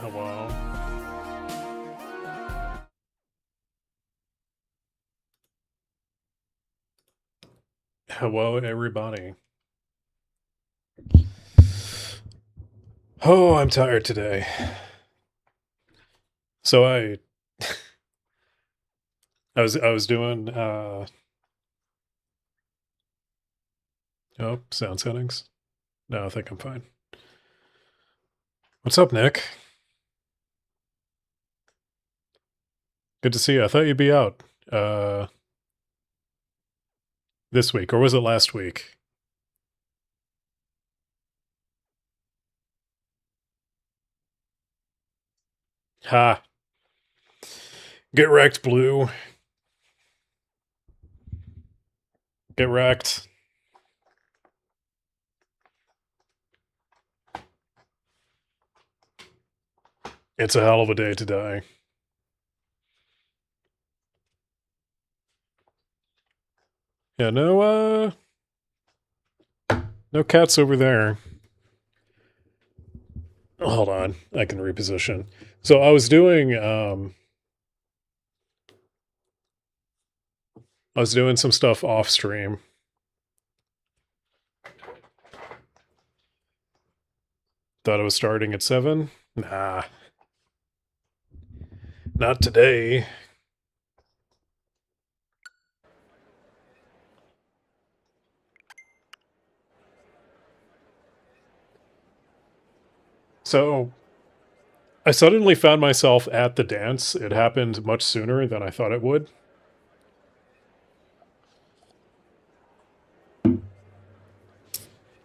Hello. Hello, everybody. Oh, I'm tired today. So I was doing oh, sound settings. No, I think I'm fine. What's up, Nick? Good to see you. I thought you'd be out this week, or was it last week? Ha. Get wrecked, Blue. Get wrecked. It's a hell of a day to die. Yeah, no cats over there. Hold on, I can reposition. So I was doing some stuff off stream. Thought it was starting at 7. Nah. Not today. So I suddenly found myself at the dance. It happened much sooner than I thought it would.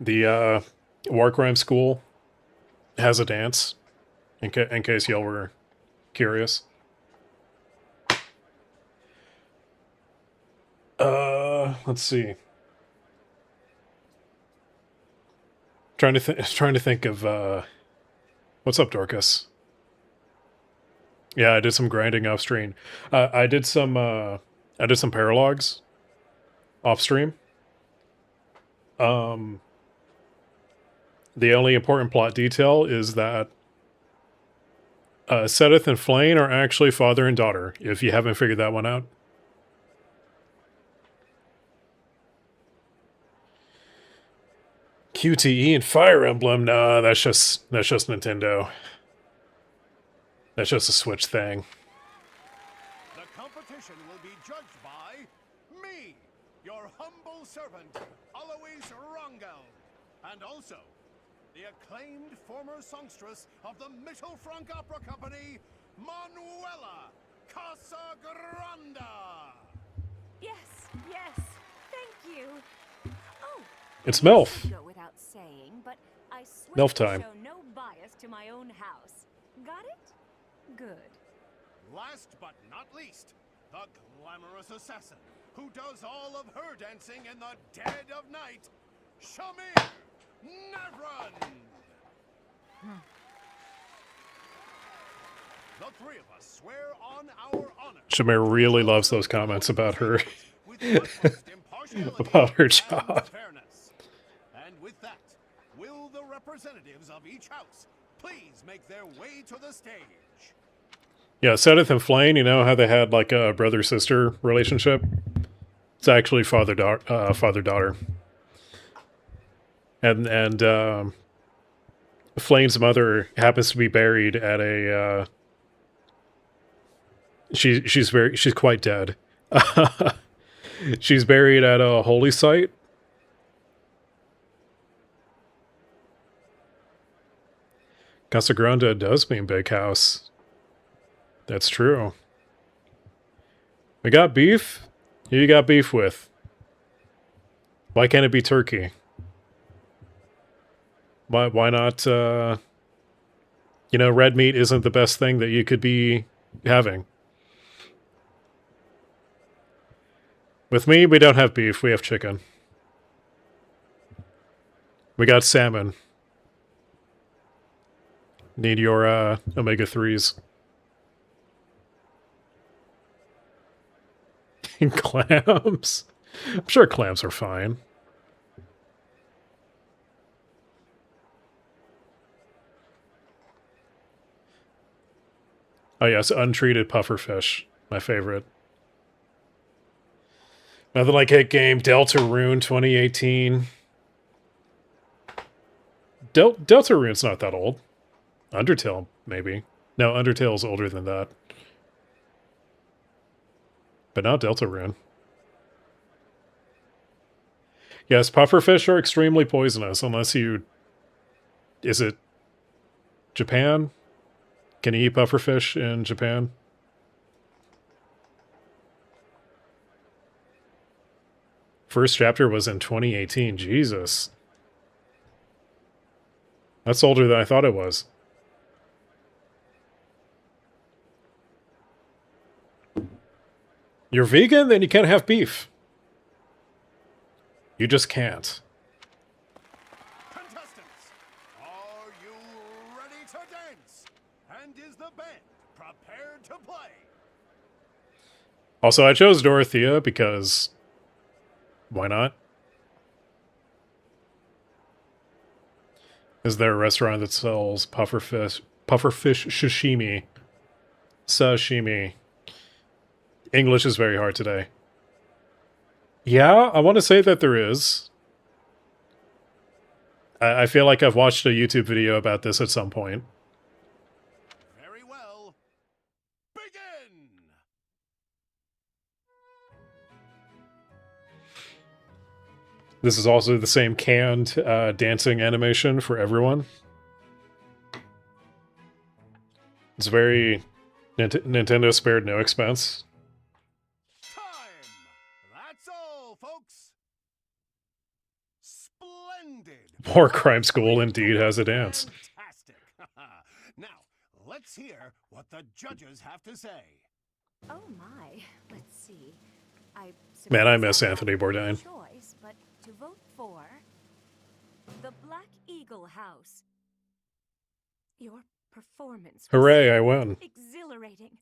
The Warcrime School has a dance, in case y'all were curious. Let's see. Trying to think of what's up, Dorcas? Yeah, I did some grinding off stream. I did some paralogs off stream. The only important plot detail is that Sedith and Flayn are actually father and daughter, if you haven't figured that one out. QTE and Fire Emblem, nah, that's just Nintendo. That's just a Switch thing. The competition will be judged by me, your humble servant, Alois Rangel, and also the acclaimed former songstress of the Mittelfrank Opera Company, Manuela Casagranda. Yes, thank you. Oh, it's MILF. go without saying, but I swear MILF to time. show no bias to my own house. Got it? Good. Last but not least, the glamorous assassin who does all of her dancing in the dead of night, Shamir Navran. The three of us swear on our honor. Shamir really loves those comments about her about her job. And with that, will the representatives of each house please make their way to the stage? Yeah, Sedith and Flayn, you know how they had like a brother-sister relationship? It's actually father-daughter. And Flayn's mother happens to be buried at a she's quite dead. She's buried at a holy site. Casagrande does mean big house. That's true. We got beef? Who you got beef with? Why can't it be turkey? Why not, you know, red meat isn't the best thing that you could be having. With me, we don't have beef, we have chicken. We got salmon. Need your, omega-3s. Clams? I'm sure clams are fine. Oh yes, untreated pufferfish. My favorite. Nothing like hit game. Deltarune 2018. Deltarune's not that old. Undertale, maybe. No, Undertale's older than that. But not Deltarune. Yes, pufferfish are extremely poisonous unless you... Is it Japan? Can you eat pufferfish in Japan? First chapter was in 2018. Jesus. That's older than I thought it was. You're vegan? Then you can't have beef. You just can't. Contestants, are you ready to dance? And is the band prepared to play? Also, I chose Dorothea because... Why not? Is there a restaurant that sells pufferfish sashimi? Sashimi. English is very hard today. Yeah, I want to say that there is. I feel like I've watched a YouTube video about this at some point. Very well. Begin! This is also the same canned dancing animation for everyone. It's very... Nintendo spared no expense. Time! That's all, folks. Splendid! War Crime School indeed has a dance. Fantastic! Now, let's hear what the judges have to say. Oh my. Let's see. Man, I suppose miss have Anthony no Bourdain. Choice, but to vote for the Black Eagle House. Your performance was Hooray, I win. exhilarating.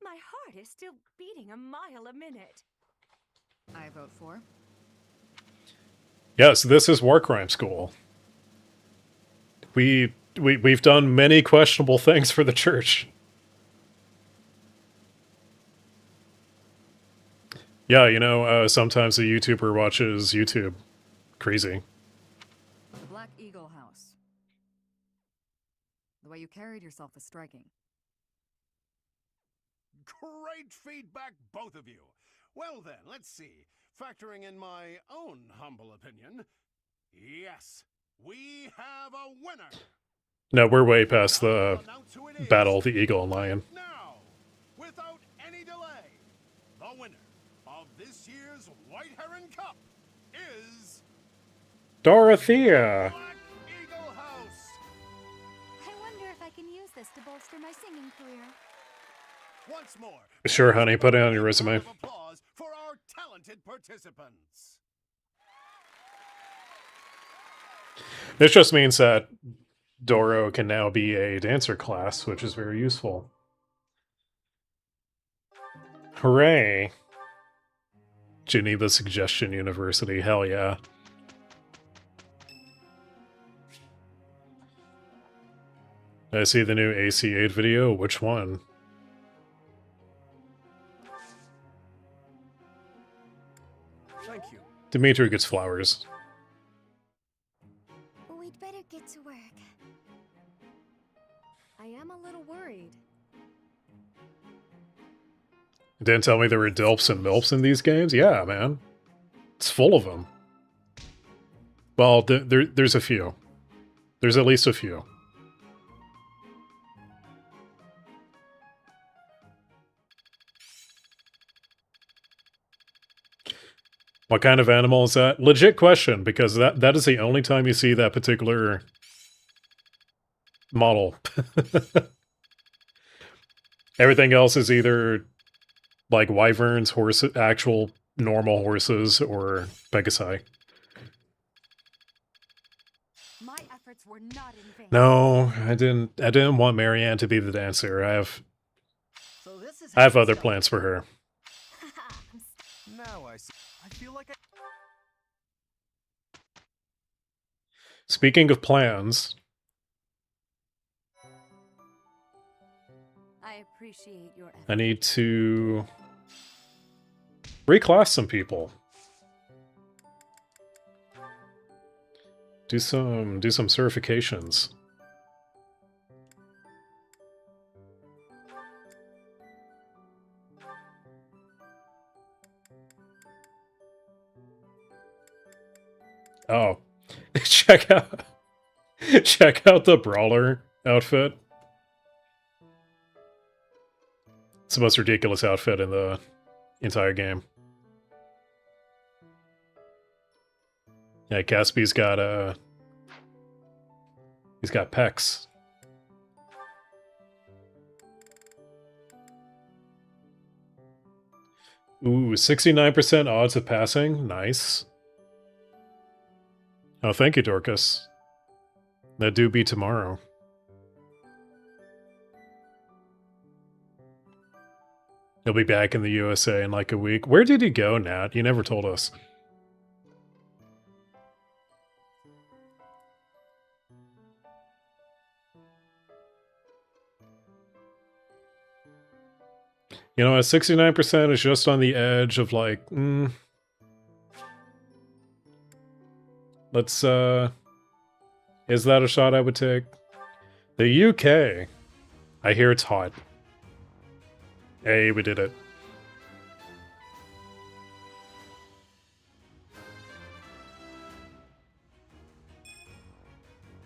My heart is still beating a mile a minute. I vote for. Yes, this is War Crime School. We've done many questionable things for the church. Yeah, you know, sometimes a YouTuber watches YouTube. Crazy. The Black Eagle House. The way you carried yourself was striking. Great feedback, both of you. Well then, let's see. Factoring in my own humble opinion, yes, we have a winner. No, we're way past Now the I'll announce who it is. battle of the Eagle and Lion. Now, without any delay, the winner of this year's White Heron Cup is Dorothea! Black Eagle House. I wonder if I can use this to bolster my singing career. Once more, Sure, honey, put it on your a resume. round of applause for our talented participants. This just means that Doro can now be a dancer class, which is very useful. Hooray! Geneva Suggestion University, hell yeah. I see the new AC8 video, which one? Thank you. Dimitri gets flowers. We'd better get to work. I am a little worried. Didn't tell me there were dilps and milps in these games? Yeah, man. It's full of them. Well, there's a few. There's at least a few. What kind of animal is that? Legit question, because that is the only time you see that particular model. Everything else is either like wyverns, horses, actual normal horses, or pegasi. My efforts were not in vain. No, I didn't want Marianne to be the dancer. I have So this is other plans for her. Now I see. I feel like Speaking of plans, I appreciate your effort. I need to reclass some people. Do some certifications. Oh, check out the brawler outfit. It's the most ridiculous outfit in the entire game. Yeah, Caspi's got he's got pecs. Ooh, 69% odds of passing. Nice. Oh, thank you, Dorcas. That do be tomorrow. He'll be back in the USA in like a week. Where did he go, Nat? You never told us. You know, 69% is just on the edge of like, let's, is that a shot I would take? The UK. I hear it's hot. Hey, we did it.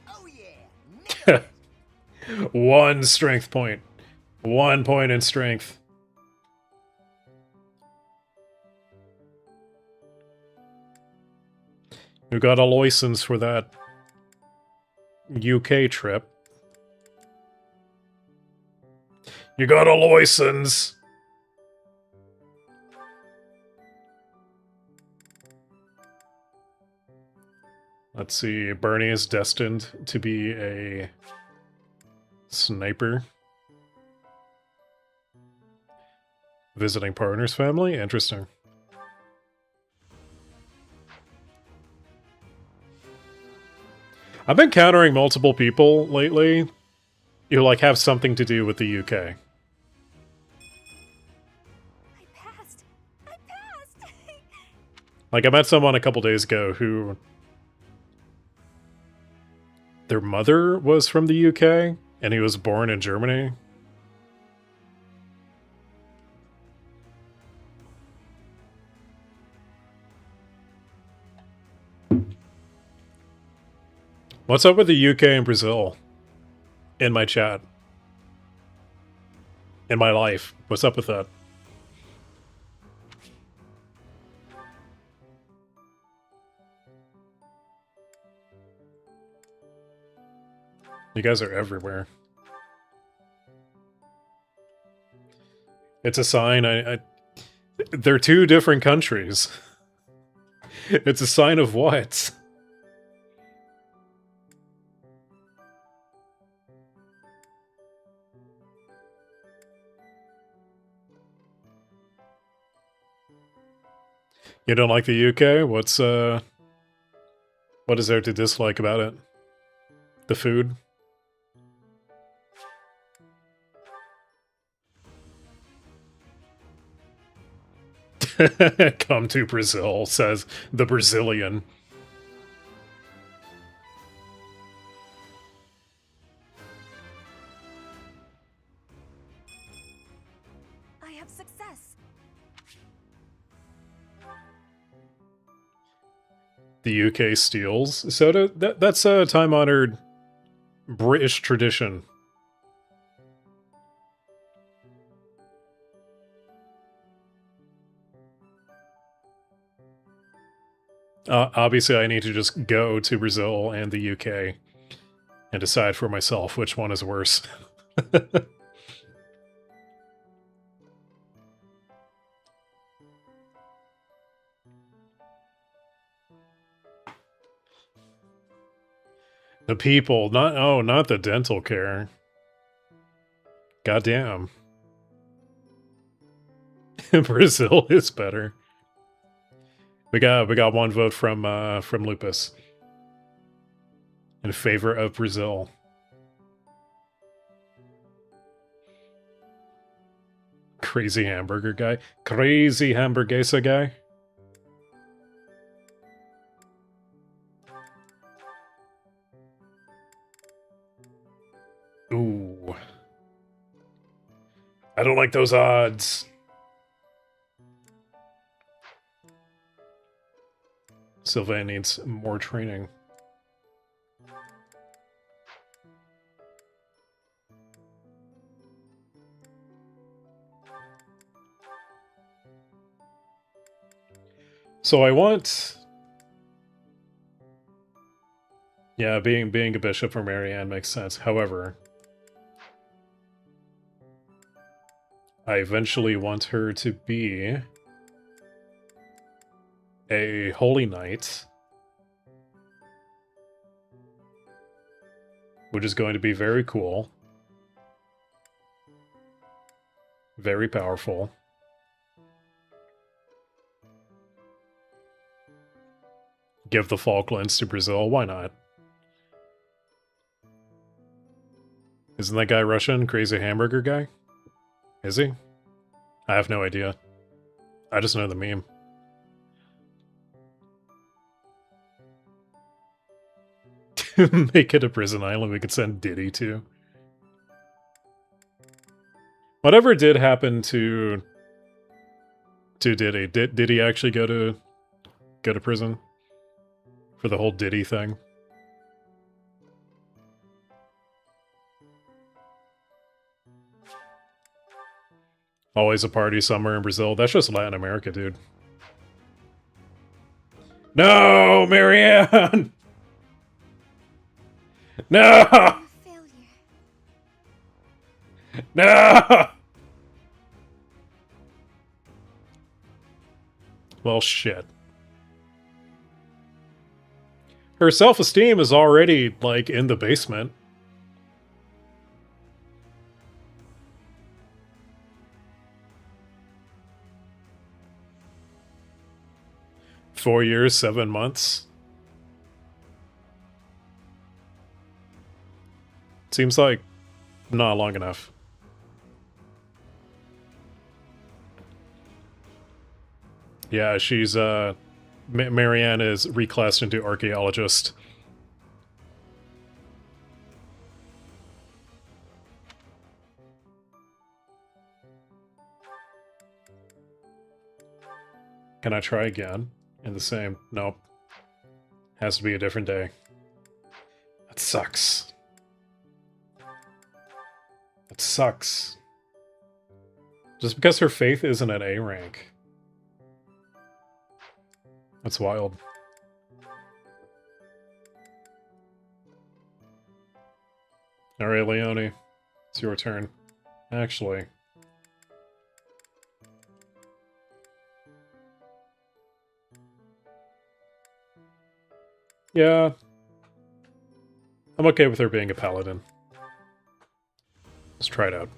Oh yeah. 1 strength point. 1 point in strength. You got a license for that UK trip. You got a license! Let's see, Bernie is destined to be a sniper. Visiting partner's family? Interesting. I've been encountering multiple people lately who like have something to do with the UK. I passed. I passed. Like I met someone a couple days ago who their mother was from the UK and he was born in Germany. What's up with the UK and Brazil? In my chat. In my life. What's up with that? You guys are everywhere. It's a sign. They're two different countries. It's a sign of what? You don't like the UK? What is there to dislike about it? The food? Come to Brazil, says the Brazilian. I have success. The UK steals soda? That's a time-honored British tradition. Obviously, I need to just go to Brazil and the UK and decide for myself which one is worse. The people, not the dental care. Goddamn. Brazil is better. We got one vote from Lupus in favor of Brazil. Crazy hamburger guy. Crazy hamburguesa guy. Ooh. I don't like those odds. Sylvain needs more training. So I want... Yeah, being a bishop for Marianne makes sense. However, I eventually want her to be a holy knight, which is going to be very cool, very powerful. Give the Falklands to Brazil, why not? Isn't that guy Russian? Crazy hamburger guy? Is he? I have no idea. I just know the meme. Make it a prison island we could send Diddy to. Whatever did happen to Diddy? Did he actually go to prison for the whole Diddy thing? Always a party somewhere in Brazil. That's just Latin America, dude. No, Marianne! No! Failure. No! Well, shit. Her self-esteem is already, like, in the basement. Four years, 7 months. Seems like not long enough. Yeah, she's, Marianne is reclassed into archaeologist. Can I try again? In the same... Nope. Has to be a different day. That sucks. That sucks. Just because her faith isn't at A rank. That's wild. Alright, Leone. It's your turn. Actually... Yeah. I'm okay with her being a paladin. Let's try it out.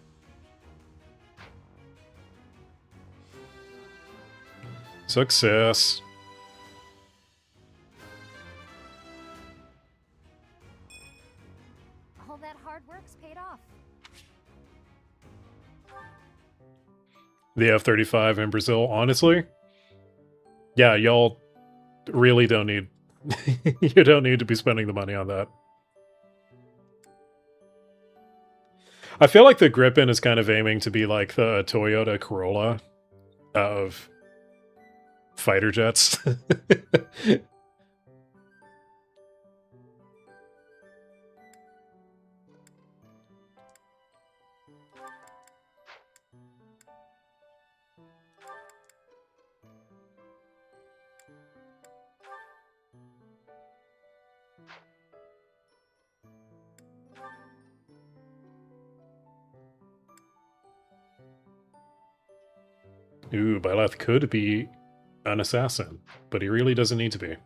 Success. All that hard work's paid off. The F-35 in Brazil, honestly? Yeah, y'all really don't need... you don't need to be spending the money on that. I feel like the Gripen is kind of aiming to be like the Toyota Corolla of fighter jets. Ooh, Byleth could be an assassin, but he really doesn't need to be.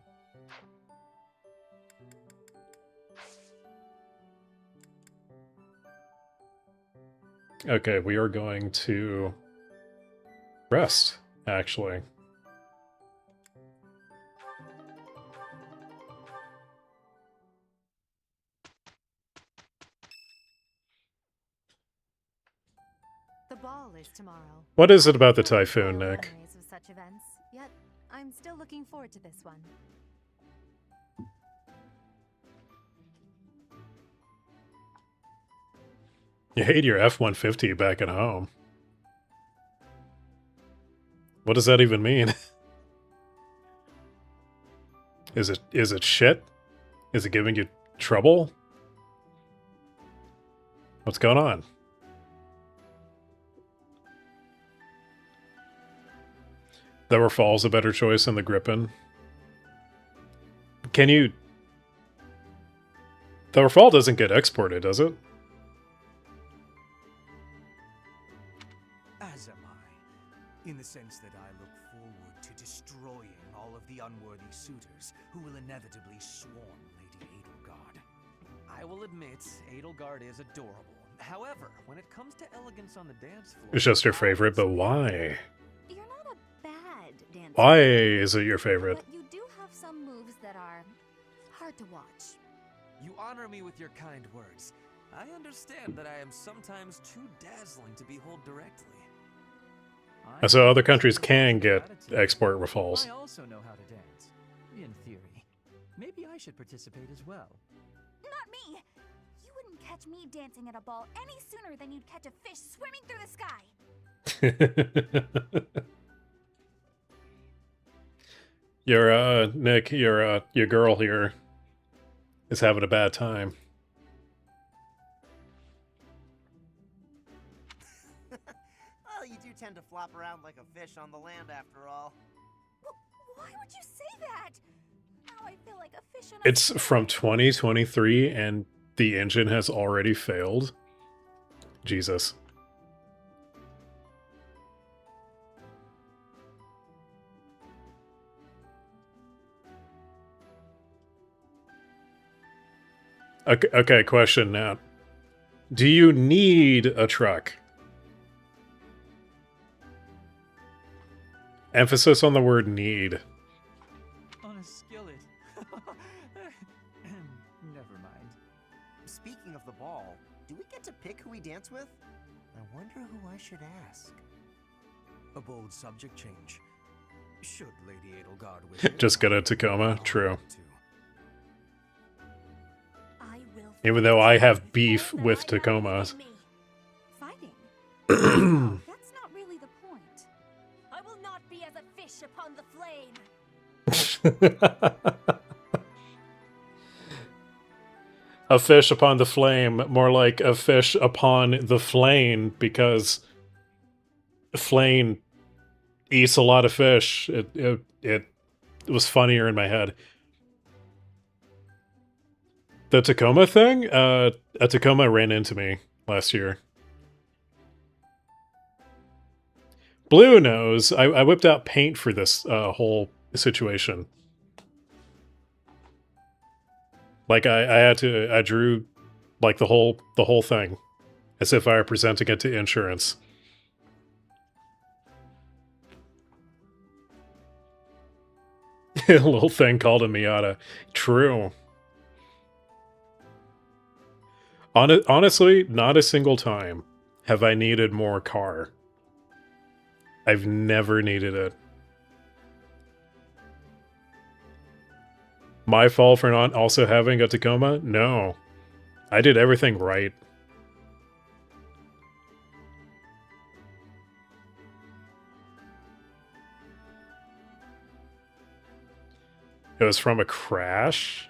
Okay, we are going to rest, actually. The The ball is tomorrow. What is it about the I have typhoon, no Nick? memories of such events, yet I'm still looking forward to this one. You hate your F-150 back at home. What does that even mean? Is it shit? Is it giving you trouble? What's going on? There Fall's a better choice than the Gripen. Can you... The Fall doesn't get exported, does it? As am I, in the sense that I look forward to destroying all of the unworthy suitors who will inevitably swarm Lady Edelgard. I will admit, Edelgard is adorable. However, when it comes to elegance on the dance floor... It's just your favorite, but why? You're not a bad dancer. Why is it your favorite? But you do have some moves that are hard to watch. You honor me with your kind words. I understand that I am sometimes too dazzling to behold directly. So other countries can get export Rafals. I also know how to dance, in theory. Maybe I should participate as well. Not me! You wouldn't catch me dancing at a ball any sooner than you'd catch a fish swimming through the sky! Nick, your girl here is having a bad time. Well, you do tend to flop around like a fish on the land after all. Why would you say that? Now I feel like a fish on a It's from 2023 and the engine has already failed. Jesus. Okay, question now. Do you need a truck? Emphasis on the word need. On a skillet. Never mind. Speaking of the ball, do we get to pick who we dance with? I wonder who I should ask. A bold subject change. Should Lady Edelgard wish it, Just go to Tacoma? True. to. I will Even though I have fight beef all that with I have Tacoma. within me. Fighting? Oh, that's not really the point. I will not be as a fish upon the flame. A fish upon the flame, more like a fish upon the flame, because flame eats a lot of fish. It was funnier in my head. The Tacoma thing? A Tacoma ran into me last year. Blue knows. I whipped out paint for this whole situation. Like I drew like the whole thing as if I were presenting it to insurance. A little thing called a Miata. True. Honestly, not a single time have I needed more car. I've never needed it. My fault for not also having a Tacoma? No. I did everything right. It was from a crash?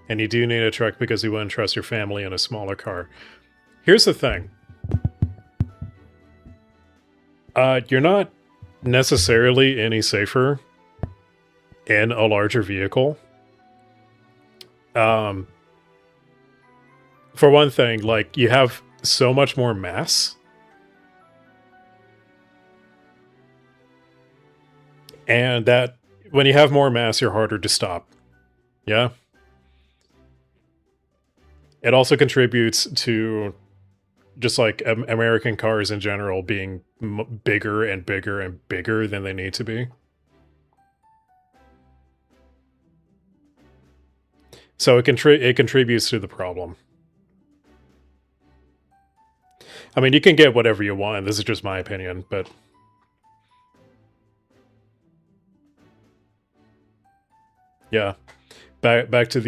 And you do need a truck because you wouldn't trust your family in a smaller car. Here's the thing. You're not necessarily any safer in a larger vehicle. For one thing, like, you have so much more mass. And that, when you have more mass, you're harder to stop. Yeah? It also contributes to just like American cars in general being bigger and bigger and bigger than they need to be. So it contributes to the problem. I mean, you can get whatever you want. This is just my opinion, but yeah. Back to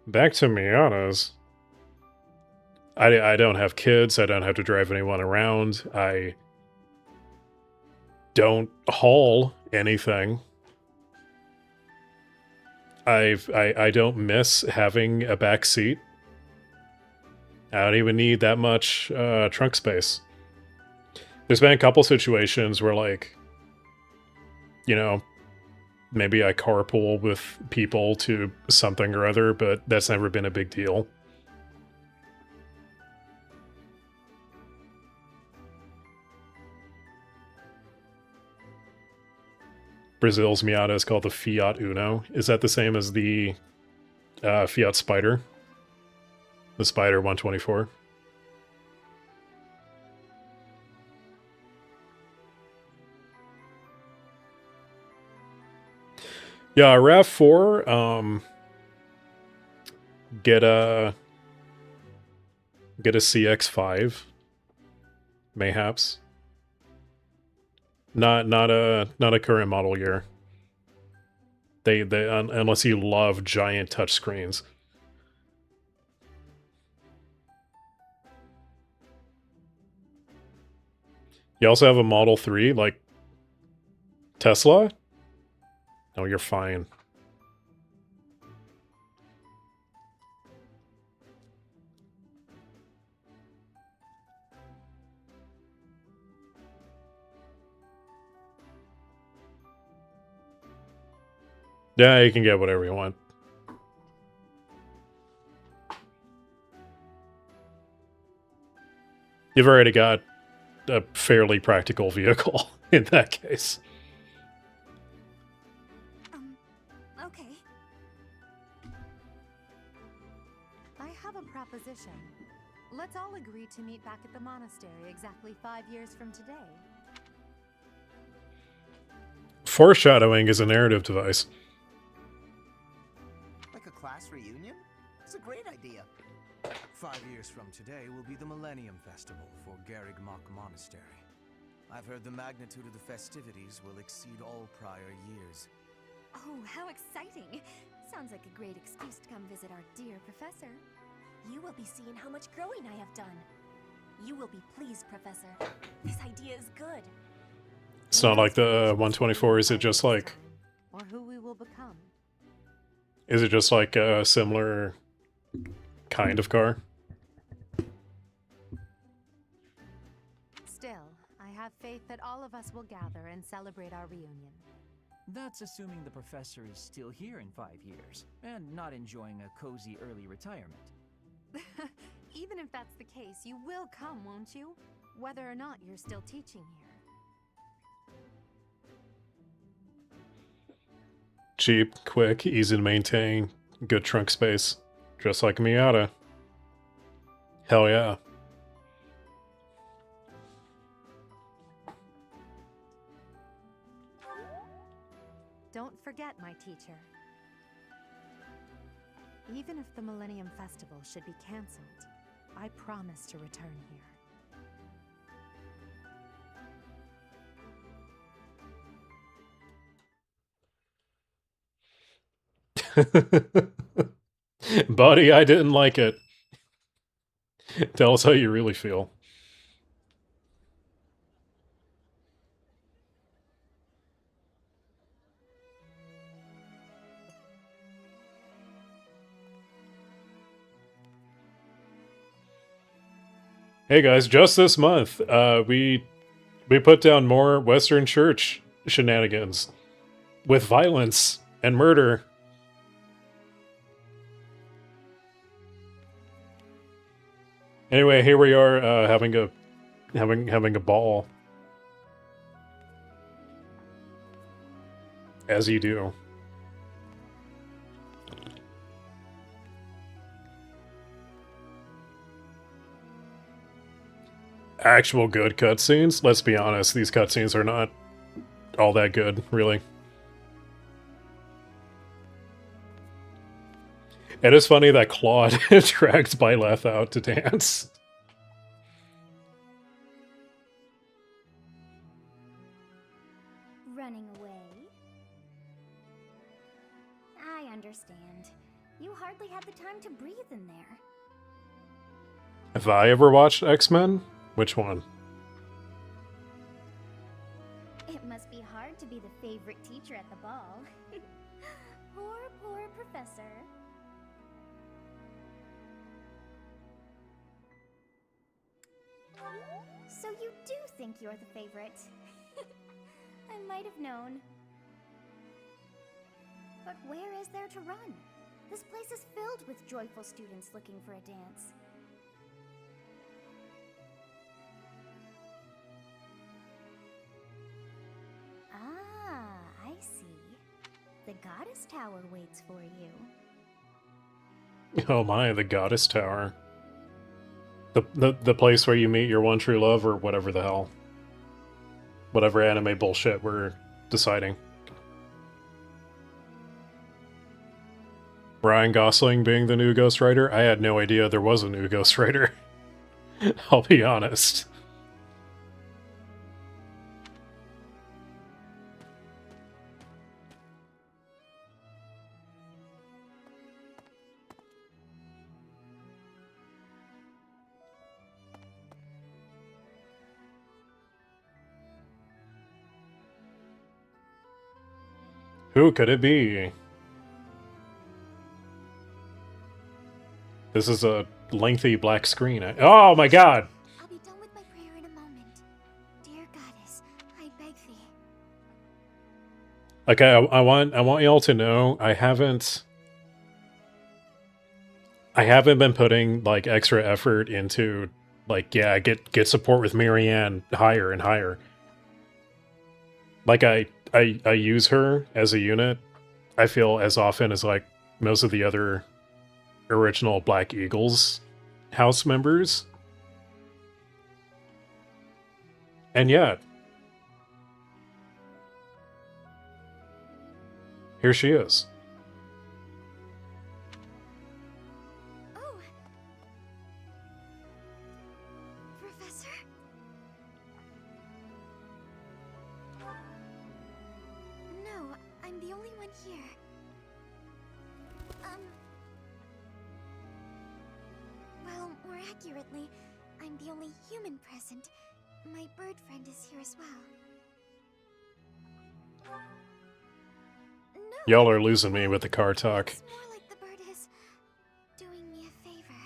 Miana's. I don't have kids. I don't have to drive anyone around. I don't haul anything. I don't miss having a back seat. I don't even need that much trunk space. There's been a couple situations where, like, you know, maybe I carpool with people to something or other, but that's never been a big deal. Brazil's Miata is called the Fiat Uno. Is that the same as the Fiat Spider? The Spider 124? Yeah, RAV4, get a CX5, mayhaps. Not a current model year. They unless you love giant touchscreens. You also have a Model 3, like Tesla? No, you're fine. Yeah, you can get whatever you want. You've already got a fairly practical vehicle in that case. Okay. I have a proposition. Let's all agree to meet back at the monastery exactly 5 years from today. Foreshadowing is a narrative device. Like a class reunion? It's a great idea. 5 years from today will be the Millennium Festival for Garrigmach Monastery. I've heard the magnitude of the festivities will exceed all prior years. Oh, how exciting! Sounds like a great excuse to come visit our dear professor. You will be seeing how much growing I have done. You will be pleased, Professor. This idea is good. It's not like the 124. Is it just like... Or who we will become. Is it just like a similar kind of car? Still, I have faith that all of us will gather and celebrate our reunion. That's assuming the professor is still here in 5 years, and not enjoying a cozy early retirement. Even if that's the case, you will come, won't you? Whether or not you're still teaching here. Cheap, quick, easy to maintain, good trunk space. Just like a Miata. Hell yeah. Don't forget, my teacher. Even if the Millennium Festival should be cancelled, I promise to return here. Buddy, I didn't like it. Tell us how you really feel. Hey guys, just this month, we put down more Western Church shenanigans with violence and murder. Anyway, here we are having a ball, as you do. Actual good cutscenes? Let's be honest, these cutscenes are not all that good, really. It is funny that Claude dragged Byleth out to dance. and you hardly had the time to breathe in there. Have I ever watched X-Men? Which one? It must be hard to be the favorite teacher at the ball. Poor professor. So you do think you're the favorite? I might have known. But where is there to run? This place is filled with joyful students looking for a dance. Ah, I see. The Goddess Tower waits for you. Oh my, the Goddess Tower. The place where you meet your one true love, or whatever the hell. Whatever anime bullshit we're deciding. Ryan Gosling being the new Ghost Rider? I had no idea there was a new Ghost Rider. I'll be honest. Who could it be? This is a lengthy black screen. Oh my god! I'll be done with my prayer in a moment. Dear Goddess, I beg thee. Okay, I want y'all to know I haven't been putting like extra effort into like, yeah, get support with Marianne higher and higher. Like I use her as a unit, I feel, as often as like most of the other original Black Eagles house members. And yet, here she is. Oh. Professor? No, I'm the only one here. Well, more accurately, I'm the only human present. My bird friend is here as well. No, Y'all are losing me with the car talk. it's more like the bird is doing me a favor.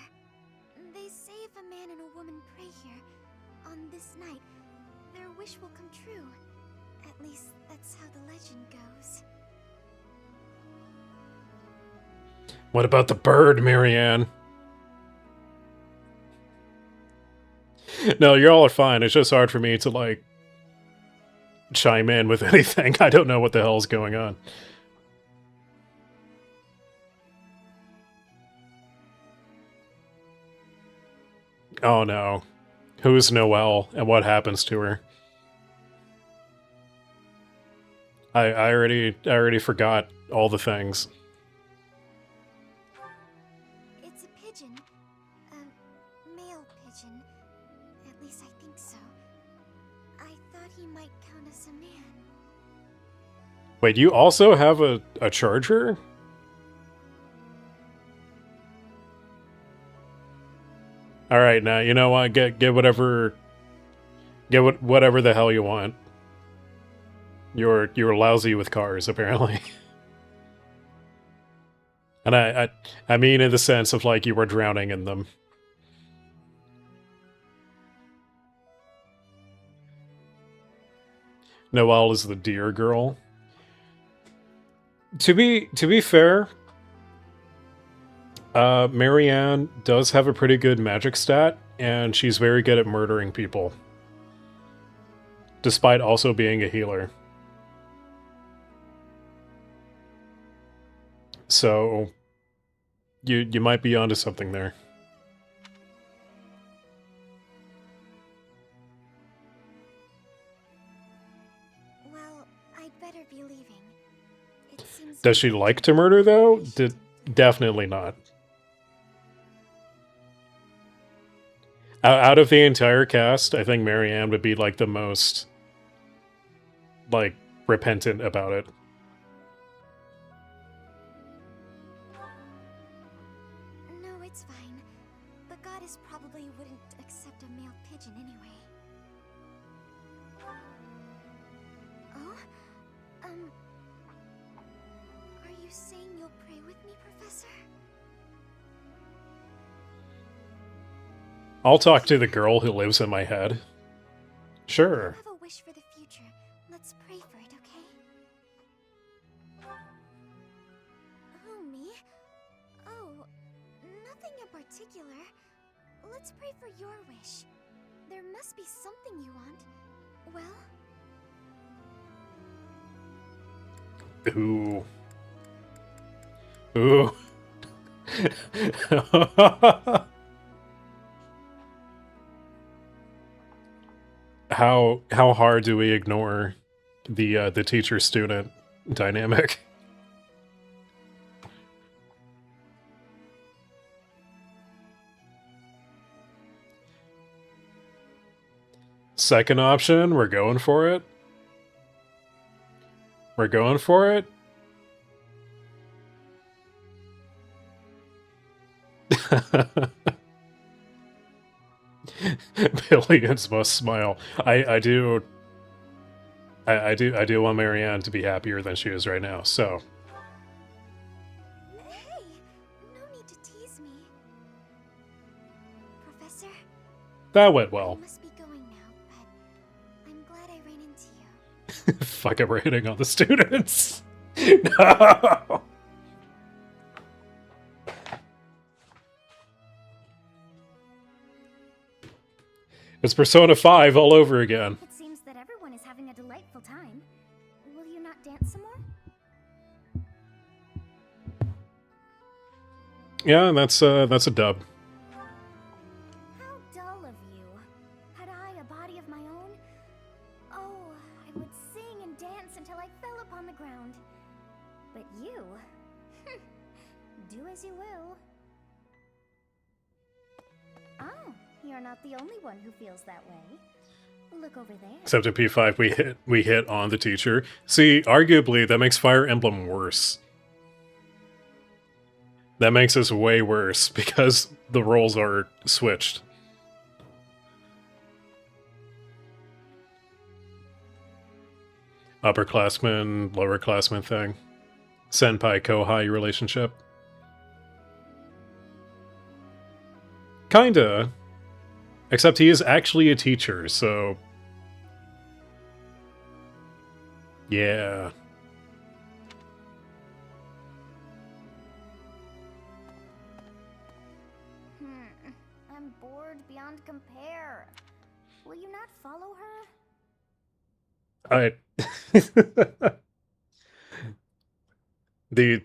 They say if a man and a woman pray here on this night, their wish will come true. At least that's how the legend goes. What about the bird, Marianne? No, y'all are fine. It's just hard for me to, like, chime in with anything. I don't know what the hell's going on. Oh no. Who is Noelle, and what happens to her? I already forgot all the things. It's a pigeon. A male pigeon. At least I think so. I thought he might count as a man. Wait, you also have a charger? Alright, now, you know what? Get whatever... whatever the hell you want. You're lousy with cars, apparently. And I mean in the sense of, like, you were drowning in them. Noelle is the deer girl. To be fair, Marianne does have a pretty good magic stat, and she's very good at murdering people. Despite also being a healer. So, you might be onto something there. Well, I'd better be leaving. It seems Does she like to murder, though? Definitely not. Out of the entire cast, I think Marianne would be, like, the most, like, repentant about it. it's fine. The goddess probably wouldn't accept a male pigeon anyway. Oh? Are you saying you'll pray with me, Professor? I'll talk to the girl who lives in my head. Sure. I have a wish for the future. Let's pray for it, okay? Oh, me? Oh, nothing in particular. Let's pray for your wish. There must be something you want. Well? Ooh. Ooh. How hard do we ignore the teacher-student dynamic? Second option, we're going for it. We're going for it. Billions must smile. I do want Marianne to be happier than she is right now, so. Hey, no need to tease me. Professor? That went well. I must be going now, but I'm glad I ran into you. Fuck, I'm rating on the students. No! It's Persona 5 all over again. It seems that everyone is having a delightful time. Will you not dance some more? Yeah, that's a dub. How dull of you. Had I a body of my own? Oh, I would sing and dance until I fell upon the ground. But you? Do as you will. Oh, you're not the only one who feels that way. Look over there. Except in P5 we hit on the teacher. See, arguably that makes Fire Emblem worse. That makes us way worse because the roles are switched. Upperclassman, lowerclassman thing. Senpai Kohai relationship. Kinda. Except he is actually a teacher, so... yeah. I'm bored beyond compare. Will you not follow her? The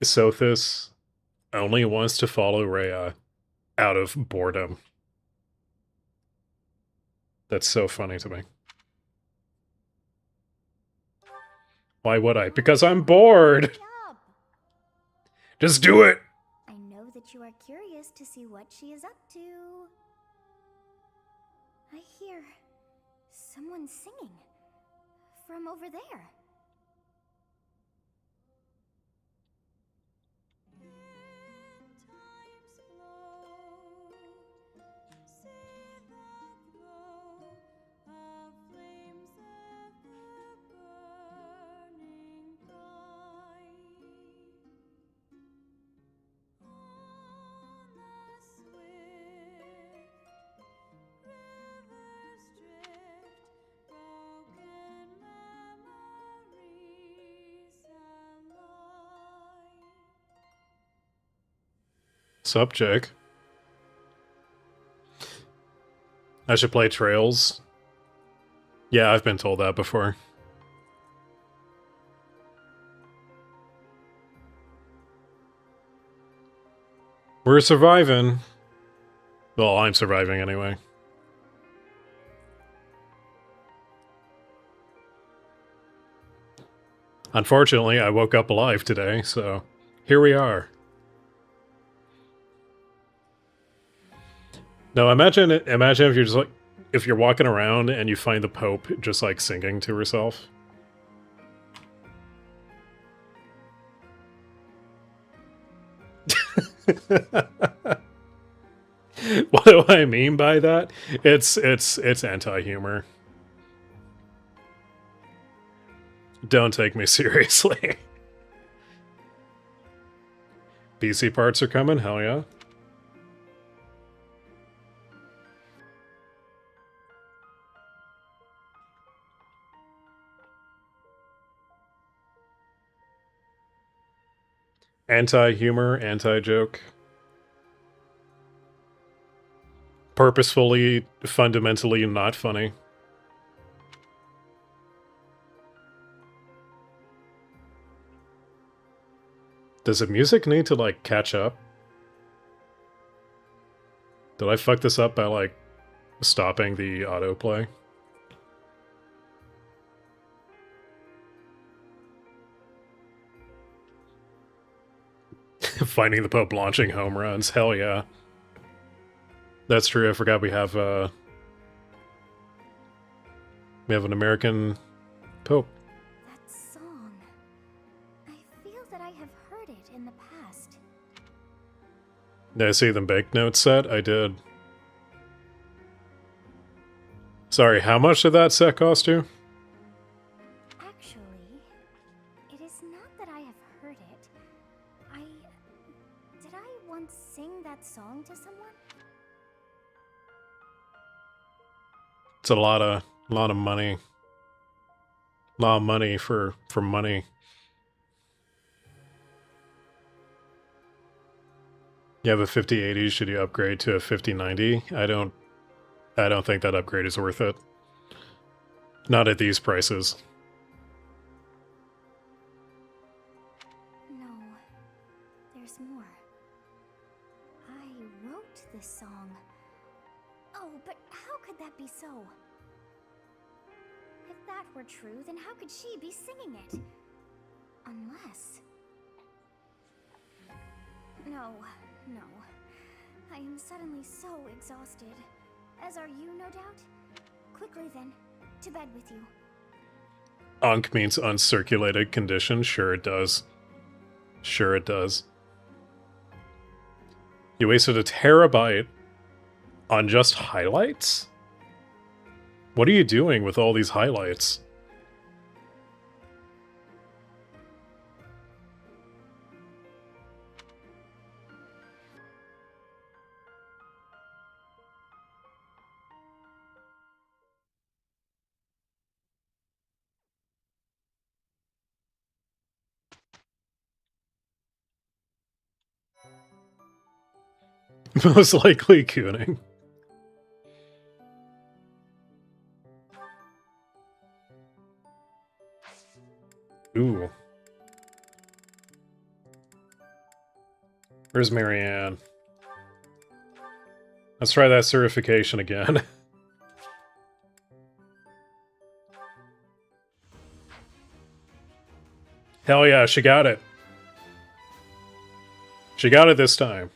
Sothis only wants to follow Rhea out of boredom. That's so funny to me. Why would I? Because I'm bored! Hurry up. Just do it! I know that you are curious to see what she is up to. I hear someone singing from over there. Sup, Jake? I should play Trails. Yeah, I've been told that before. We're surviving. Well, I'm surviving anyway. Unfortunately, I woke up alive today, so here we are. No, imagine if you're just like, if you're walking around and you find the Pope just like singing to herself. What do I mean by that? It's anti-humor. Don't take me seriously. PC parts are coming, hell yeah. Anti-humor, anti-joke. Purposefully, fundamentally not funny. Does the music need to, like, catch up? Did I fuck this up by, like, stopping the autoplay? Finding the Pope launching home runs, hell yeah. That's true, I forgot we have an American Pope. That song. I feel that I have heard it in the past. Did I see the banknote set? I did. Sorry, how much did that set cost you? Actually, it is not that I have heard it. Did I once sing that song to someone? It's a lot of money. A lot of money for money. You have a 5080, should you upgrade to a 5090? I don't think that upgrade is worth it. Not at these prices. No, there's more. I wrote this song. Oh, but how could that be so? If that were true, then how could she be singing it? Unless... No. I am suddenly so exhausted. As are you, no doubt? Quickly then, to bed with you. Unk means uncirculated condition. Sure it does. Sure it does. You wasted a terabyte on just highlights? What are you doing with all these highlights? Most likely cooning. Ooh. Where's Marianne? Let's try that certification again. Hell yeah, she got it. She got it this time.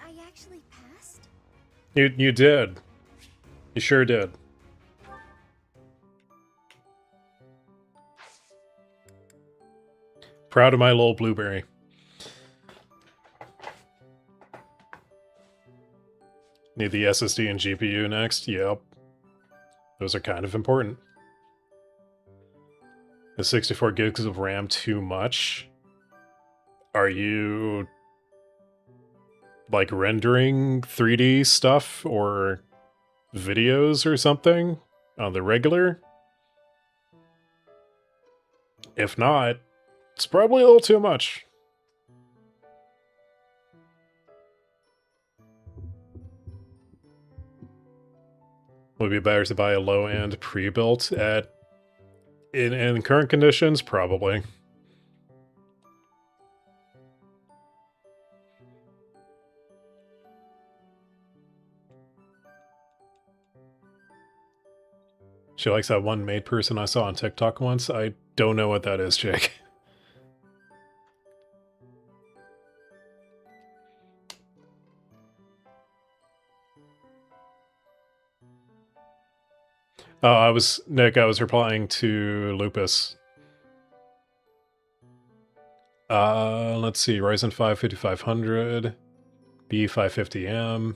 I actually passed? You did. You sure did. Proud of my little blueberry. Need the SSD and GPU next? Yep. Those are kind of important. Is 64 gigs of RAM too much? Are you like rendering 3D stuff or videos or something on the regular? If not, it's probably a little too much. Would it be better to buy a low-end pre-built at in current conditions? Probably. She likes that one maid person I saw on TikTok once. I don't know what that is, Jake. Oh, Nick, I was replying to Lupus. Let's see. Ryzen 5 5500, B550M,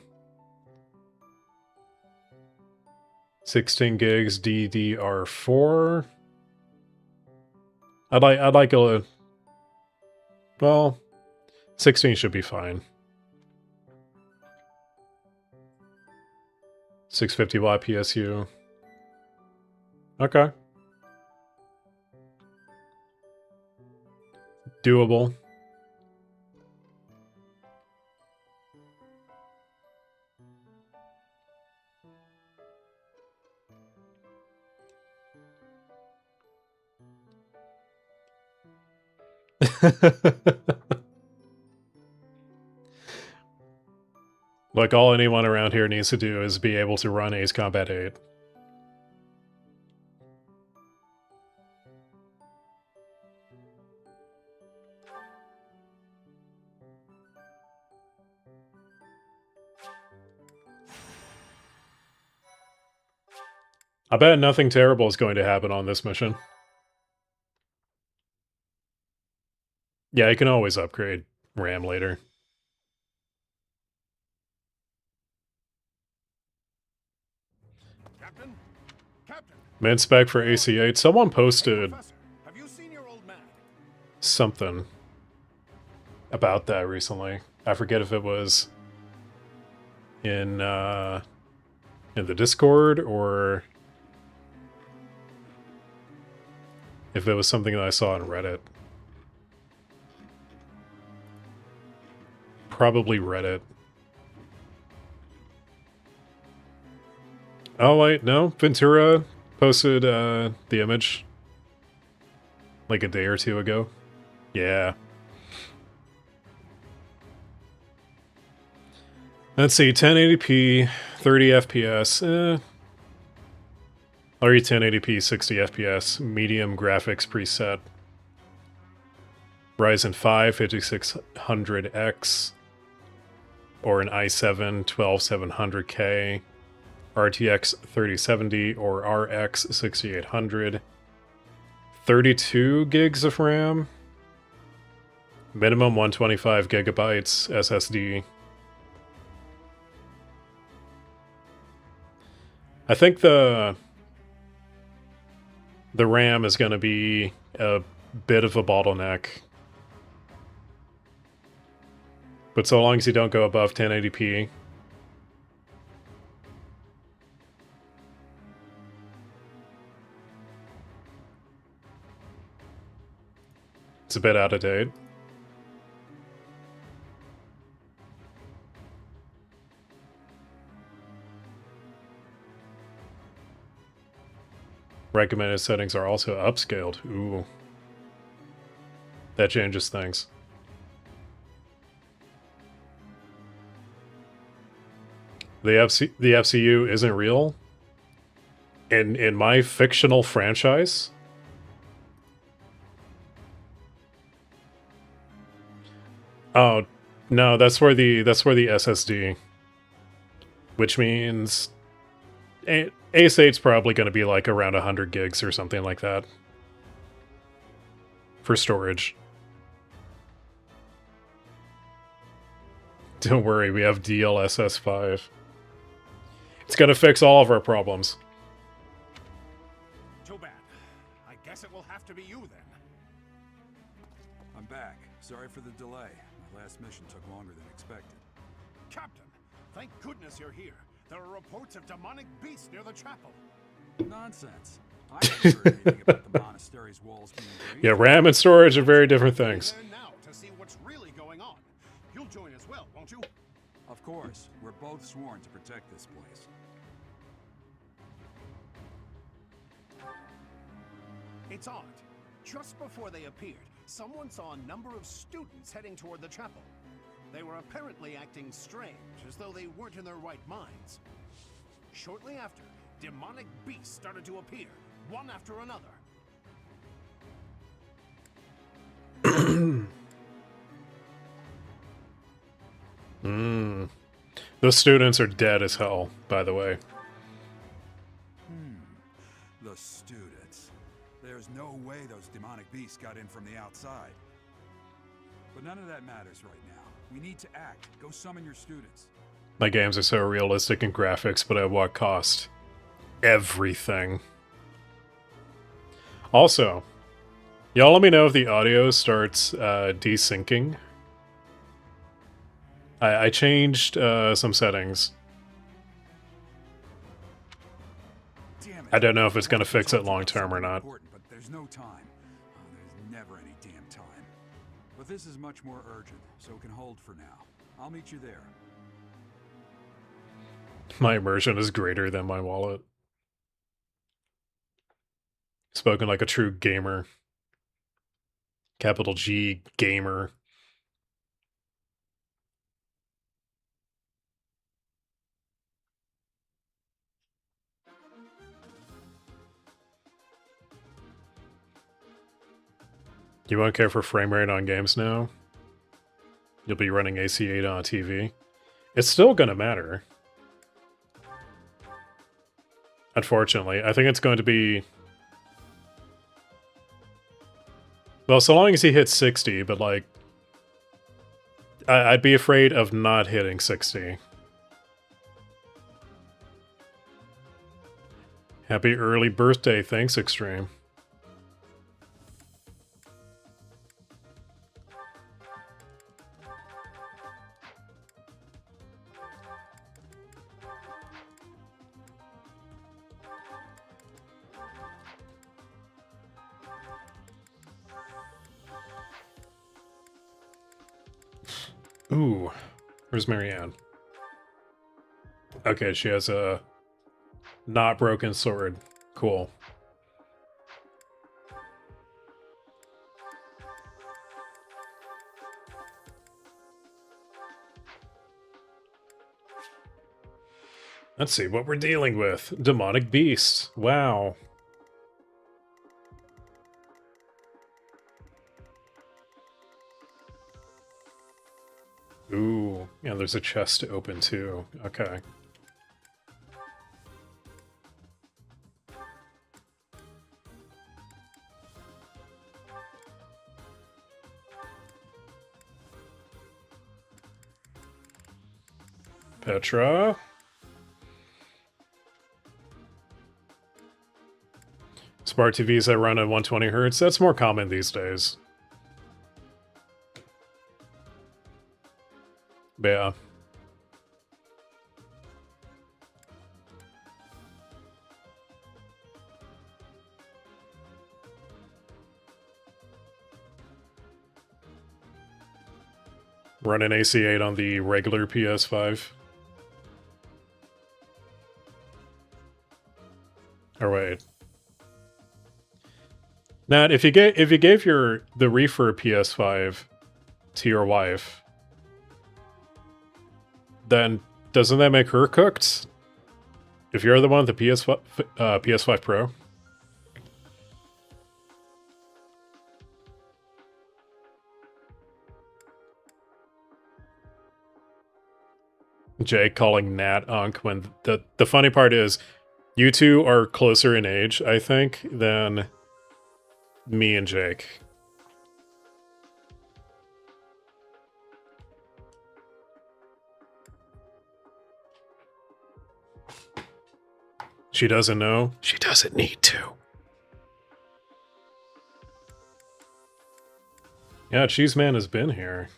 16 gigs DDR4. I'd like a, well, 16 should be fine. 650 watt PSU. Okay. Doable. Like, all anyone around here needs to do is be able to run Ace Combat 8. I bet nothing terrible is going to happen on this mission. Yeah, you can always upgrade RAM later. Captain? Captain! Mid spec for AC8. Someone posted Professor, have you seen your old man? something about that recently. I forget if it was in the Discord or if it was something that I saw on Reddit. Probably Reddit. Oh wait, no. Ventura posted the image like a day or two ago. Yeah. Let's see, 1080p, 30 FPS. Or 1080p, 60 FPS, medium graphics preset. Ryzen 5 5600X, or an i7 12700K, RTX 3070 or RX 6800, 32 gigs of RAM, minimum 125 gigabytes SSD. I think the RAM is going to be a bit of a bottleneck. But so long as you don't go above 1080p. It's a bit out of date. Recommended settings are also upscaled. Ooh. That changes things. The FCU isn't real? In my fictional franchise? Oh, no, that's where the SSD. Which means Ace 8's probably going to be like around 100 gigs or something like that. For storage. Don't worry, we have DLSS 5. It's going to fix all of our problems. Too bad. I guess it will have to be you then. I'm back. Sorry for the delay. My last mission took longer than expected. Captain, thank goodness you're here. There are reports of demonic beasts near the chapel. Nonsense. I haven't heard anything about the monastery's walls being raised. Yeah, RAM and storage are very different things. There now to see what's really going on. You'll join as well, won't you? Of course. We're both sworn to protect this place. It's odd. Just before they appeared, someone saw a number of students heading toward the chapel. They were apparently acting strange, as though they weren't in their right minds. Shortly after, demonic beasts started to appear, one after another. Those students are dead as hell, by the way. The students. There's no way those demonic beasts got in from the outside. But none of that matters right now. We need to act. Go summon your students. My games are so realistic in graphics, but at what cost? Everything. Also, y'all let me know if the audio starts desyncing. I changed some settings. Damn it. I don't know if it's going to fix it long term or not. But there's no time. Oh, there's never any damn time. But this is much more urgent, so it can hold for now. I'll meet you there. My immersion is greater than my wallet. Spoken like a true gamer. Capital G gamer. You won't care for frame rate on games now? You'll be running AC8 on a TV? It's still gonna matter. Unfortunately, I think it's going to be... Well, so long as he hits 60, but like... I'd be afraid of not hitting 60. Happy early birthday, thanks Extreme. Ooh, where's Marianne? Okay, she has a not broken sword. Cool. Let's see what we're dealing with. Demonic beasts. Wow. Ooh, yeah, there's a chest to open too. Okay. Petra. Smart TVs that run at 120 Hz. That's more common these days. But yeah. Running AC8 on the regular PS5. Or wait. Nat, if you gave the Reefer PS5 to your wife, then doesn't that make her cooked? If you're the one with the PS5 Pro? Jake calling Nat Unk when the funny part is you two are closer in age, I think, than me and Jake. She doesn't know. She doesn't need to. Yeah, Cheese Man has been here.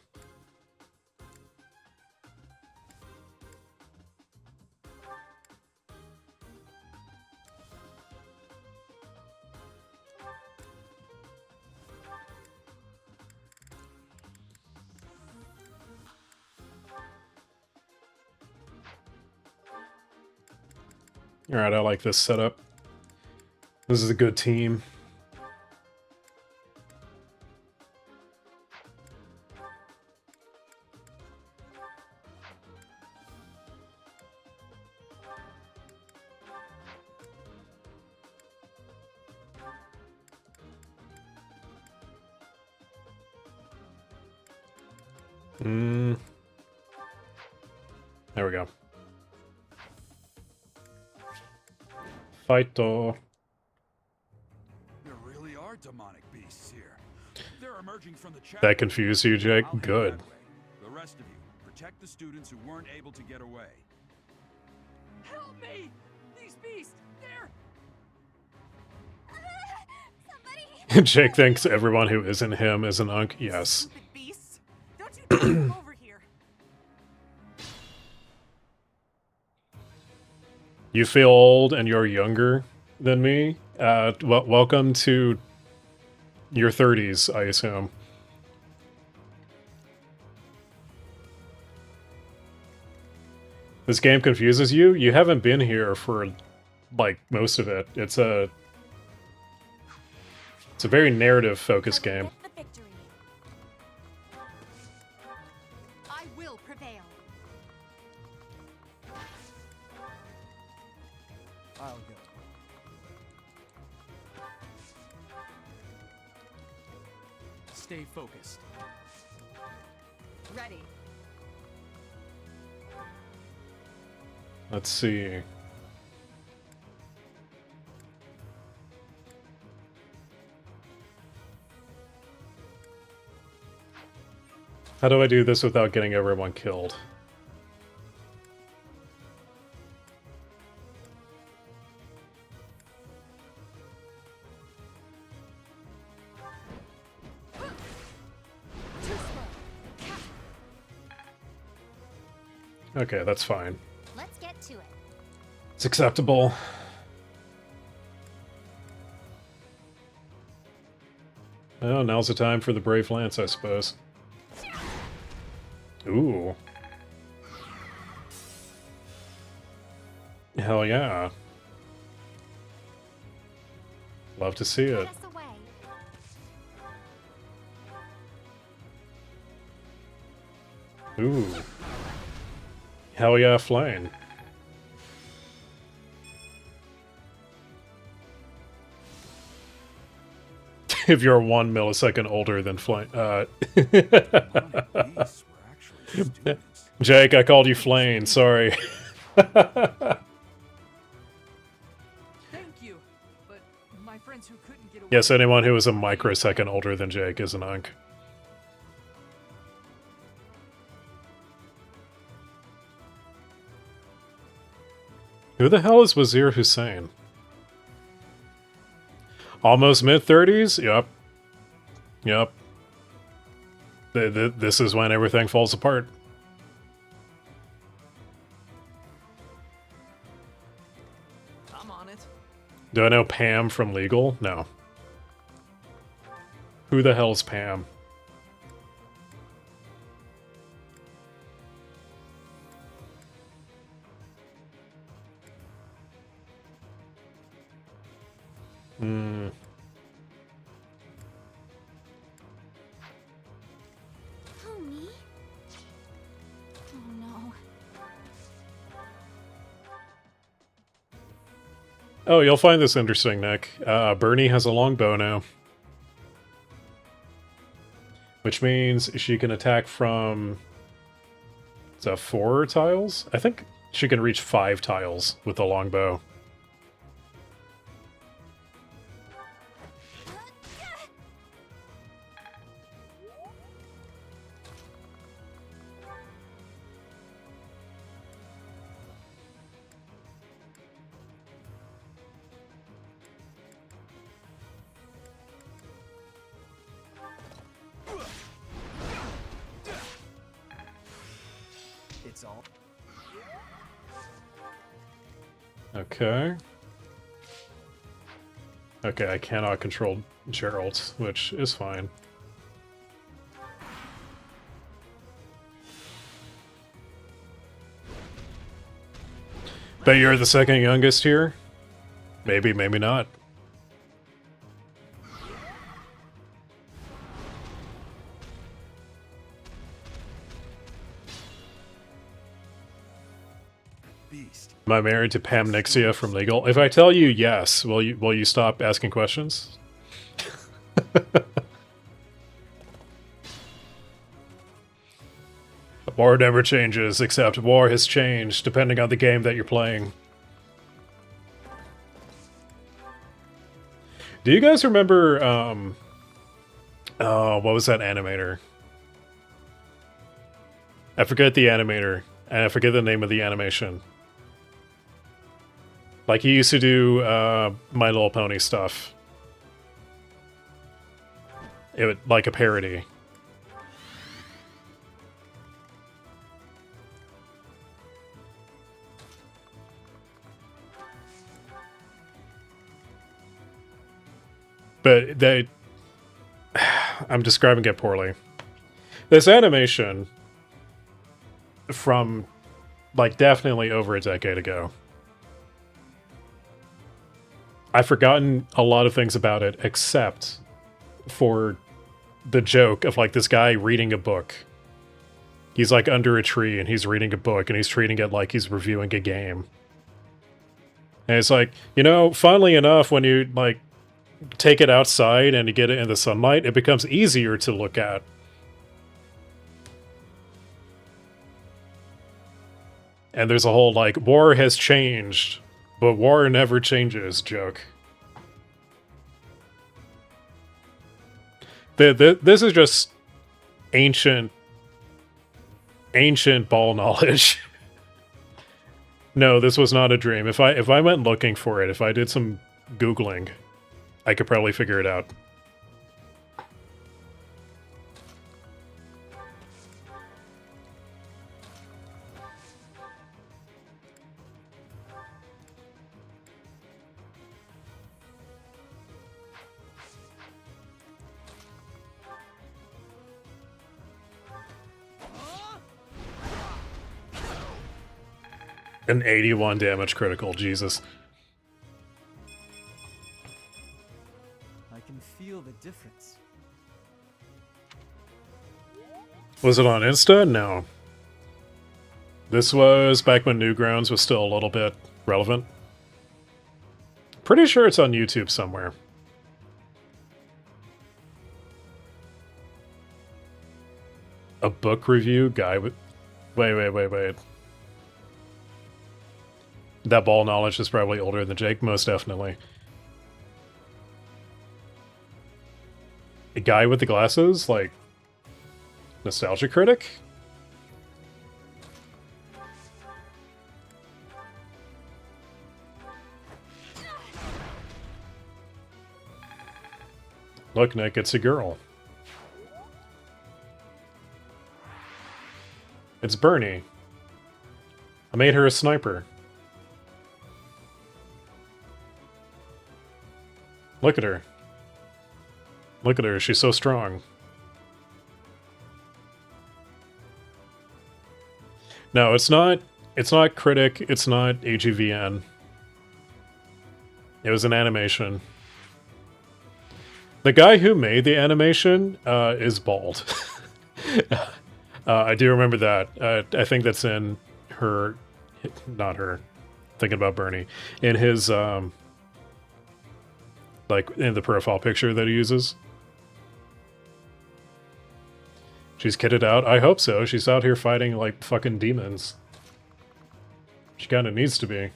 Alright, I like this setup. This is a good team. There we go. Fighto. There really are demonic beasts here. There emerging from the chapel. That confused you, Jake? I'll head Good. that way. The rest of you, protect the students who weren't able to get away. Help me! These beasts, they're... Somebody! Jake thinks everyone who isn't him is an unk. Yes. Stupid beasts! Don't you dare come over here! You feel old and you're younger than me? Welcome to your 30s, I assume. This game confuses you? You haven't been here for, like, most of it. It's a very narrative-focused game. Get the victory. I will prevail. I'll go. Stay focused. Ready. Let's see. How do I do this without getting everyone killed? Okay, that's fine. Let's get to it. It's acceptable. Well, now's the time for the Brave Lance, I suppose. Ooh. Hell yeah. Love to see it. Get us away. Ooh. Hell yeah, Flame. If you're 1 millisecond older than Flame. My beasts were actually students. Jake, I called you Flame, sorry. Thank you, but my friends who couldn't get away... Yes, anyone who is a microsecond older than Jake is an unk. Who the hell is Wazir Hussein? Almost mid-30s? Yep. Yep. This is when everything falls apart. I'm on it. Do I know Pam from Legal? No. Who the hell's Pam? Hmm. Oh, me? Oh, no. Oh, you'll find this interesting, Nick. Bernie has a longbow now. Which means she can attack from... Is that 4 tiles? I think she can reach 5 tiles with the longbow. It's all. Okay. Okay, I cannot control Gerald, which is fine. Bet you're the second youngest here? Maybe, maybe not. Beast. Am I married to Pam Nixia from Legal? If I tell you yes, will you stop asking questions? War never changes, except war has changed depending on the game that you're playing. Do you guys remember Oh, what was that animator? I forget the animator, and I forget the name of the animation. Like, he used to do My Little Pony stuff. It would, like a parody. But they... I'm describing it poorly. This animation from, like, definitely over a decade ago. I've forgotten a lot of things about it, except for the joke of, like, this guy reading a book. He's, like, under a tree, and he's reading a book, and he's treating it like he's reviewing a game. And it's like, you know, funnily enough, when you, like, take it outside and you get it in the sunlight, it becomes easier to look at. And there's a whole, like, war has changed, but war never changes joke. This is just ancient ball knowledge. No, this was not a dream. If I went looking for it, if I did some Googling, I could probably figure it out. An 81 damage critical, Jesus. I can feel the difference. Was it on Insta? No. This was back when Newgrounds was still a little bit relevant. Pretty sure it's on YouTube somewhere. A book review guy with... Wait. That ball knowledge is probably older than Jake, most definitely. A guy with the glasses? Like, Nostalgia Critic? Look, Nick, it's a girl. It's Bernie. I made her a sniper. Look at her. Look at her, she's so strong. No, it's not Critic, it's not AGVN. It was an animation. The guy who made the animation is bald. I do remember that. I think that's in her... Not her. Thinking about Bernie. In his... like, in the profile picture that he uses. She's kitted out? I hope so. She's out here fighting, like, fucking demons. She kinda needs to be.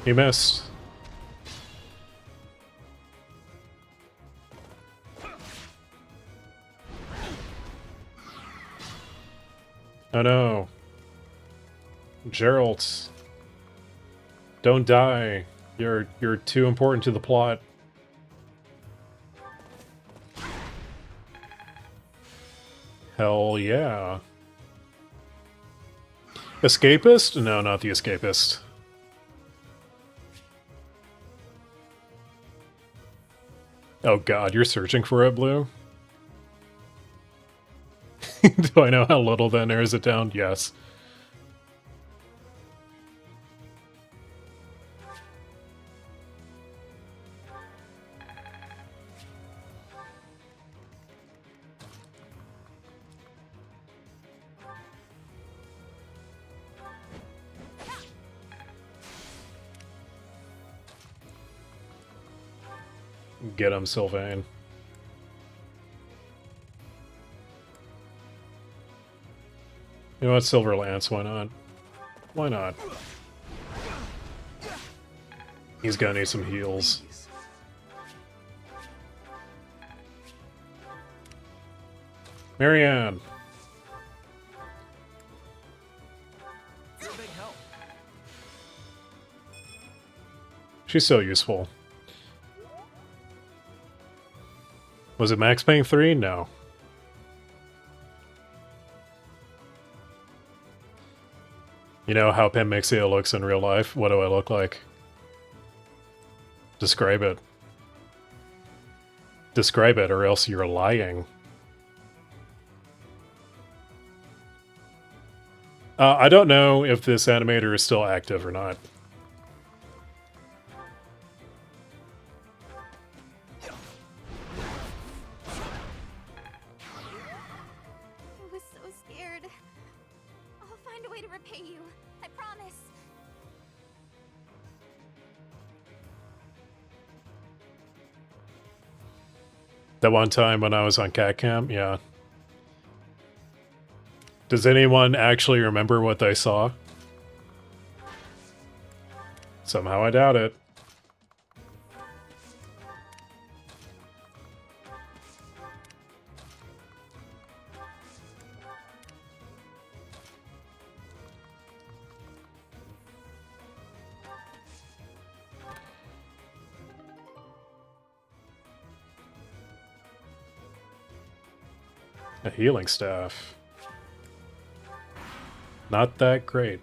He missed. Oh no. Geralt. Don't die. You're too important to the plot. Hell yeah. Escapist? No, not the Escapist. Oh god, you're searching for it, Blue? Do I know how little that narrows it down? Yes. Get him, Sylvain. You know what, Silver Lance, why not? Why not? He's gonna need some heals. Marianne! You're a big help. She's so useful. Was it Max Payne 3? No. You know how Pemixia looks in real life? What do I look like? Describe it. Describe it, or else you're lying. I don't know if this animator is still active or not. I was so scared. I'll find a way to repay you. I promise. That one time when I was on cat camp, yeah. Does anyone actually remember what they saw? Somehow I doubt it. A healing staff. Not that great.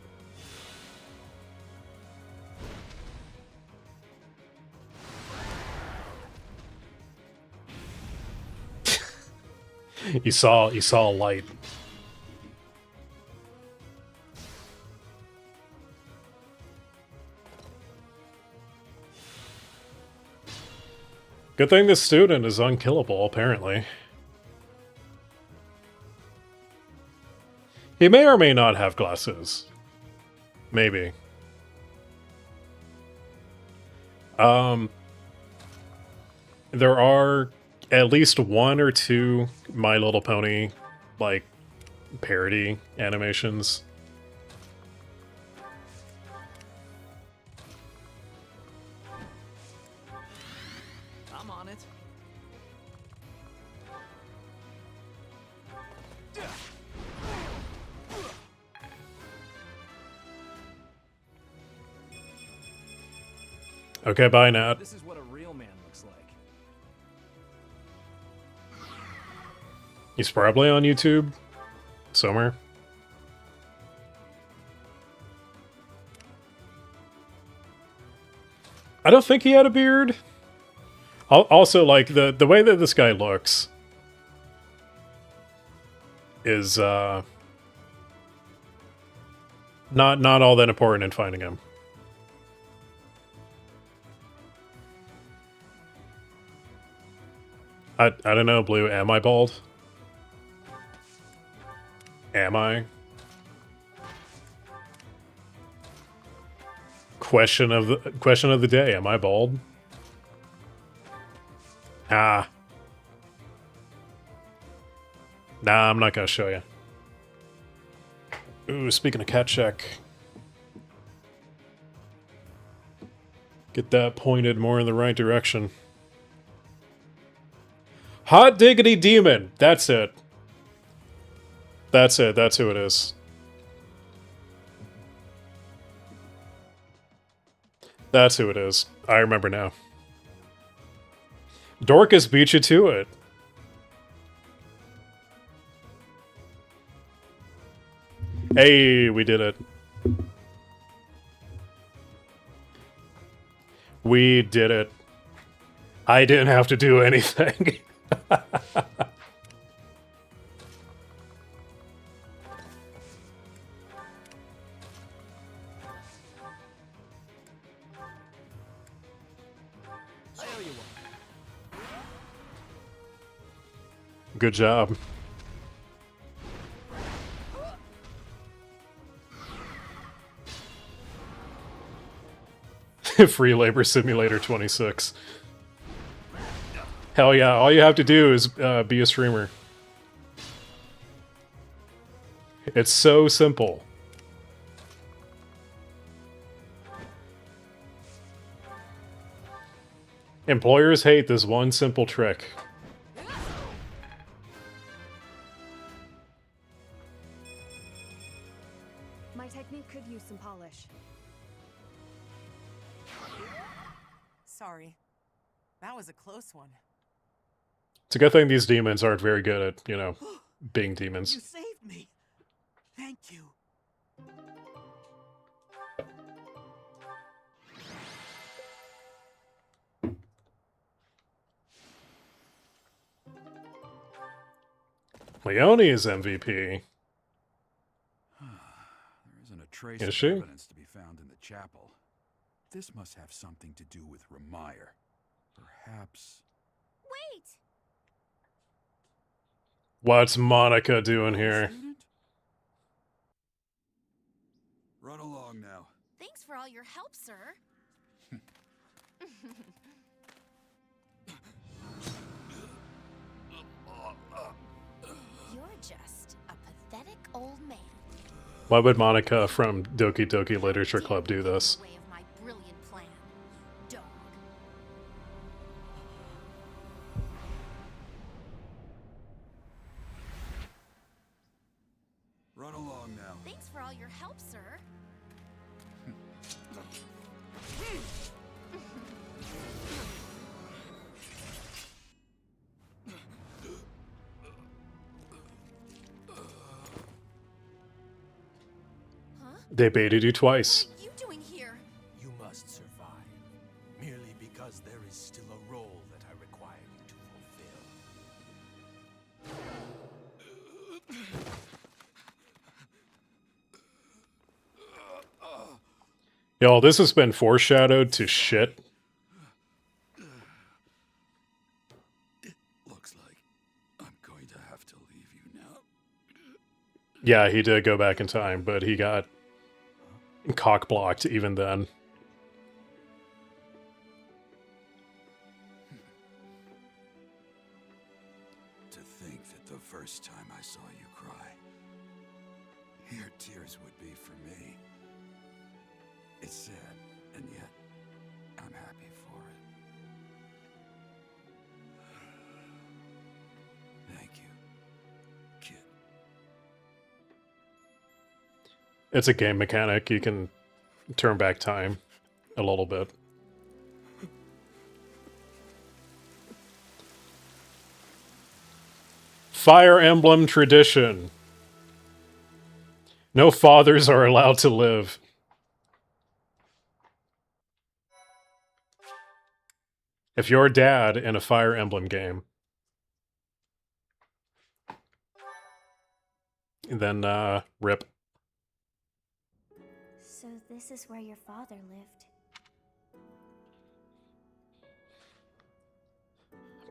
you saw a light. Good thing this student is unkillable, apparently. He may or may not have glasses. Maybe. There are at least one or two My Little Pony, like, parody animations. I'm on it. Okay, bye, Nat. This is what a real man looks like. He's probably on YouTube somewhere. I don't think he had a beard. Also, like, the way that this guy looks is not all that important in finding him. I don't know, Blue. Am I bald? Am I? Question of the day. Am I bald? Ah. Nah, I'm not gonna show you. Ooh, speaking of cat check. Get that pointed more in the right direction. Hot Diggity Demon! That's it. That's it. That's who it is. That's who it is. I remember now. Dorcas beat you to it. Hey, we did it. We did it. I didn't have to do anything. Good job. Free Labor Simulator 26. Hell yeah, all you have to do is be a streamer. It's so simple. Employers hate this one simple trick. My technique could use some polish. Sorry. That was a close one. It's a good thing these demons aren't very good at, you know, being demons. You saved me. Thank you. Leone is MVP. There isn't a trace Is of she? evidence to be found in the chapel. This must have something to do with Ramire. Perhaps... Wait! What's Monica doing here? Student? Run along now. Thanks for all your help, sir. You're just a pathetic old man. Why would Monica from Doki Doki Literature Club do this? Way of my brilliant plan, dog. Run along now. Thanks for all your help, sir. They baited you twice. What are you doing here? You must survive, merely because there is still a role that I require you to fulfill. Y'all, this has been foreshadowed to shit. Looks like I'm going to have to leave you now. Yeah, he did go back in time, but he got cock-blocked even then. To think that the first time I saw you cry, your tears would be for me. It's sad, and yet I'm happy for it. Thank you, kid. It's a game mechanic. You can turn back time a little bit. Fire Emblem tradition. No fathers are allowed to live. If you're a dad in a Fire Emblem game, then rip. So this is where your father lived.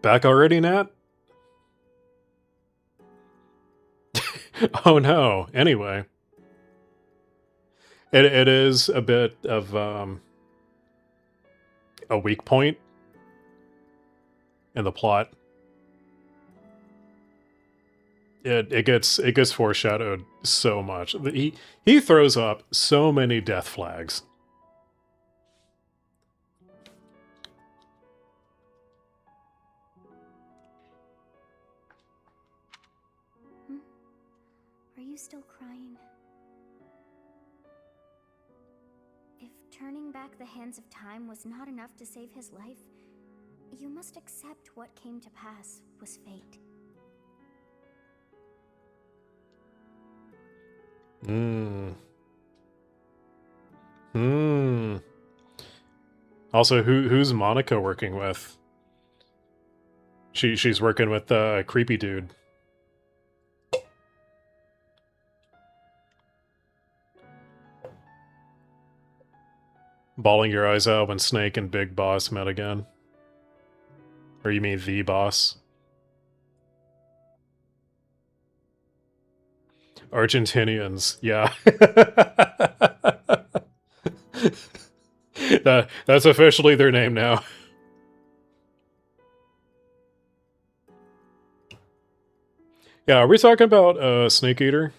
Back already, Nat? Oh no. Anyway. It is a bit of a weak point in the plot. It gets foreshadowed so much. He throws up so many death flags. Are you still crying? If turning back the hands of time was not enough to save his life, you must accept what came to pass was fate. Also, who's Monica working with? She's working with the creepy dude. Bawling your eyes out when Snake and Big Boss met again. Or you mean the boss? Argentinians, yeah. That's officially their name now. Yeah, are we talking about Snake Eater?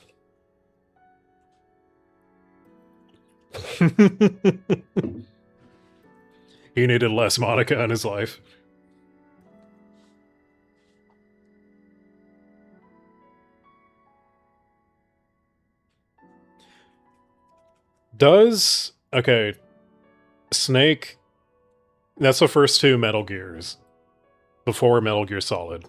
He needed less Monica in his life. Okay, Snake, that's the first two Metal Gears, before Metal Gear Solid.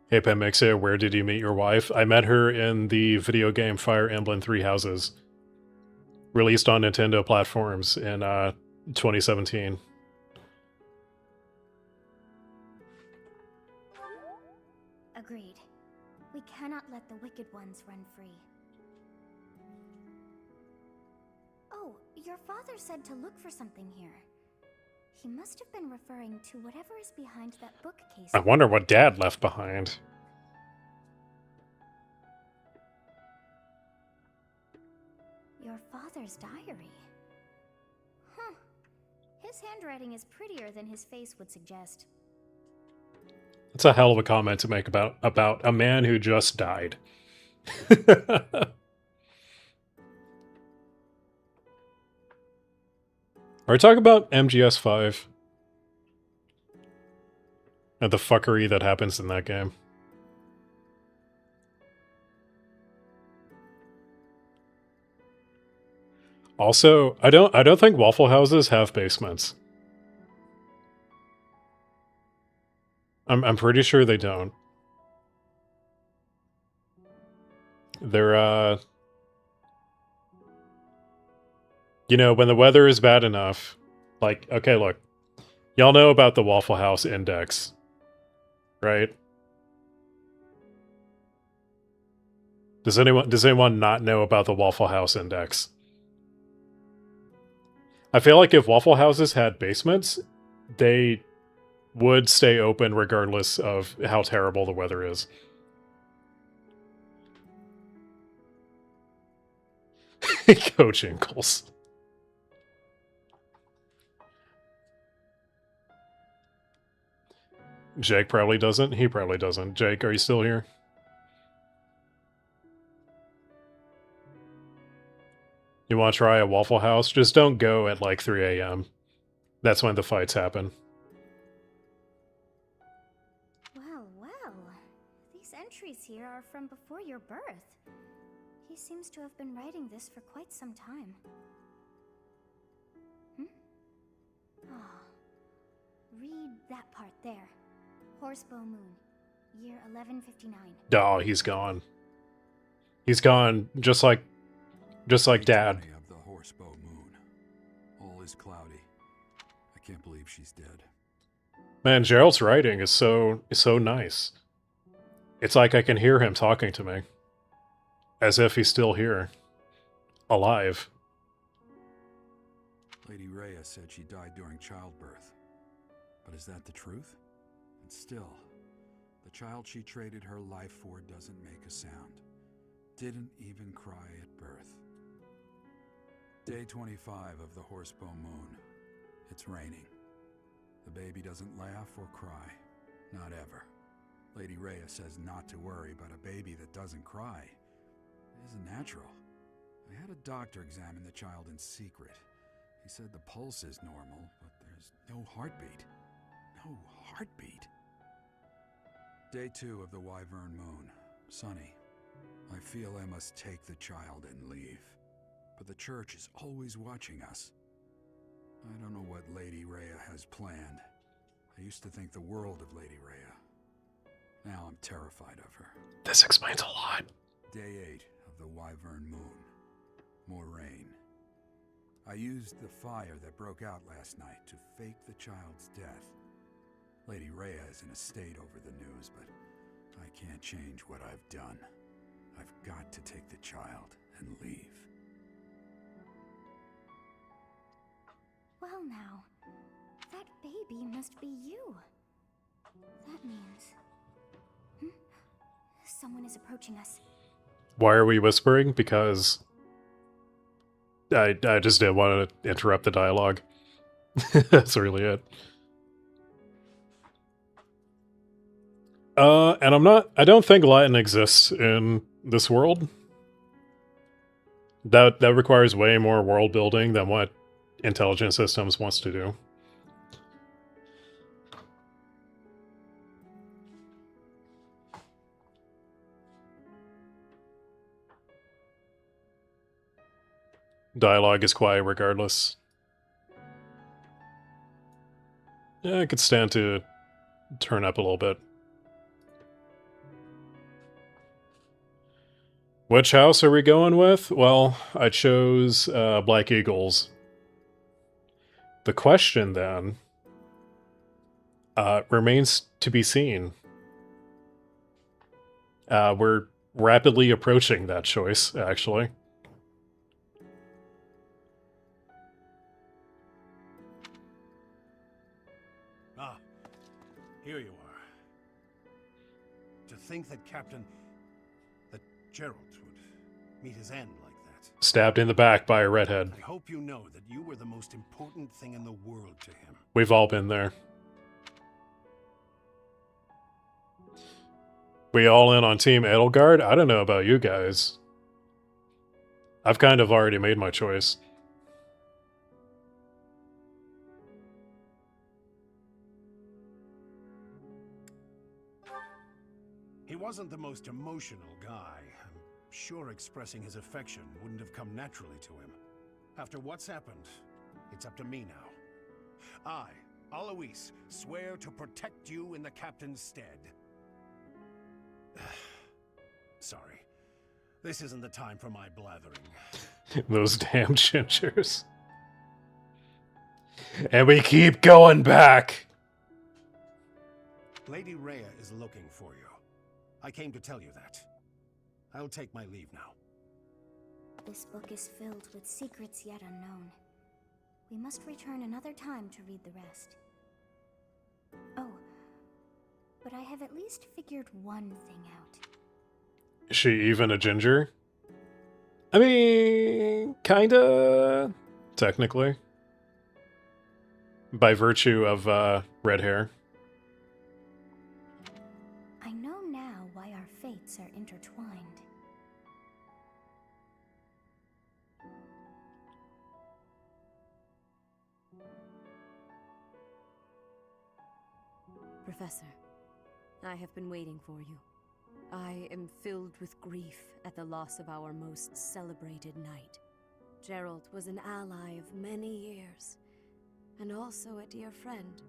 Hey Pemixia, where did you meet your wife? I met her in the video game Fire Emblem Three Houses, released on Nintendo platforms in 2017. Agreed. We cannot let the wicked ones run free. Oh, your father said to look for something here. He must have been referring to whatever is behind that bookcase. I wonder what Dad left behind. Your father's diary. Huh. His handwriting is prettier than his face would suggest. That's a hell of a comment to make about a man who just died. Are we talking about MGS5? And the fuckery that happens in that game? Also, I don't think Waffle Houses have basements. I'm pretty sure they don't. They're you know, when the weather is bad enough, like, okay, look. Y'all know about the Waffle House Index, right? Does anyone not know about the Waffle House Index? I feel like if Waffle Houses had basements, they would stay open regardless of how terrible the weather is. Coach Ingalls. Jake probably doesn't. He probably doesn't. Jake, are you still here? You want to try a Waffle House? Just don't go at like 3 a.m. That's when the fights happen. Well, well. These entries here are from before your birth. He seems to have been writing this for quite some time. Oh. Read that part there. Horsebow Moon, year 1159. Oh, he's gone. He's gone, just like Dad. Of the Horsebow Moon. All is cloudy. I can't believe she's dead. Man, Gerald's writing is so nice. It's like I can hear him talking to me. As if he's still here. Alive. Lady Rhea said she died during childbirth. But is that the truth? And still, the child she traded her life for doesn't make a sound. Didn't even cry at birth. Day 25 of the Horsebow Moon. It's raining. The baby doesn't laugh or cry. Not ever. Lady Rhea says not to worry about a baby that doesn't cry. It isn't natural. I had a doctor examine the child in secret. He said the pulse is normal, but there's no heartbeat. No heartbeat. Day 2 of the Wyvern Moon. Sunny. I feel I must take the child and leave. But the church is always watching us. I don't know what Lady Rhea has planned. I used to think the world of Lady Rhea. Now I'm terrified of her. This explains a lot. Day 8 of the Wyvern Moon. More rain. I used the fire that broke out last night to fake the child's death. Lady Rhea is in a state over the news, but I can't change what I've done. I've got to take the child and leave. Well now, that baby must be you. That means... Someone is approaching us. Why are we whispering? Because I just didn't want to interrupt the dialogue. That's really it. And I don't think Latin exists in this world. That requires way more world building than what Intelligent Systems wants to do. Dialogue is quiet regardless. Yeah, I could stand to turn up a little bit. Which house are we going with? Well, I chose Black Eagles. The question then remains to be seen. We're rapidly approaching that choice, actually. Ah, here you are. To think that that Gerald would meet his end like that. Stabbed in the back by a redhead. I hope you know that you were the most important thing in the world to him. We've all been there. We all in on Team Edelgard? I don't know about you guys. I've kind of already made my choice. He wasn't the most emotional guy. I'm sure expressing his affection wouldn't have come naturally to him. After what's happened, it's up to me now. I, Alois, swear to protect you in the captain's stead. Sorry. This isn't the time for my blathering. Those damn gingers. And we keep going back. Lady Rhea is looking for you. I came to tell you that. I'll take my leave now. This book is filled with secrets yet unknown. We must return another time to read the rest. Oh, but I have at least figured one thing out. Is she even a ginger? I mean, kinda, technically. By virtue of red hair. I know now why our fates are intertwined. Professor, I have been waiting for you. I am filled with grief at the loss of our most celebrated knight. Gerald was an ally of many years, and also a dear friend.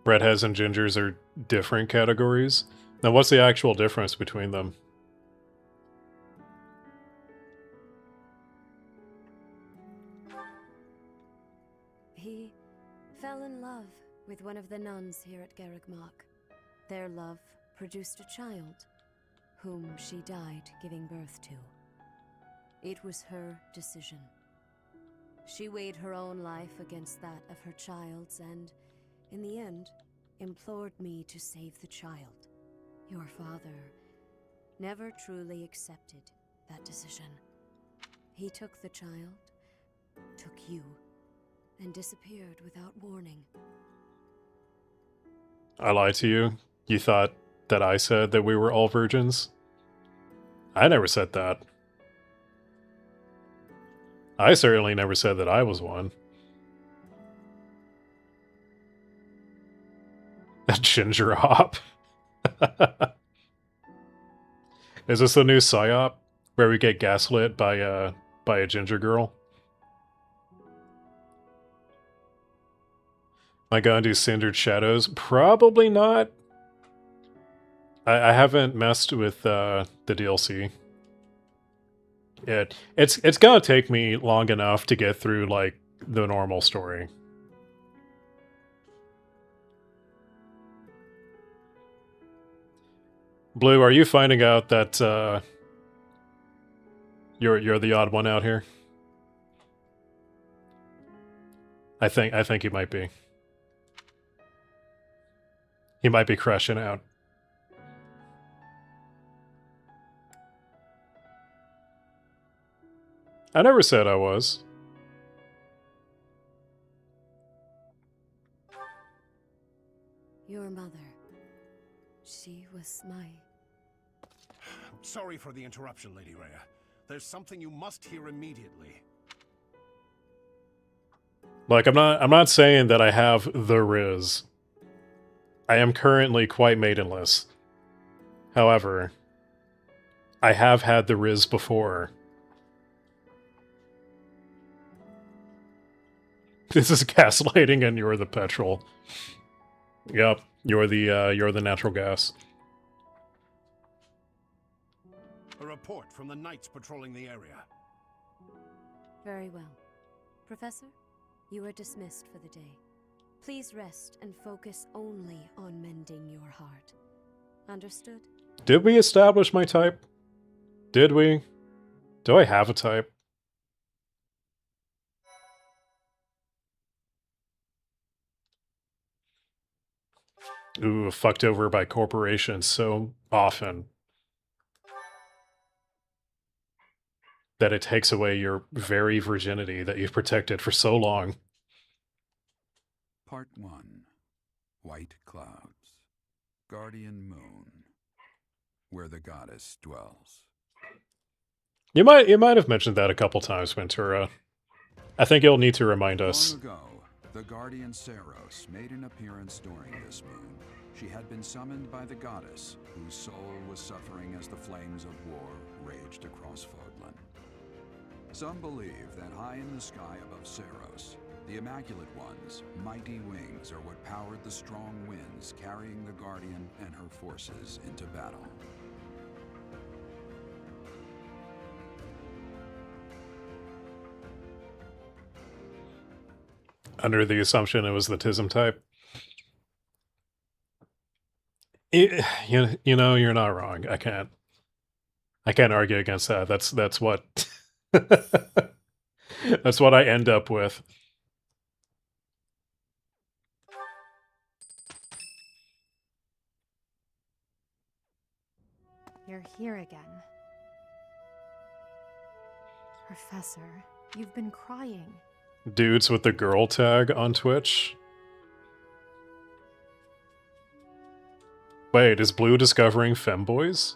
Redheads and gingers are different categories. Now, what's the actual difference between them? He fell in love with one of the nuns here at Garrigmach. Their love produced a child, whom she died giving birth to. It was her decision. She weighed her own life against that of her child's and, in the end, implored me to save the child. Your father never truly accepted that decision. He took the child, took you, and disappeared without warning. I lied to you? You thought that I said that we were all virgins? I never said that. I certainly never said that I was one. A ginger hop. Is this the new psyop where we get gaslit by a ginger girl? Am I gonna do Cindered Shadows? Probably not. I haven't messed with the DLC. It's gonna take me long enough to get through like the normal story. Blue, are you finding out that you're the odd one out here? I think you might be. He might be crashing out. I never said I was. Yes, my... Sorry for the interruption, Lady Rhea. There's something you must hear immediately. Like, I'm not saying that I have the Riz. I am currently quite maidenless. However, I have had the Riz before. This is gaslighting and you're the petrol. Yep, you're the natural gas. A report from the knights patrolling the area. Very well. Professor, you are dismissed for the day. Please rest and focus only on mending your heart. Understood? Did we establish my type? Did we? Do I have a type? Ooh, fucked over by corporations so often that it takes away your very virginity that you've protected for so long. Part 1. White Clouds. Guardian Moon. Where the goddess dwells. You might have mentioned that a couple times, Ventura. I think you'll need to remind us. Long ago, the guardian Saros made an appearance during this moon. She had been summoned by the goddess, whose soul was suffering as the flames of war raged across Fodlan. Some believe that high in the sky above Saros, the Immaculate One's mighty wings are what powered the strong winds carrying the Guardian and her forces into battle. Under the assumption it was the Tism type. You know, you're not wrong. I can't argue against that. That's what that's what I end up with. You're here again. Professor, you've been crying. Dudes with the girl tag on Twitch. Wait, is Blue discovering femboys?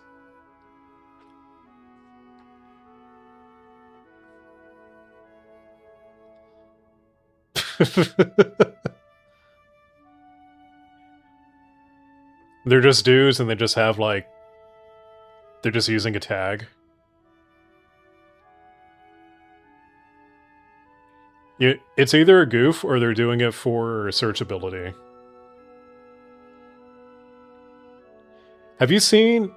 They're just dudes and they just have like... They're just using a tag. It's either a goof or they're doing it for searchability. Have you guys seen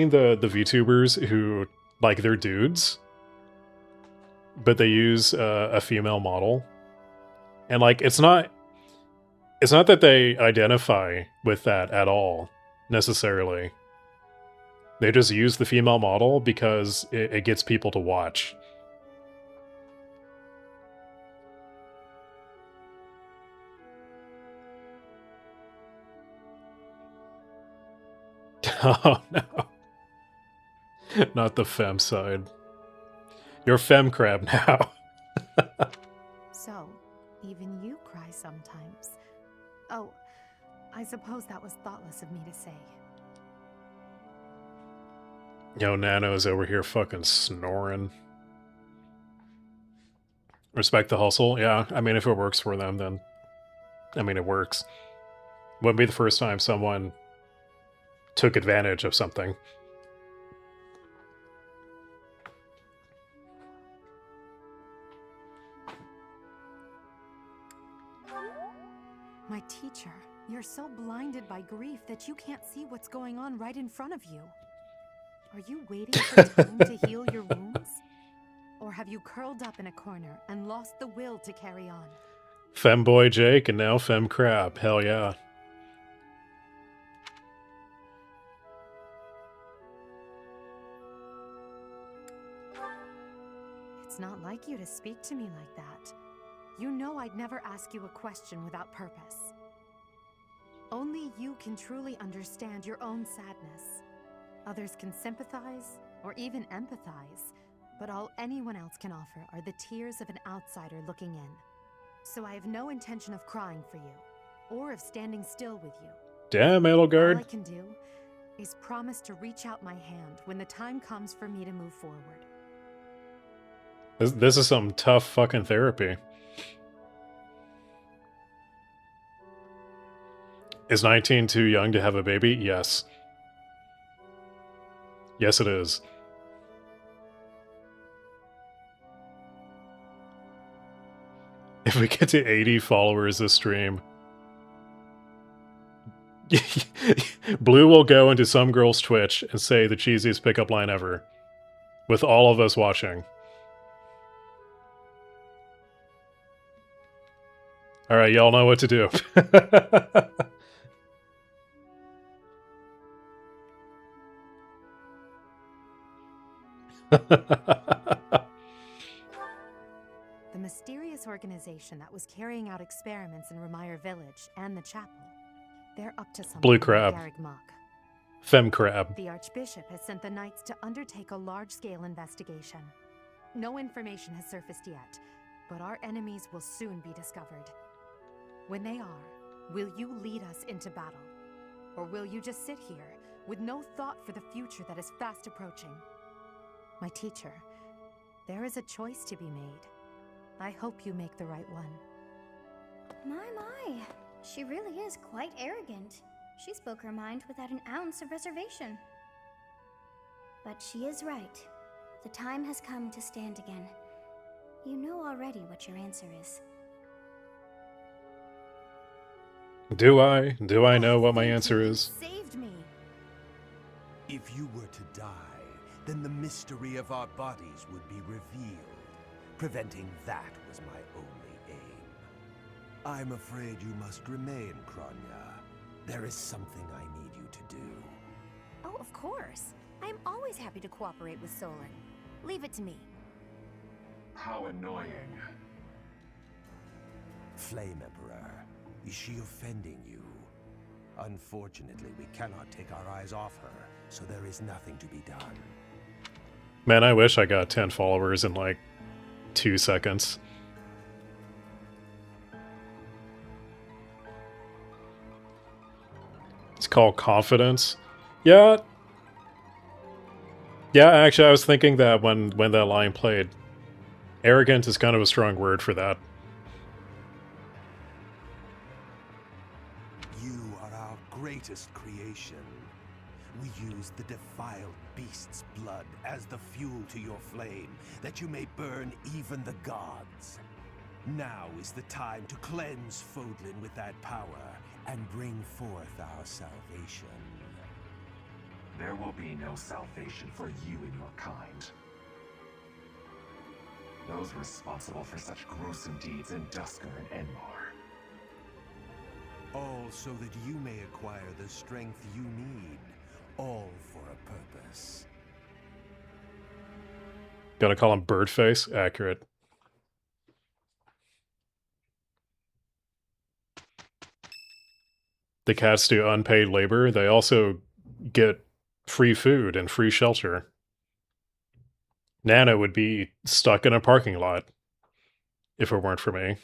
the VTubers who, like, they're dudes, but they use a female model? And, like, it's not that they identify with that at all, necessarily. They just use the female model because it gets people to watch. Oh, no. Not the femme side. You're femme crab now. So, even you cry sometimes. Oh, I suppose that was thoughtless of me to say. Yo, Nano's over here fucking snoring. Respect the hustle. Yeah, I mean, if it works for them, then... I mean, it works. Wouldn't be the first time someone took advantage of something. My teacher, you're so blinded by grief that you can't see what's going on right in front of you. Are you waiting for time to heal your wounds? Or have you curled up in a corner and lost the will to carry on? Femboy Jake and now Femme Crab. Hell yeah. It's not like you to speak to me like that. You know I'd never ask you a question without purpose. Only you can truly understand your own sadness. Others can sympathize, or even empathize, but all anyone else can offer are the tears of an outsider looking in. So I have no intention of crying for you, or of standing still with you. Damn, All I Edelgard. can do is promise to reach out my hand when the time comes for me to move forward. This is some tough fucking therapy. Is 19 too young to have a baby? Yes. Yes, it is. If we get to 80 followers this stream, Blue will go into some girl's Twitch and say the cheesiest pickup line ever, with all of us watching. Alright, y'all know what to do. The mysterious organization that was carrying out experiments in Remire Village and the chapel, they're up to something. Blue crab. Garrick Mach. Fem crab. The Archbishop has sent the Knights to undertake a large-scale investigation. No information has surfaced yet, but our enemies will soon be discovered. When they are, will you lead us into battle? Or will you just sit here with no thought for the future that is fast approaching? My teacher, there is a choice to be made. I hope you make the right one. My. She really is quite arrogant. She spoke her mind without an ounce of reservation. But she is right. The time has come to stand again. You know already what your answer is. Do I? Do I know what my answer is? Saved me. If you were to die, then the mystery of our bodies would be revealed. Preventing that was my only aim. I'm afraid you must remain, Kronya. There is something I need you to do. Oh, of course. I'm always happy to cooperate with Solon. Leave it to me. How annoying. Flame Emperor, is she offending you? Unfortunately, we cannot take our eyes off her, so there is nothing to be done. Man, I wish I got 10 followers in like 2 seconds. It's called confidence. Yeah. Yeah, actually, I was thinking that when that line played. Arrogant is kind of a strong word for that. You are our greatest creation. We use the defiled beast's blood as the fuel to your flame, that you may burn even the gods. Now is the time to cleanse Fodlan with that power and bring forth our salvation. There will be no salvation for you and your kind. Those responsible for such gruesome deeds in Dusker and Enmar. All so that you may acquire the strength you need. All for a purpose. Gotta call him Birdface? Accurate. The cats do unpaid labor. They also get free food and free shelter. Nana would be stuck in a parking lot if it weren't for me.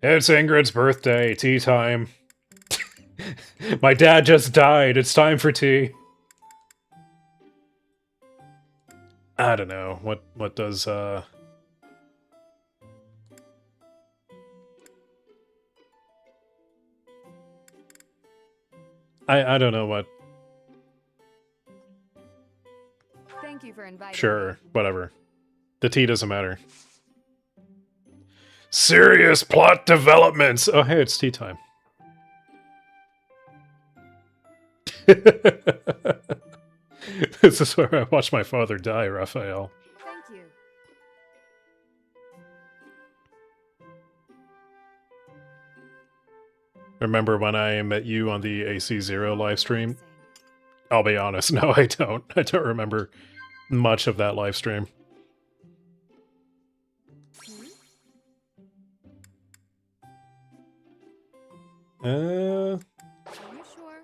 It's Ingrid's birthday. Tea time. My dad just died. It's time for tea. I don't know. What does I don't know what. Thank you for inviting Sure, whatever. The tea doesn't matter. Serious plot developments! Oh, hey, it's tea time. This is where I watched my father die, Raphael. Thank you. Remember when I met you on the AC0 livestream? I'll be honest, no, I don't. I don't remember much of that livestream. Are you sure?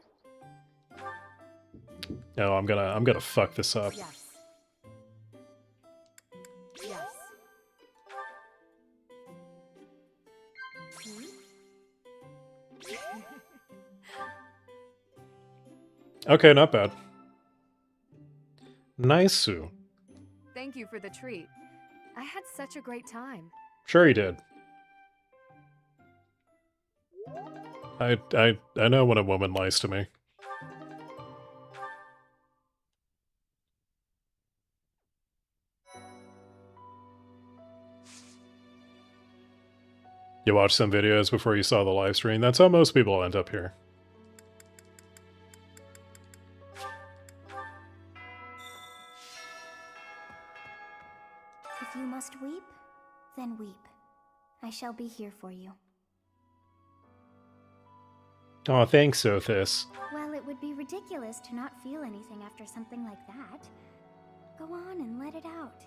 No, I'm gonna fuck this up. Yes. Yes. Okay, not bad. Nice. Thank you for the treat. I had such a great time. Sure he did. I know when a woman lies to me. You watched some videos before you saw the live stream. That's how most people end up here. If you must weep, then weep. I shall be here for you. Oh, thanks, Sothis. Well, it would be ridiculous to not feel anything after something like that. Go on and let it out.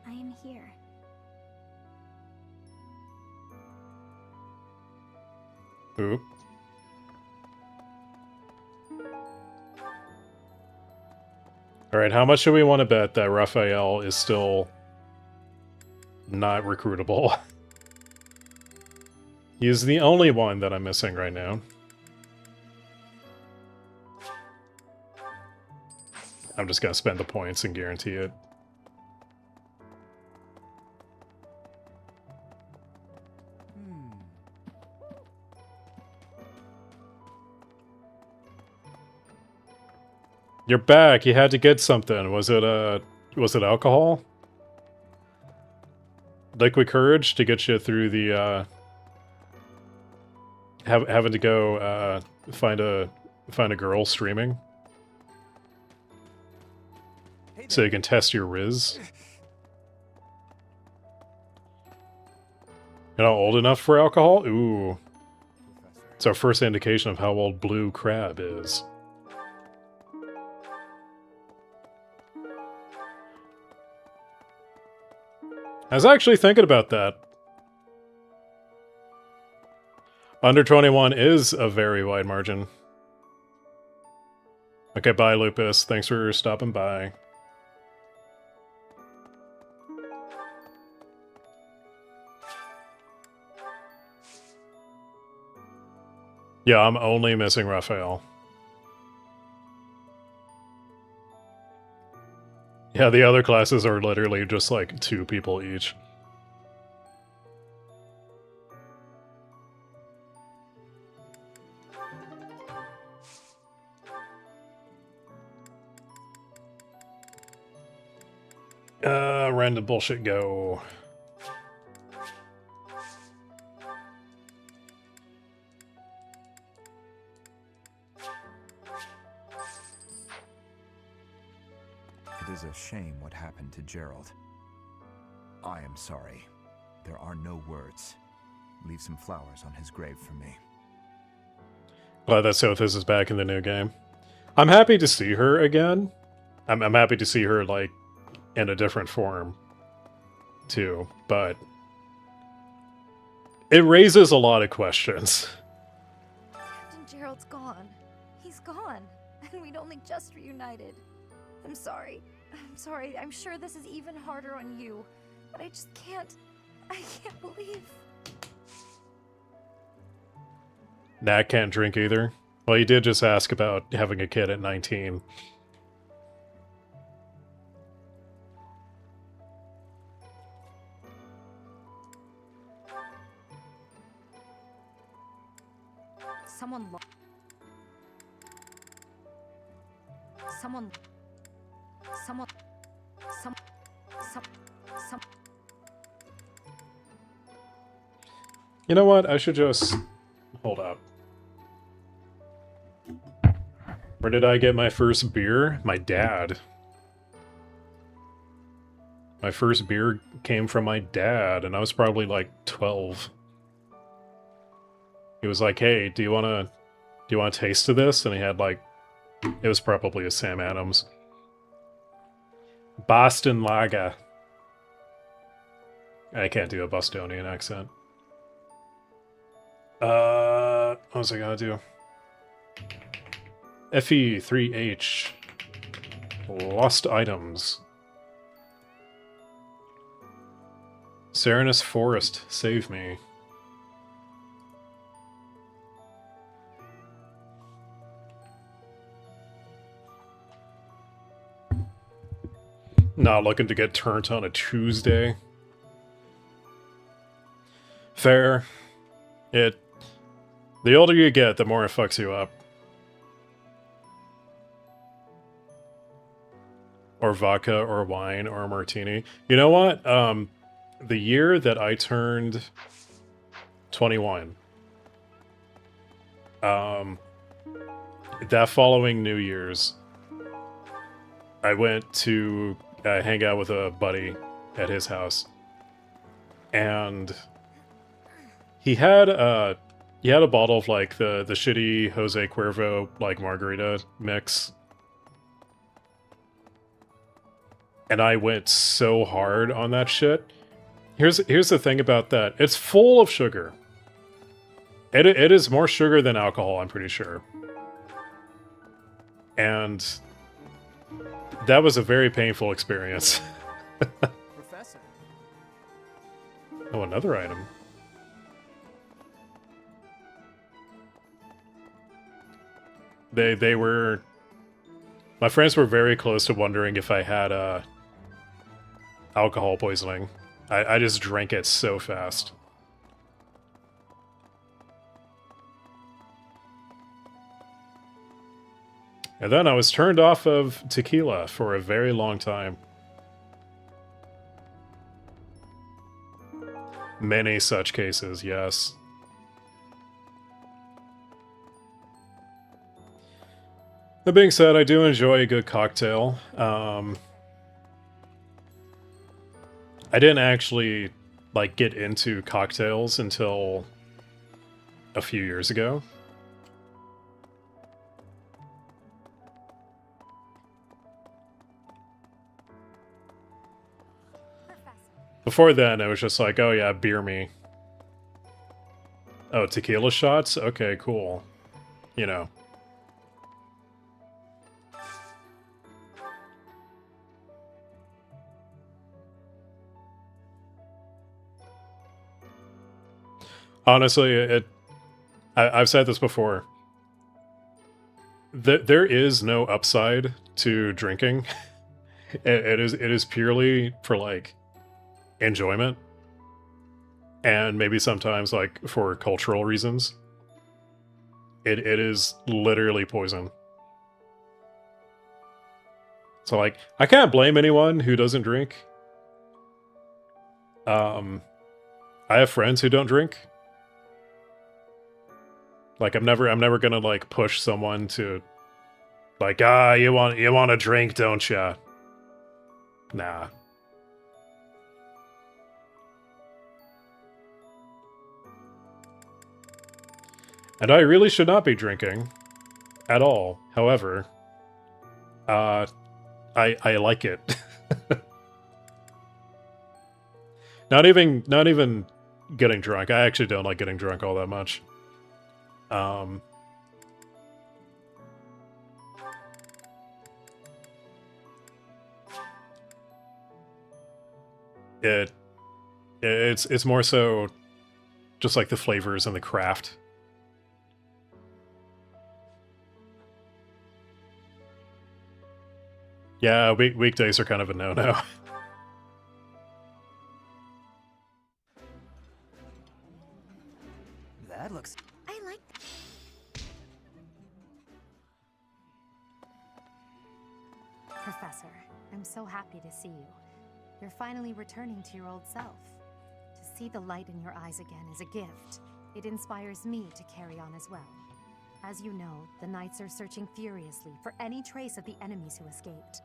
I am here. Oop. Alright, how much do we want to bet that Raphael is still not recruitable? He is the only one that I'm missing right now. I'm just gonna spend the points and guarantee it. You're back. You had to get something. Was it alcohol? Liquid courage to get you through the having to go find a girl streaming so you can test your riz. You're not old enough for alcohol? Ooh. It's our first indication of how old Blue Crab is. I was actually thinking about that. Under 21 is a very wide margin. Okay, bye, Lupus. Thanks for stopping by. Yeah, I'm only missing Raphael. Yeah, the other classes are literally just like 2 people each. Random bullshit go. It is a shame what happened to Gerald. I am sorry. There are no words. Leave some flowers on his grave for me. Glad that Sothis is back in the new game. I'm happy to see her again. I'm happy to see her, like, in a different form, too. But it raises a lot of questions. Captain Gerald's gone. He's gone. And we'd only just reunited. I'm sorry. I'm sorry. I'm sure this is even harder on you. But I just can't... I can't believe... Nat can't drink either. Well, he did just ask about having a kid at 19. Someone You know what? I should just... Hold up. Where did I get my first beer? My dad. My first beer came from my dad, and I was probably like 12. He was like, "Hey, do you want a taste of this?" And he had like, it was probably a Sam Adams Boston Lager. I can't do a Bostonian accent. What was I gonna do? FE3H. Lost items. Serenus Forest, save me. Not looking to get turned on a Tuesday. Fair. The older you get, the more it fucks you up. Or vodka, or wine, or a martini. You know what? The year that I turned 21, that following New Year's, I went to hang out with a buddy at his house, and he had a bottle of like the shitty Jose Cuervo like margarita mix, and I went so hard on that shit. Here's the thing about that: it's full of sugar. It is more sugar than alcohol, I'm pretty sure, and that was a very painful experience. Professor. Oh, another item. They were... My friends were very close to wondering if I had alcohol poisoning. I just drank it so fast. And then I was turned off of tequila for a very long time. Many such cases, yes. That being said, I do enjoy a good cocktail. I didn't actually, like, get into cocktails until a few years ago. Before then, it was just like, oh yeah, beer me. Oh, tequila shots? Okay, cool. You know. Honestly, I've said this before. There is no upside to drinking. It is purely for, like, enjoyment, and maybe sometimes like for cultural reasons. It is literally poison. So like, I can't blame anyone who doesn't drink. I have friends who don't drink. Like, I'm never gonna like push someone to like, you want a drink, don't ya? Nah. And I really should not be drinking at all. However, I like it. Not even getting drunk. I actually don't like getting drunk all that much. It's more so just like the flavors and the craft. Yeah, weekdays are kind of a no-no. That looks... I like... Professor, I'm so happy to see you. You're finally returning to your old self. To see the light in your eyes again is a gift. It inspires me to carry on as well. As you know, the Knights are searching furiously for any trace of the enemies who escaped.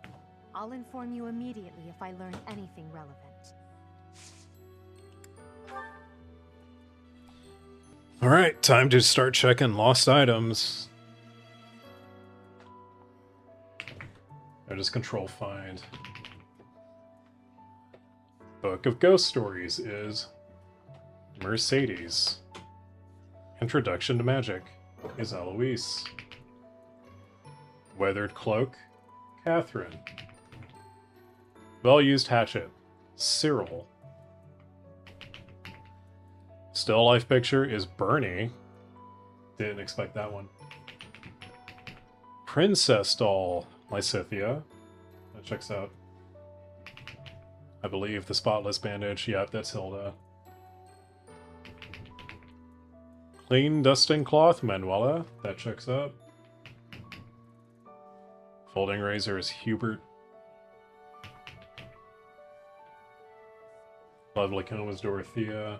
I'll inform you immediately if I learn anything relevant. Alright, time to start checking lost items. I just control find. Book of Ghost Stories is Mercedes. Introduction to Magic is Eloise. Weathered Cloak, Catherine. Well-used Hatchet, Cyril. Still life picture is Bernie. Didn't expect that one. Princess doll, Lysithia. That checks out. I believe. The spotless bandage. Yep, that's Hilda. Clean dusting cloth, Manuela. That checks out. Folding razor is Hubert. Lovely comb is Dorothea.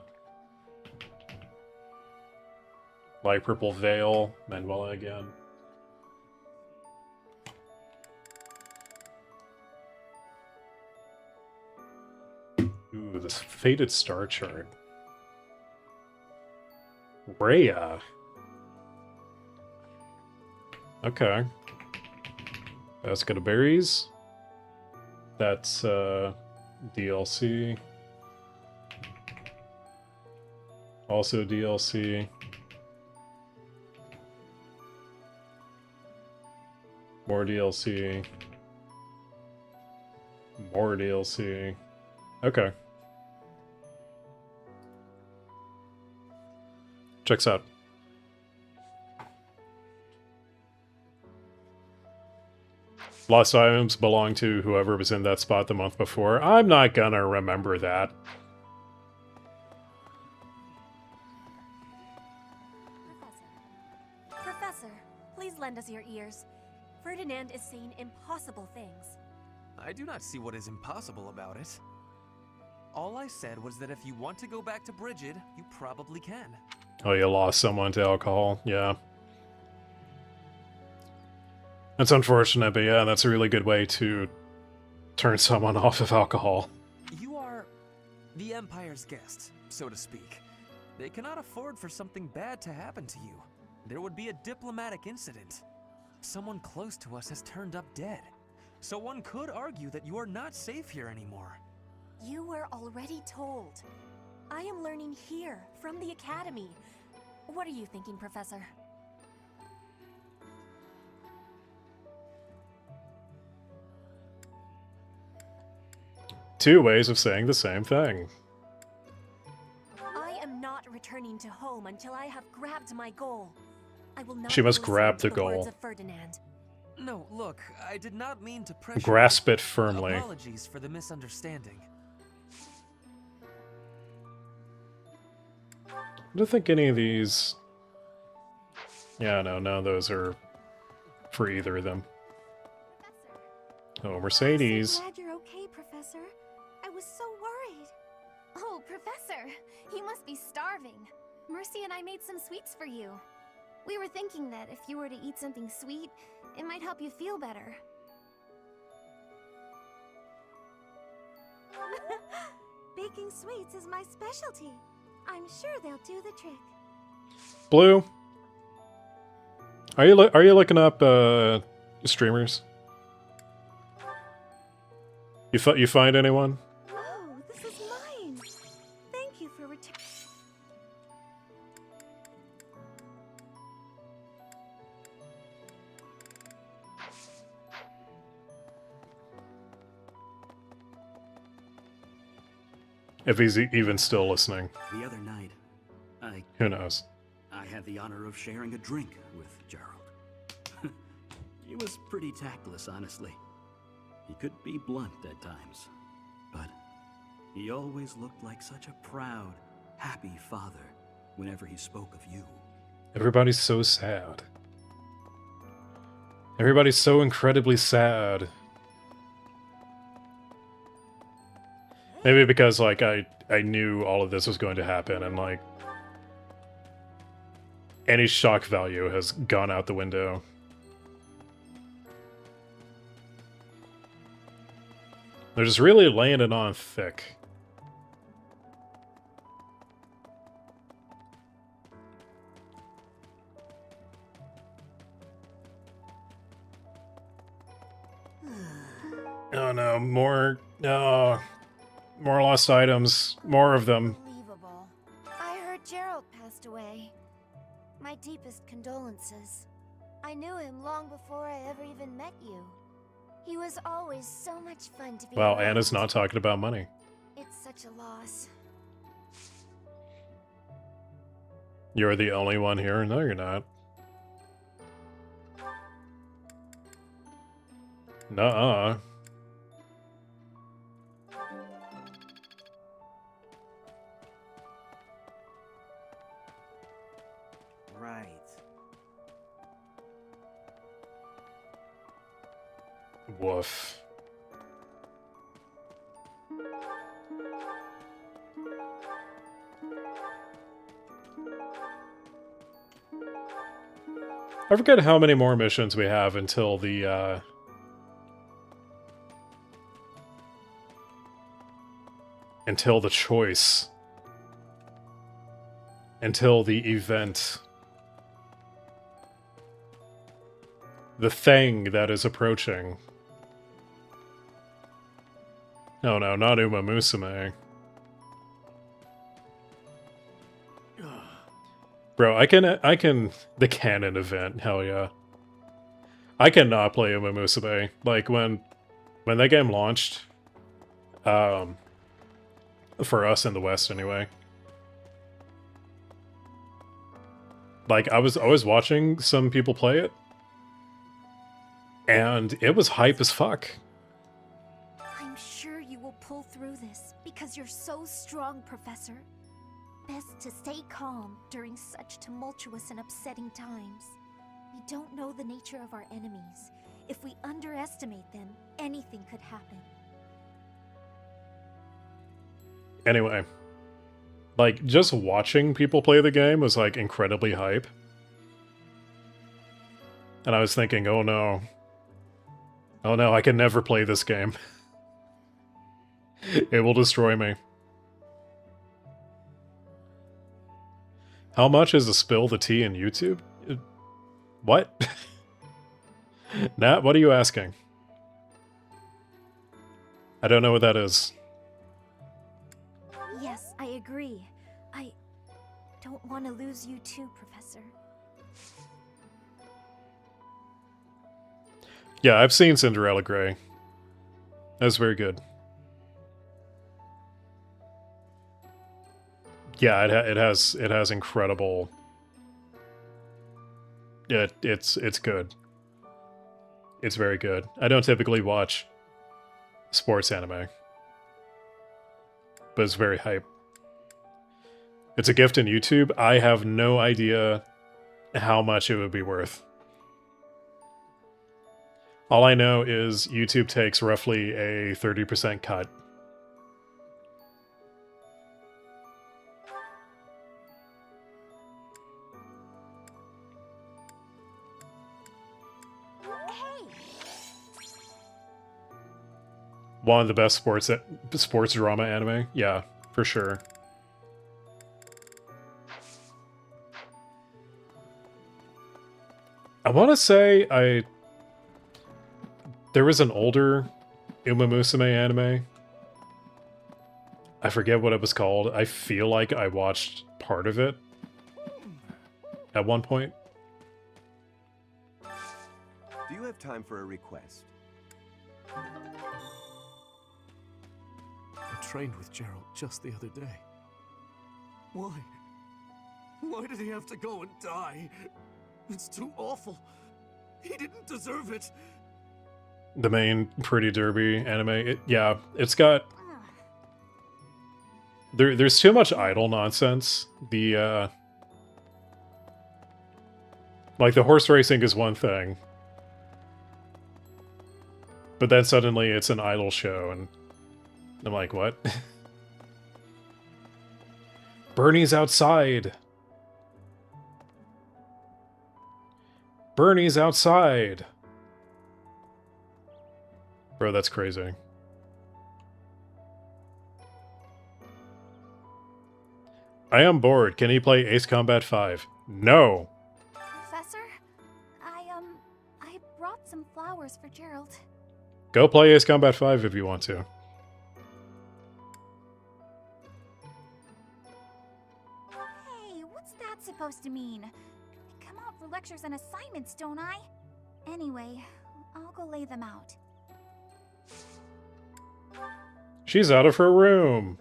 Light purple veil, Manuela again. Ooh, this faded star chart. Rhea. Okay. Basket of berries. That's DLC. Also DLC. More DLC. More DLC. Okay. Checks out. Lost items belong to whoever was in that spot the month before. I'm not gonna remember that. Professor, please lend us your ears. Ferdinand is saying impossible things. I do not see what is impossible about it. All I said was that if you want to go back to Brigid, you probably can. Oh, you lost someone to alcohol. Yeah. That's unfortunate, but yeah, that's a really good way to turn someone off of alcohol. You are the Empire's guest, so to speak. They cannot afford for something bad to happen to you. There would be a diplomatic incident. Someone close to us has turned up dead. So one could argue that you are not safe here anymore. You were already told. I am learning here, from the Academy. What are you thinking, Professor? Two ways of saying the same thing. I am not returning to home until I have grabbed my goal. I will not She must listen grab to the words goal. of Ferdinand. No, look, I did not mean to pressure Grasp you. it firmly. Apologies for the misunderstanding. I don't think any of these... Yeah, no, none of those are for either of them. Oh, Mercedes. I'm so glad you're okay, Professor. I was so worried. Oh, Professor, you must be starving. Mercy and I made some sweets for you. We were thinking that if you were to eat something sweet, it might help you feel better. Baking sweets is my specialty. I'm sure they'll do the trick. Blue. Are you looking up streamers? You find anyone? Oh, this is mine. Thank you for returning. If he's even still listening. The other night, Who knows? I had the honor of sharing a drink with Gerald. He was pretty tactless, honestly. He could be blunt at times, but he always looked like such a proud, happy father whenever he spoke of you. Everybody's so sad. Everybody's so incredibly sad. Maybe because, like, I knew all of this was going to happen, and, like, any shock value has gone out the window. They're just really laying it on thick. Oh no, more lost items, more of them. Unbelievable. I heard Gerald passed away. My deepest condolences. I knew him long before I ever even met you. He was always so much fun to be Wow, around. Anna's not talking about money. It's such a loss. You're the only one here? No, you're not. Nuh-uh. Woof. I forget how many more missions we have until the, until the choice. Until the event. The thing that is approaching. No, no, not Uma Musume. Bro, I can, the canon event, hell yeah. I cannot play Uma Musume. Like, when that game launched, for us in the West anyway. Like, I was watching some people play it, and it was hype as fuck. I'm sure you will pull through this, because you're so strong, Professor. Best to stay calm during such tumultuous and upsetting times. We don't know the nature of our enemies. If we underestimate them, anything could happen. Anyway, like, just watching people play the game was, like, incredibly hype. And I was thinking, oh no. Oh no, I can never play this game. It will destroy me. How much is a spill the tea in YouTube? What? Nat, what are you asking? I don't know what that is. Yes, I agree. I don't want to lose you too, Professor. Yeah, I've seen Cinderella Grey. That's very good. Yeah, it has incredible. Yeah, it's good. It's very good. I don't typically watch sports anime, but it's very hype. It's a gift in YouTube. I have no idea how much it would be worth. All I know is YouTube takes roughly a 30% cut. One of the best sports drama anime? Yeah, for sure. I want to say there was an older Uma Musume anime. I forget what it was called. I feel like I watched part of it at one point. Do you have time for a request? I trained with Gerald just the other day. Why? Why did he have to go and die? It's too awful. He didn't deserve it. The main Pretty Derby anime. Yeah, it's got... There's too much idle nonsense. The, like, the horse racing is one thing. But then suddenly it's an idle show, and I'm like, what? Bernie's outside! Bernie's outside! Bro, that's crazy. I am bored. Can he play Ace Combat 5? No! Professor, I brought some flowers for Gerald. Go play Ace Combat 5 if you want to. Hey, what's that supposed to mean? I come out for lectures and assignments, don't I? Anyway, I'll go lay them out. She's out of her room.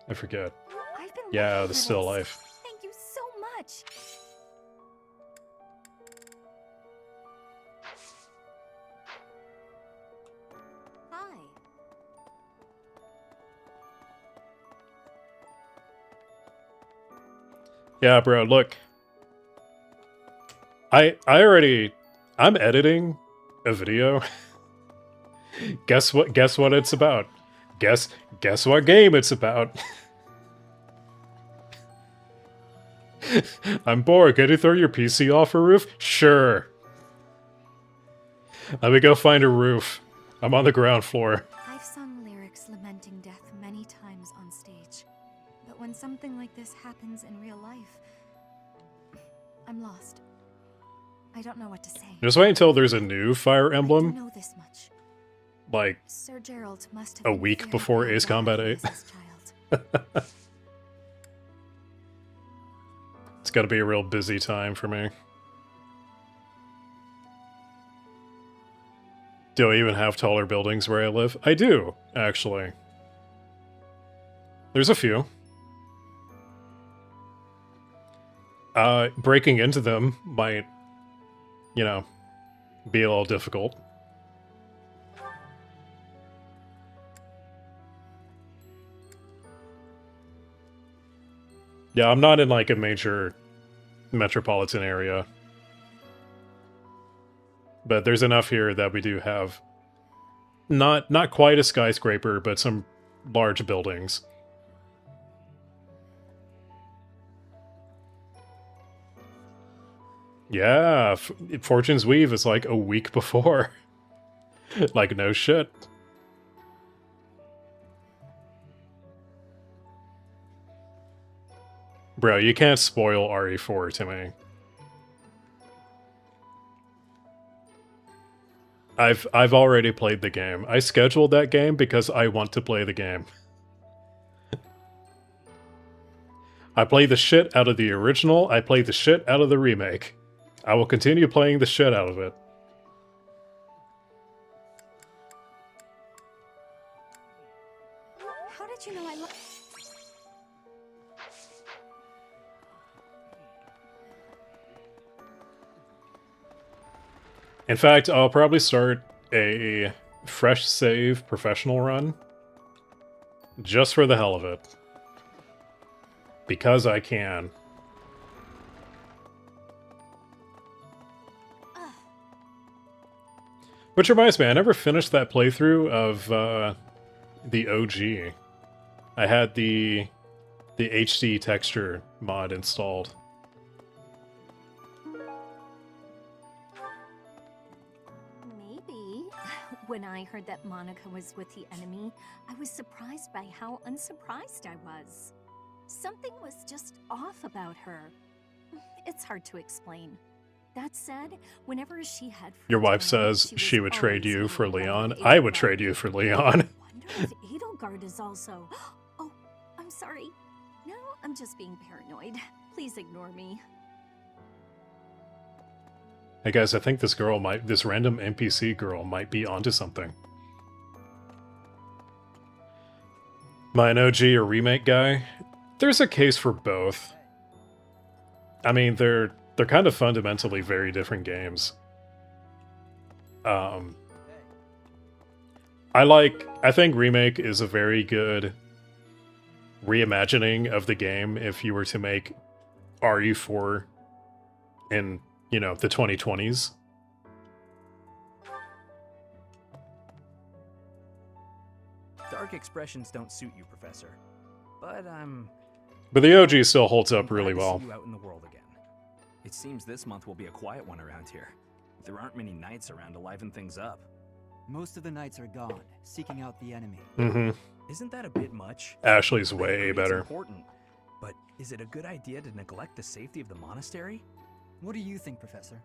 I forget. Yeah, the still life. Thank you so much. Hi. Yeah, bro, look. I'm editing a video. Guess what it's about? Guess what game it's about? I'm bored. Can you throw your PC off a roof? Sure. Let me go find a roof. I'm on the ground floor. I've sung lyrics lamenting death many times on stage. But when something like this happens in real life, I'm lost. I don't know what to say. Just wait until there's a new Fire Emblem. I do know this much. Like Sir Gerald must have a been week very before proud Ace of Combat me 8. as his child. It's got to be a real busy time for me. Do I even have taller buildings where I live? I do, actually. There's a few. Breaking into them might, you know, be a little difficult. Yeah, I'm not in like a major metropolitan area. But there's enough here that we do have not quite a skyscraper, but some large buildings. Yeah, Fortune's Weave is like a week before. Like, no shit. Bro, you can't spoil RE4 to me. I've already played the game. I scheduled that game because I want to play the game. I play the shit out of the original, I play the shit out of the remake. I will continue playing the shit out of it. How did you know I love... In fact, I'll probably start a fresh save professional run. Just for the hell of it. Because I can. Which reminds me, I never finished that playthrough of the OG. I had the HD texture mod installed. Maybe. When I heard that Monica was with the enemy, I was surprised by how unsurprised I was. Something was just off about her. It's hard to explain. That said, whenever she had Your wife says she would trade you for Leon. I would trade you for Leon. wonder if Edelgard is also... Oh, I'm sorry. No, I'm just being paranoid. Please ignore me. Hey guys, I think this random NPC girl might be onto something. Am I an OG or remake guy? There's a case for both. I mean, they're kind of fundamentally very different games. I think Remake is a very good reimagining of the game if you were to make RE4 in, you know, the 2020s. Dark expressions don't suit you, Professor. But But the OG still holds up glad really to well. see you out in the world again. It seems this month will be a quiet one around here. There aren't many knights around to liven things up. Most of the knights are gone, seeking out the enemy. Mm-hmm. Isn't that a bit much? Ashley's way It's better. important, but is it a good idea to neglect the safety of the monastery? What do you think, Professor?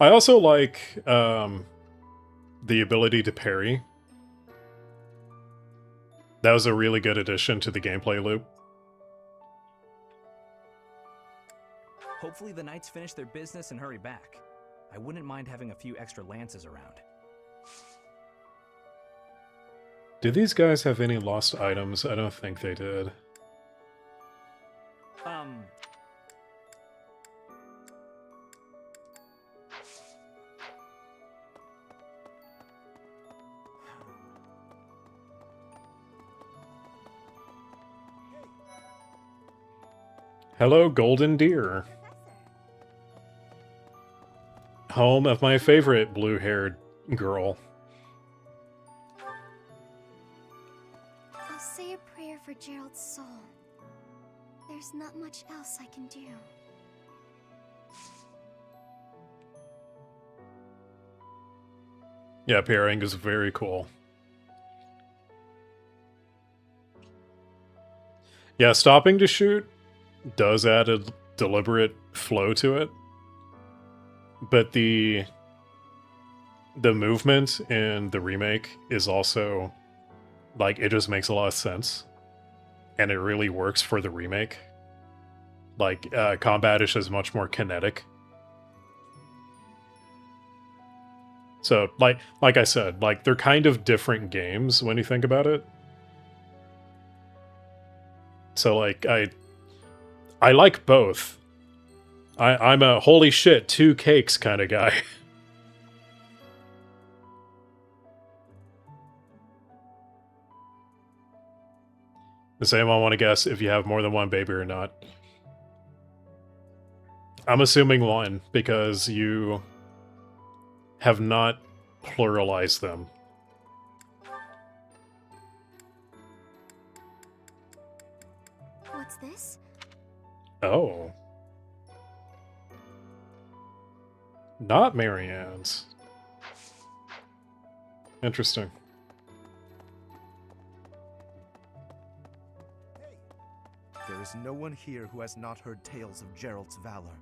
I also like the ability to parry. That was a really good addition to the gameplay loop. Hopefully the knights finish their business and hurry back. I wouldn't mind having a few extra lances around. Do these guys have any lost items? I don't think they did. Hello, Golden Deer. Home of my favorite blue-haired girl. I'll say a prayer for Gerald's soul. There's not much else I can do. Yeah, pairing is very cool. Yeah, stopping to shoot does add a deliberate flow to it. But the movement in the remake is also, like, it just makes a lot of sense. And it really works for the remake. Like, Combatish is much more kinetic. So, like I said, like, they're kind of different games when you think about it. So, like, I like both. I'm a holy shit, 2 cakes kind of guy. Does anyone want to guess if you have more than one baby or not? I'm assuming 1, because you have not pluralized them. What's this? Oh. Not Marianne's. Interesting. There is no one here who has not heard tales of Gerald's valor.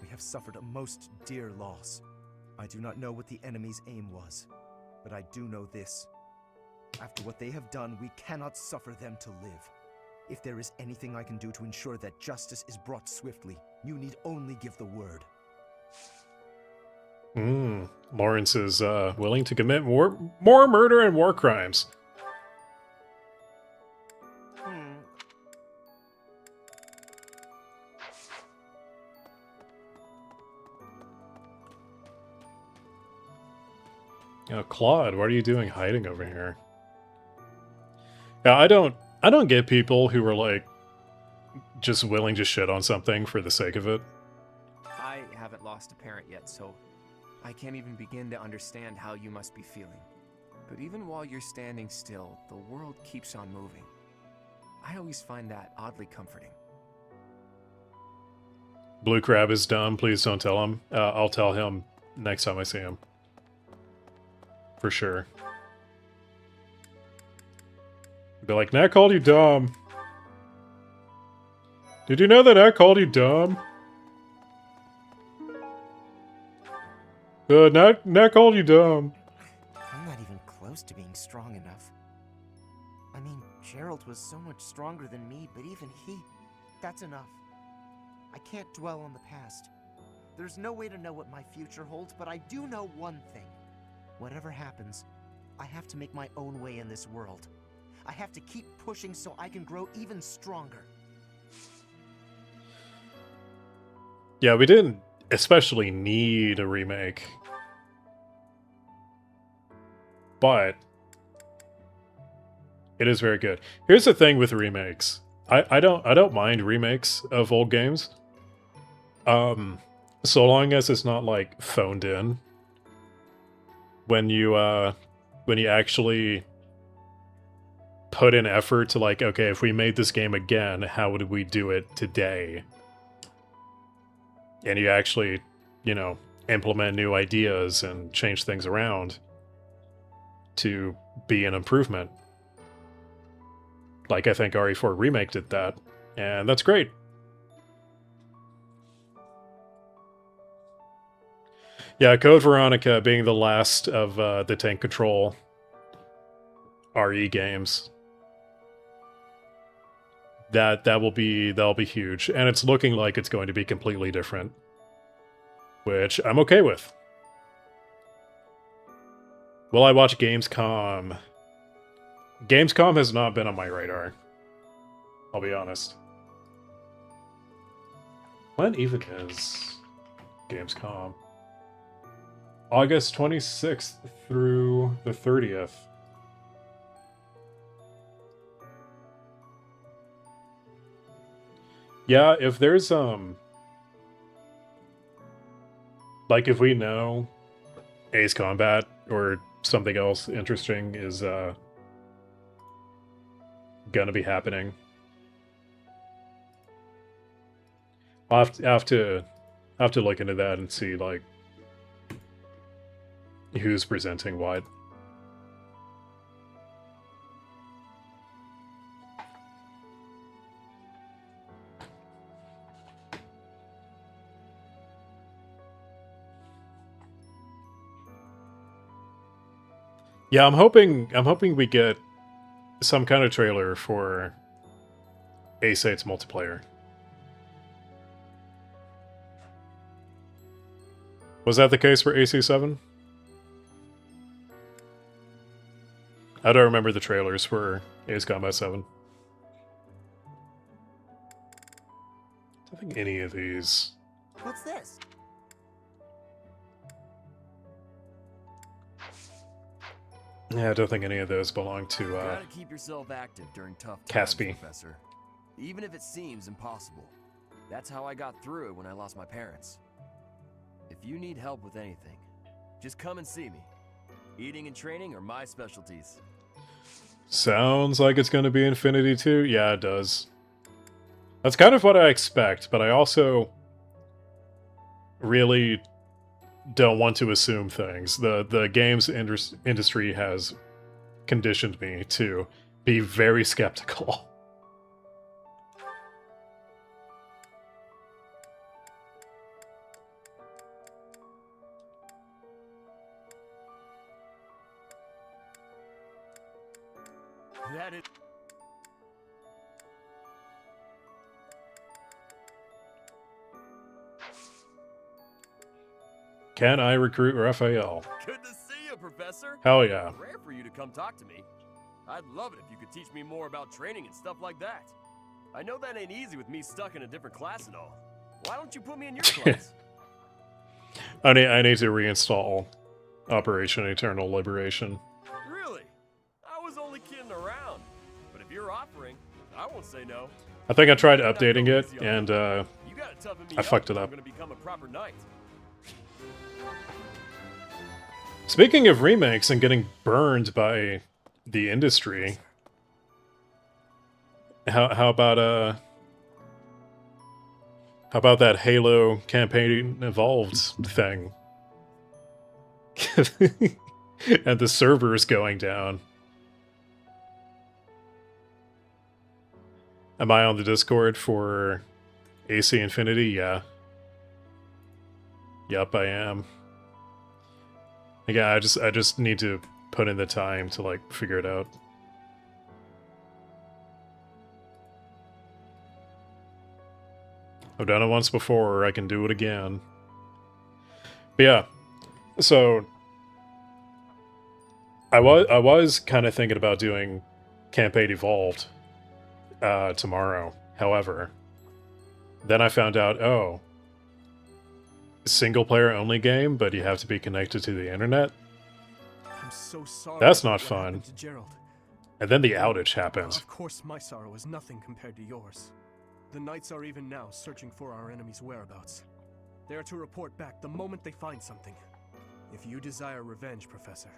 We have suffered a most dear loss. I do not know what the enemy's aim was, but I do know this. After what they have done, we cannot suffer them to live. If there is anything I can do to ensure that justice is brought swiftly, you need only give the word. Lawrence is willing to commit more murder and war crimes. Claude, what are you doing hiding over here? Yeah, I don't get people who are like just willing to shit on something for the sake of it. I haven't lost a parent yet, so I can't even begin to understand how you must be feeling. But even while you're standing still, the world keeps on moving. I always find that oddly comforting. Blue Crab is dumb. Please don't tell him. I'll tell him next time I see him. For sure. Be like, Nat called you dumb. Did you know that Nat called you dumb? Nat called you dumb. I'm not even close to being strong enough. I mean, Gerald was so much stronger than me, but even that's enough. I can't dwell on the past. There's no way to know what my future holds, but I do know one thing. Whatever happens, I have to make my own way in this world. I have to keep pushing so I can grow even stronger. Yeah, we didn't especially need a remake. But it is very good. Here's the thing with remakes. I don't mind remakes of old games. So long as it's not like phoned in. When you actually put in effort to like, okay, if we made this game again, how would we do it today? And you actually, you know, implement new ideas and change things around to be an improvement. Like, I think RE4 Remake did that, and that's great. Yeah, Code Veronica being the last of the tank control RE games. That'll be huge, and it's looking like it's going to be completely different, which I'm okay with. Will I watch Gamescom? Gamescom has not been on my radar. I'll be honest. When even is Gamescom? August 26th through the 30th. Yeah, if there's like if we know Ace Combat or something else interesting is gonna be happening, I'll have to look into that and see like who's presenting what. Yeah, I'm hoping we get some kind of trailer for Ace 8's multiplayer. Was that the case for AC7? I don't remember the trailers for Ace Combat 7. I don't think any of these. What's this? Yeah, I don't think any of those belong to Gotta keep yourself active during tough times, Caspi. Professor. Even if it seems impossible. That's how I got through it when I lost my parents. If you need help with anything, just come and see me. Eating and training are my specialties. Sounds like it's going to be Infinity 2. Yeah, it does. That's kind of what I expect, but I also really don't want to assume things. The games industry has conditioned me to be very skeptical. That is... Can I recruit Raphael? Good to see you, Professor. Hell yeah. Rare for you to come talk to me. I'd love it if you could teach me more about training and stuff like that. I know that ain't easy with me stuck in a different class and all. Why don't you put me in your class? I need to reinstall Operation Eternal Liberation. Really? I was only kidding around. But if you're offering, I won't say no. I think I tried updating it, and I fucked it up. I'm gonna become a proper knight. Speaking of remakes and getting burned by the industry, how about that Halo campaign evolved thing? And the servers going down. Am I on the Discord for AC Infinity? Yeah. Yup, I am. Yeah, I just need to put in the time to like figure it out. I've done it once before, I can do it again. But yeah, so I was kind of thinking about doing Campaign Evolved tomorrow. However, then I found out, oh, single player only game, but you have to be connected to the internet. I'm so sorry. That's not what fun. happened to Gerald. And then the outage happens. Of course, my sorrow is nothing compared to yours. The Knights are even now searching for our enemy's whereabouts. They are to report back the moment they find something. If you desire revenge, Professor,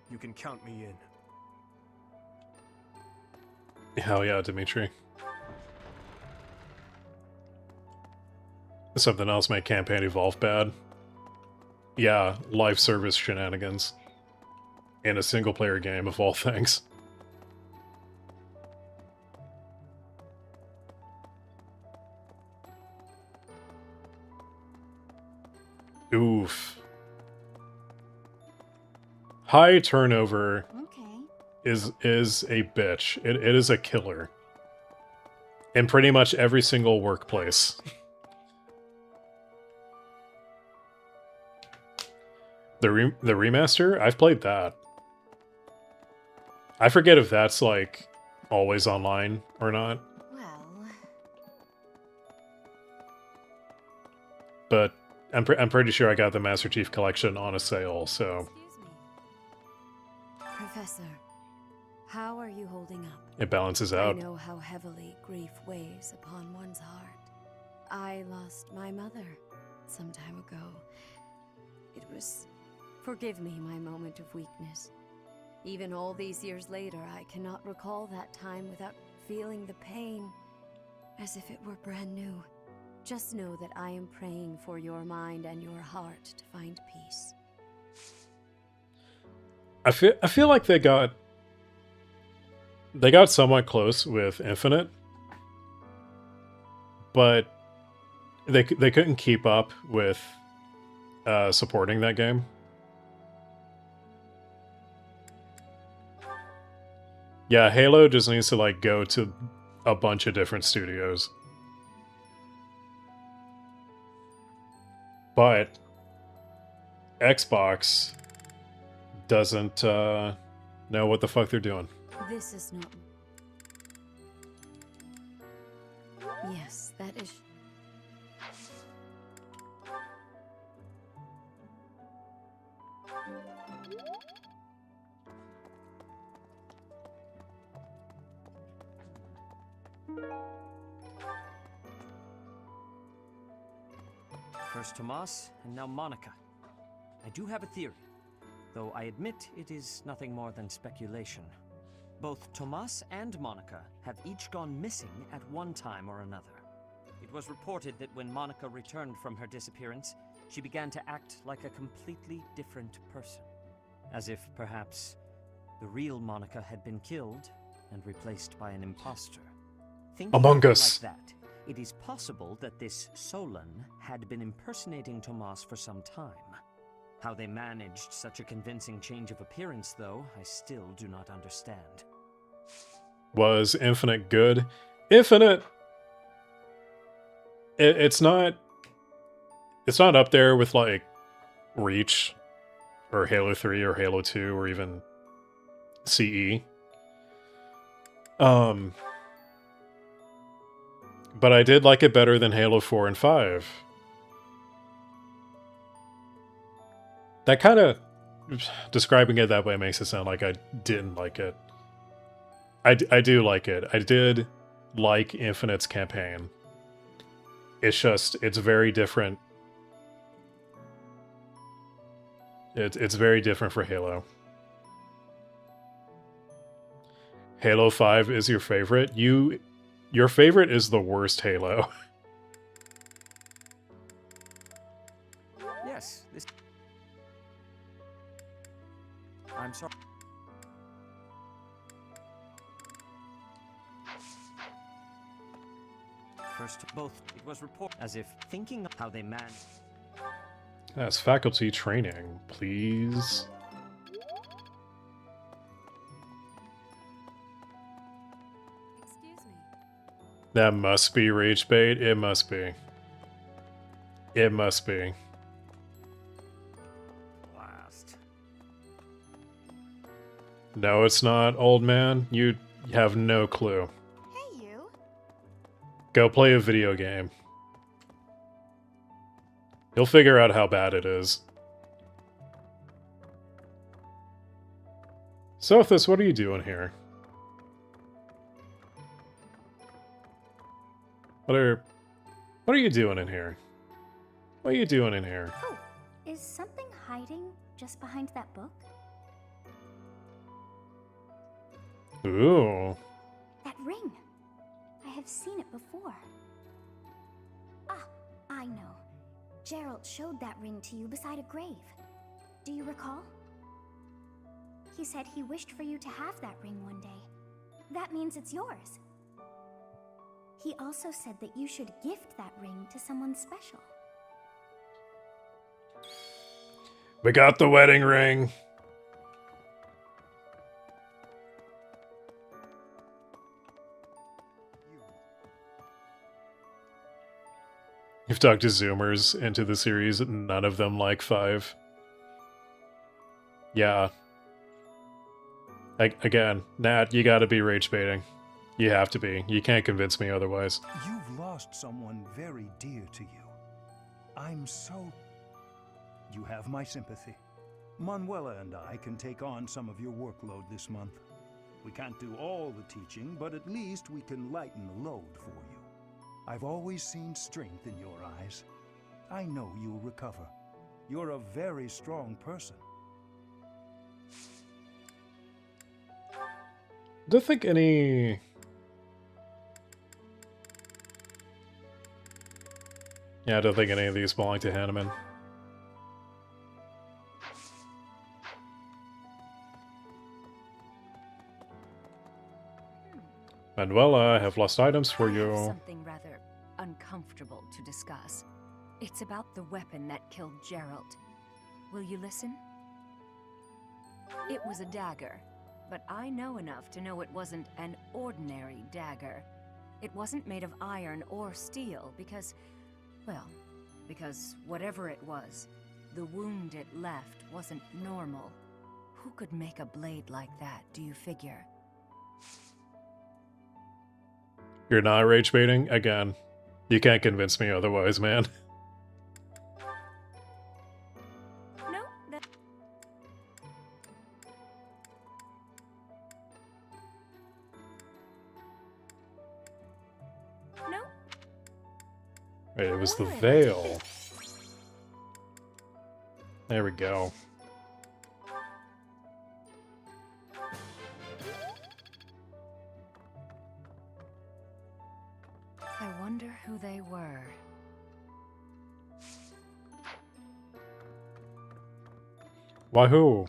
you can count me in. Hell yeah, Dimitri. Something else make Campaign Evolve bad. Yeah, live service shenanigans. In a single player game of all things. Oof. High turnover is a bitch. It is a killer. In pretty much every single workplace. The remaster? I've played that. I forget if that's, like, always online or not. Well... But I'm pretty sure I got the Master Chief Collection on a sale, so... Professor, How are you holding up? It balances out. I know how heavily grief weighs upon one's heart. I lost my mother some time ago. It was... Forgive me my moment of weakness. Even all these years later, I cannot recall that time without feeling the pain as if it were brand new. Just know that I am praying for your mind and your heart to find peace. I feel like they got somewhat close with Infinite, but they couldn't keep up with supporting that game. Yeah, Halo just needs to like go to a bunch of different studios. But Xbox doesn't know what the fuck they're doing. This is not... Yes, that is... First Tomas, and now Monica. I do have a theory, though I admit it is nothing more than speculation. Both Tomas and Monica have each gone missing at one time or another. It was reported that when Monica returned from her disappearance, she began to act like a completely different person. As if, perhaps, the real Monica had been killed and replaced by an imposter. Thinking Among Us. like that, it is possible that this Solon had been impersonating Tomas for some time. How they managed such a convincing change of appearance, though, I still do not understand. Was Infinite good? Infinite... It's not up there with, like, Reach, or Halo 3, or Halo 2, or even CE. But I did like it better than Halo 4 and 5. That kind of... Describing it that way makes it sound like I didn't like it. I do like it. I did like Infinite's campaign. It's just, it's very different. It's very different for Halo. Halo 5 is your favorite? Your favorite is the worst Halo. Yes, this... I'm sorry. First, both. It was reported as if thinking of how they managed. That's faculty training, please. Excuse me. That must be rage bait. It must be. It must be. Blast. No, it's not, old man. You have no clue. Hey, you. Go play a video game. You'll figure out how bad it is. Sothis, what are you doing here? What are you doing in here? What are you doing in here? Oh, is something hiding just behind that book? Ooh. That ring. I have seen it before. Ah, I know. Gerald showed that ring to you beside a grave. Do you recall? He said he wished for you to have that ring one day. That means it's yours. He also said that you should gift that ring to someone special. We got the wedding ring. You've talked to Zoomers into the series, none of them like 5. Yeah. Again, Nat, you gotta be rage baiting. You have to be. You can't convince me otherwise. You've lost someone very dear to you. I'm so... You have my sympathy. Manuela and I can take on some of your workload this month. We can't do all the teaching, but at least we can lighten the load for you. I've always seen strength in your eyes. I know you'll recover. You're a very strong person. Don't think any... Yeah, I don't think any of these belong to Hanneman. Manuela, I have lost items for I you. have something rather uncomfortable to discuss. It's about the weapon that killed Gerald. Will you listen? It was a dagger, but I know enough to know it wasn't an ordinary dagger. It wasn't made of iron or steel because, well, because whatever it was, the wound it left wasn't normal. Who could make a blade like that, do you figure? You're not rage baiting? Again, you can't convince me otherwise, man. No, that... No. Wait, it was the veil. There we go. I wonder who they were. Wahoo!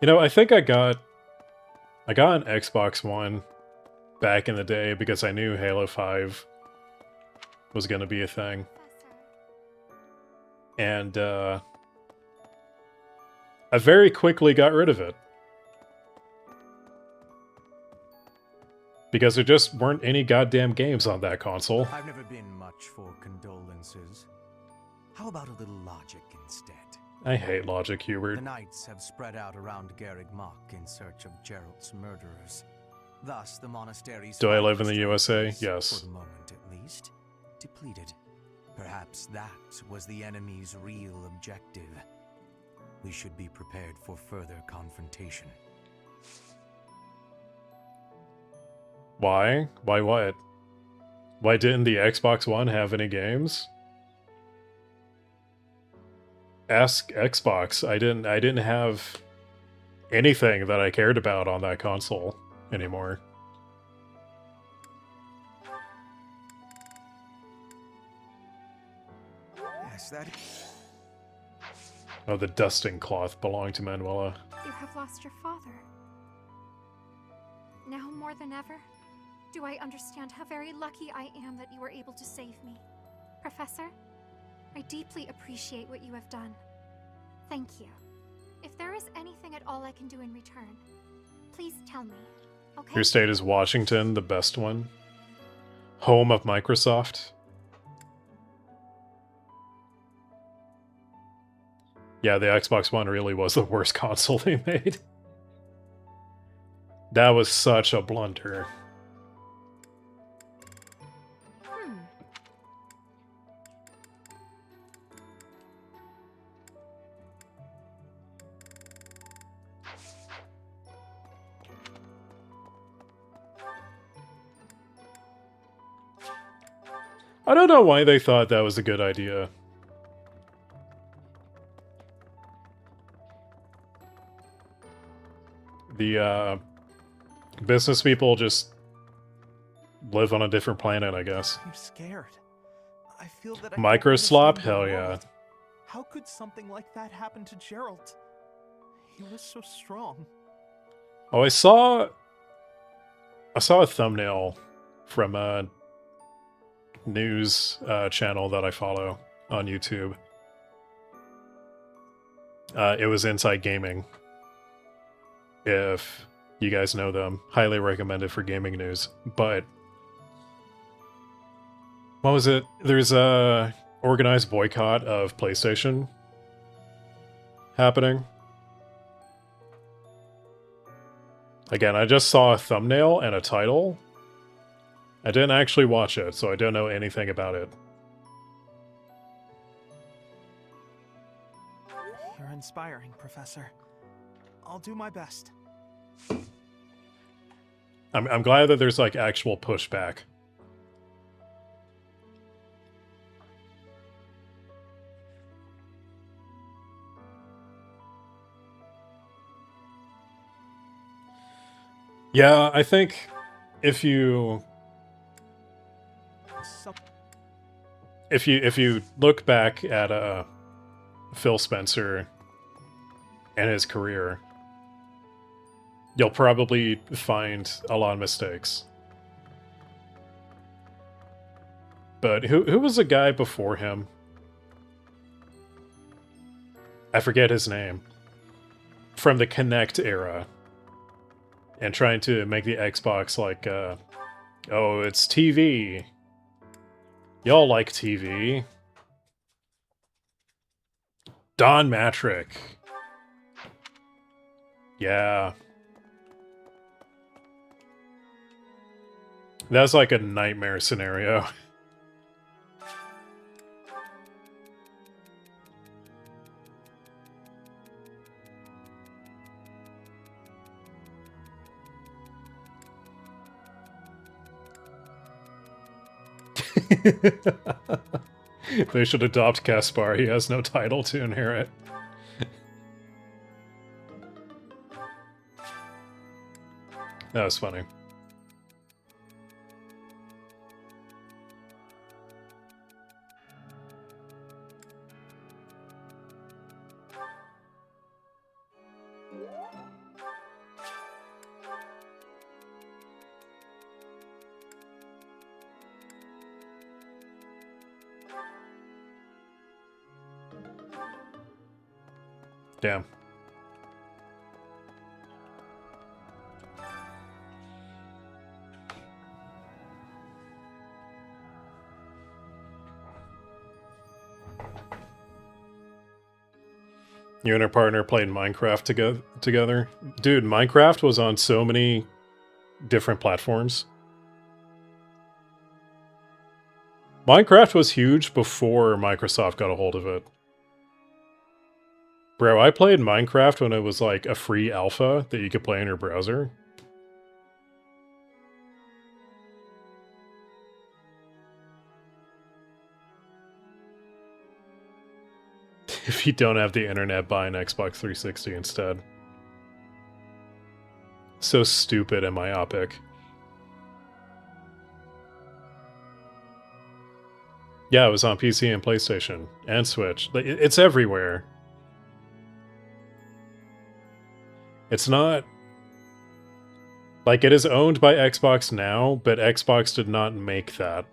You know, I think I got an Xbox One back in the day because I knew Halo 5 was gonna be a thing. And I very quickly got rid of it. Because there just weren't any goddamn games on that console. I've never been much for condolences. How about a little logic instead? I hate logic, Hubert. The knights have spread out around Garreg Mach in search of Gerald's murderers. Thus, the monastery's... Do I live in the USA? Yes. For the moment, at least, depleted. Perhaps that was the enemy's real objective. We should be prepared for further confrontation. Why? Why what? Why didn't the Xbox One have any games? Ask Xbox. I didn't have anything that I cared about on that console anymore. Yes, that... Oh, the dusting cloth belonged to Manuela. You have lost your father. Now more than ever, do I understand how very lucky I am that you were able to save me. Professor, I deeply appreciate what you have done. Thank you. If there is anything at all I can do in return, please tell me, okay? Your state is Washington, the best one. Home of Microsoft. Yeah, the Xbox One really was the worst console they made. That was such a blunder. I don't know why they thought that was a good idea. The business people just live on a different planet, I guess. I'm scared. I feel that I Microslop? don't Hell understand the yeah. world. How could something like that happen to Gerald? He was so strong. Oh, I saw a thumbnail from a news channel that I follow on YouTube. It was Inside Gaming. If you guys know them, highly recommended for gaming news. But what was it? There's a organized boycott of PlayStation happening. Again, I just saw a thumbnail and a title. I didn't actually watch it, so I don't know anything about it. You're inspiring, Professor. I'll do my best. I'm glad that there's like actual pushback. Yeah, I think if you look back at Phil Spencer and his career, you'll probably find a lot of mistakes. But who was the guy before him? I forget his name. From the Kinect era. And trying to make the Xbox like, oh, it's TV. Y'all like TV. Don Matrick. Yeah. That's like a nightmare scenario. They should adopt Caspar. He has no title to inherit. That was funny. Damn. You and her partner played Minecraft together? Dude, Minecraft was on so many different platforms. Minecraft was huge before Microsoft got a hold of it. Bro, I played Minecraft when it was like a free alpha that you could play in your browser. If you don't have the internet, buy an Xbox 360 instead. So stupid and myopic. Yeah, it was on PC and PlayStation and Switch. It's everywhere. It's not... Like, it is owned by Xbox now, but Xbox did not make that.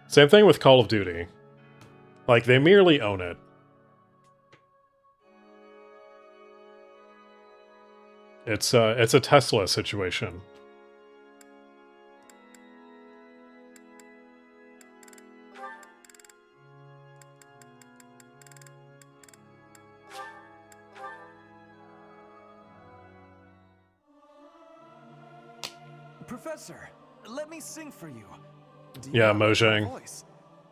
Same thing with Call of Duty. Like, they merely own it. It's a Tesla situation. Professor, let me sing for you. Yeah, Mojang.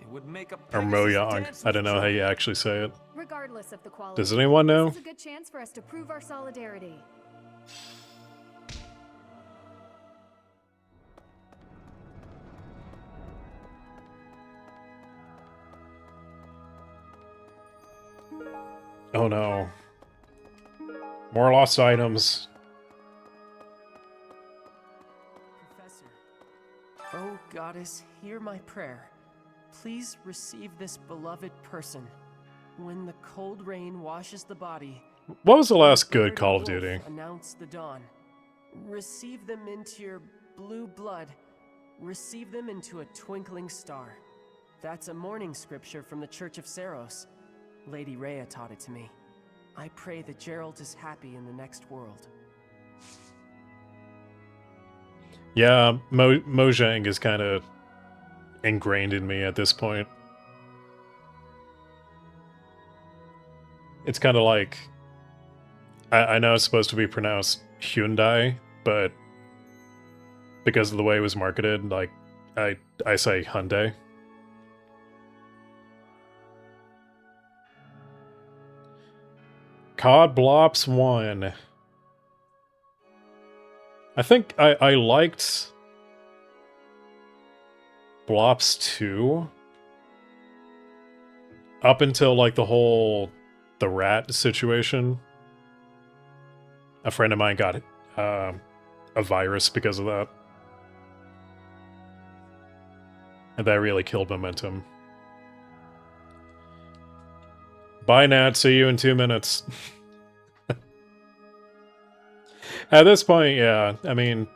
It would make a Or Mojang. I don't know how you actually say it. Regardless of the quality, Does anyone know? This is a good chance for us to prove our solidarity. Oh no. More lost items. Professor. Oh, Goddess, hear my prayer. Please receive this beloved person. When the cold rain washes the body... What was the last good Call of Duty? Announce the dawn. Receive them into your blue blood. Receive them into a twinkling star. That's a morning scripture from the Church of Saros. Lady Rhea taught it to me. I pray that Geralt is happy in the next world. Yeah, Mojang is kind of ingrained in me at this point. It's kind of like... I know it's supposed to be pronounced Hyundai, but because of the way it was marketed, like, I say Hyundai. COD Blops 1. I think I liked Blops 2 up until like the rat situation. A friend of mine got a virus because of that. And that really killed momentum. Bye, Nat. See you in 2 minutes. At this point, yeah. I mean,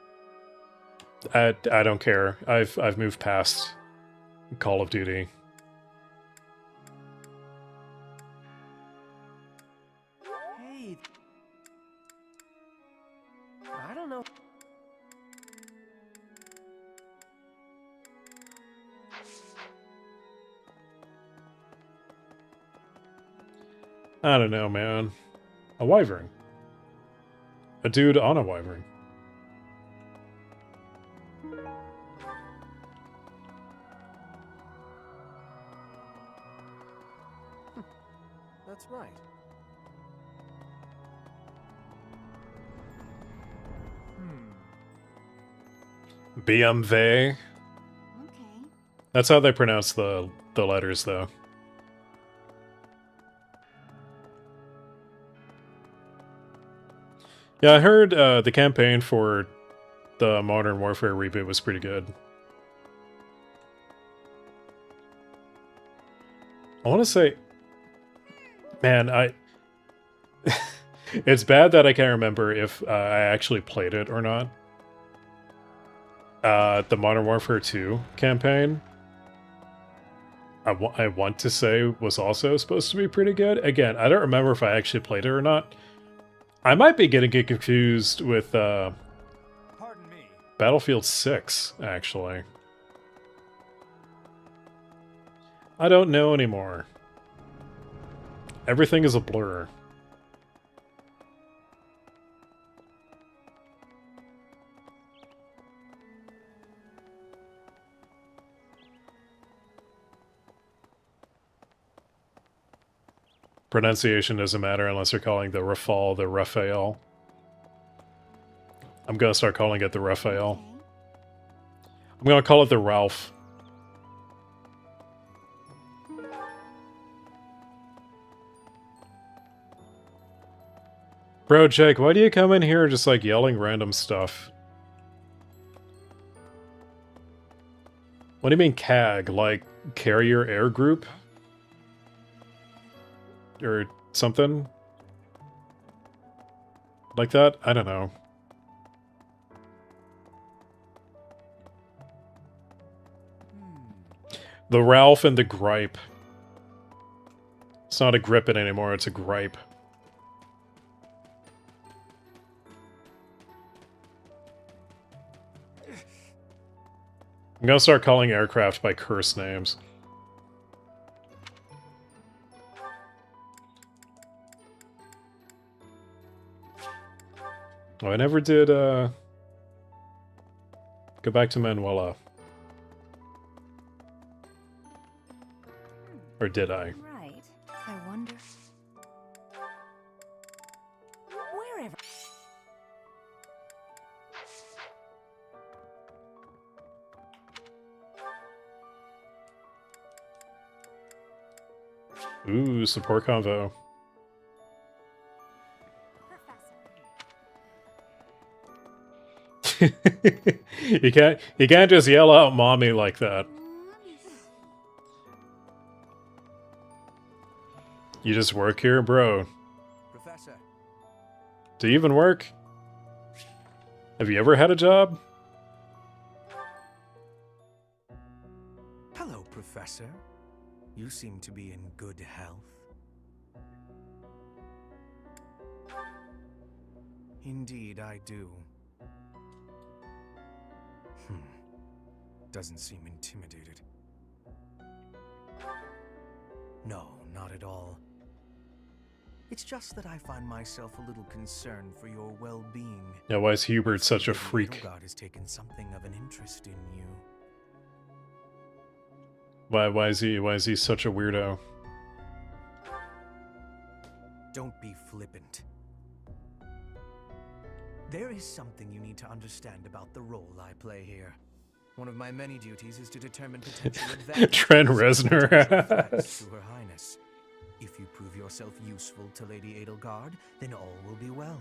I don't care. I've moved past Call of Duty. Hey. I don't know. I don't know, man. A wyvern. A dude on a wyvern. That's right. BMV. Okay. That's how they pronounce the letters, though. Yeah, I heard the campaign for the Modern Warfare reboot was pretty good. I want to say... Man, it's bad that I can't remember if I actually played it or not. The Modern Warfare 2 campaign, I want to say was also supposed to be pretty good. Again, I don't remember if I actually played it or not. I might be getting it confused with Battlefield 6, actually. I don't know anymore. Everything is a blur. Pronunciation doesn't matter unless you're calling the Rafale the Raphael. I'm gonna start calling it the Raphael. I'm gonna call it the Ralph. Bro, Jake, why do you come in here just like yelling random stuff? What do you mean CAG? Like Carrier Air Group? Or something? Like that? I don't know. The Ralph and the Gripe. It's not a grippin' anymore, it's a gripe. I'm gonna start calling aircraft by curse names. Oh, I never did, go back to Manuela. Or did I? Right. I wonder... Wherever... Ooh, support convo. you can't just yell out mommy like that. You just work here, bro. Professor. Do you even work? Have you ever had a job? Hello, Professor. You seem to be in good health. Indeed, I do. Doesn't seem intimidated. No, not at all. It's just that I find myself a little concerned for your well-being. Yeah, why is Hubert such a freak? God has taken something of an interest in you. Why is he such a weirdo? Don't be flippant. There is something you need to understand about the role I play here. One of my many duties is to determine potential advantages Trent and Reznor. potential threats to Her Highness. If you prove yourself useful to Lady Edelgard, then all will be well.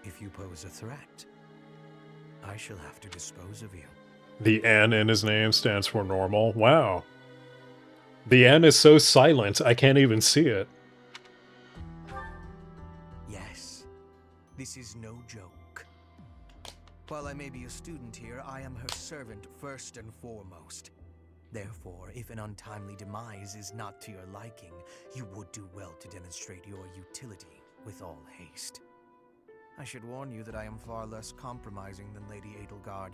If you pose a threat, I shall have to dispose of you. The N in his name stands for normal. Wow. The N is so silent, I can't even see it. Yes, this is no joke. While I may be a student here, I am her servant first and foremost. Therefore, if an untimely demise is not to your liking, you would do well to demonstrate your utility with all haste. I should warn you that I am far less compromising than Lady Edelgard.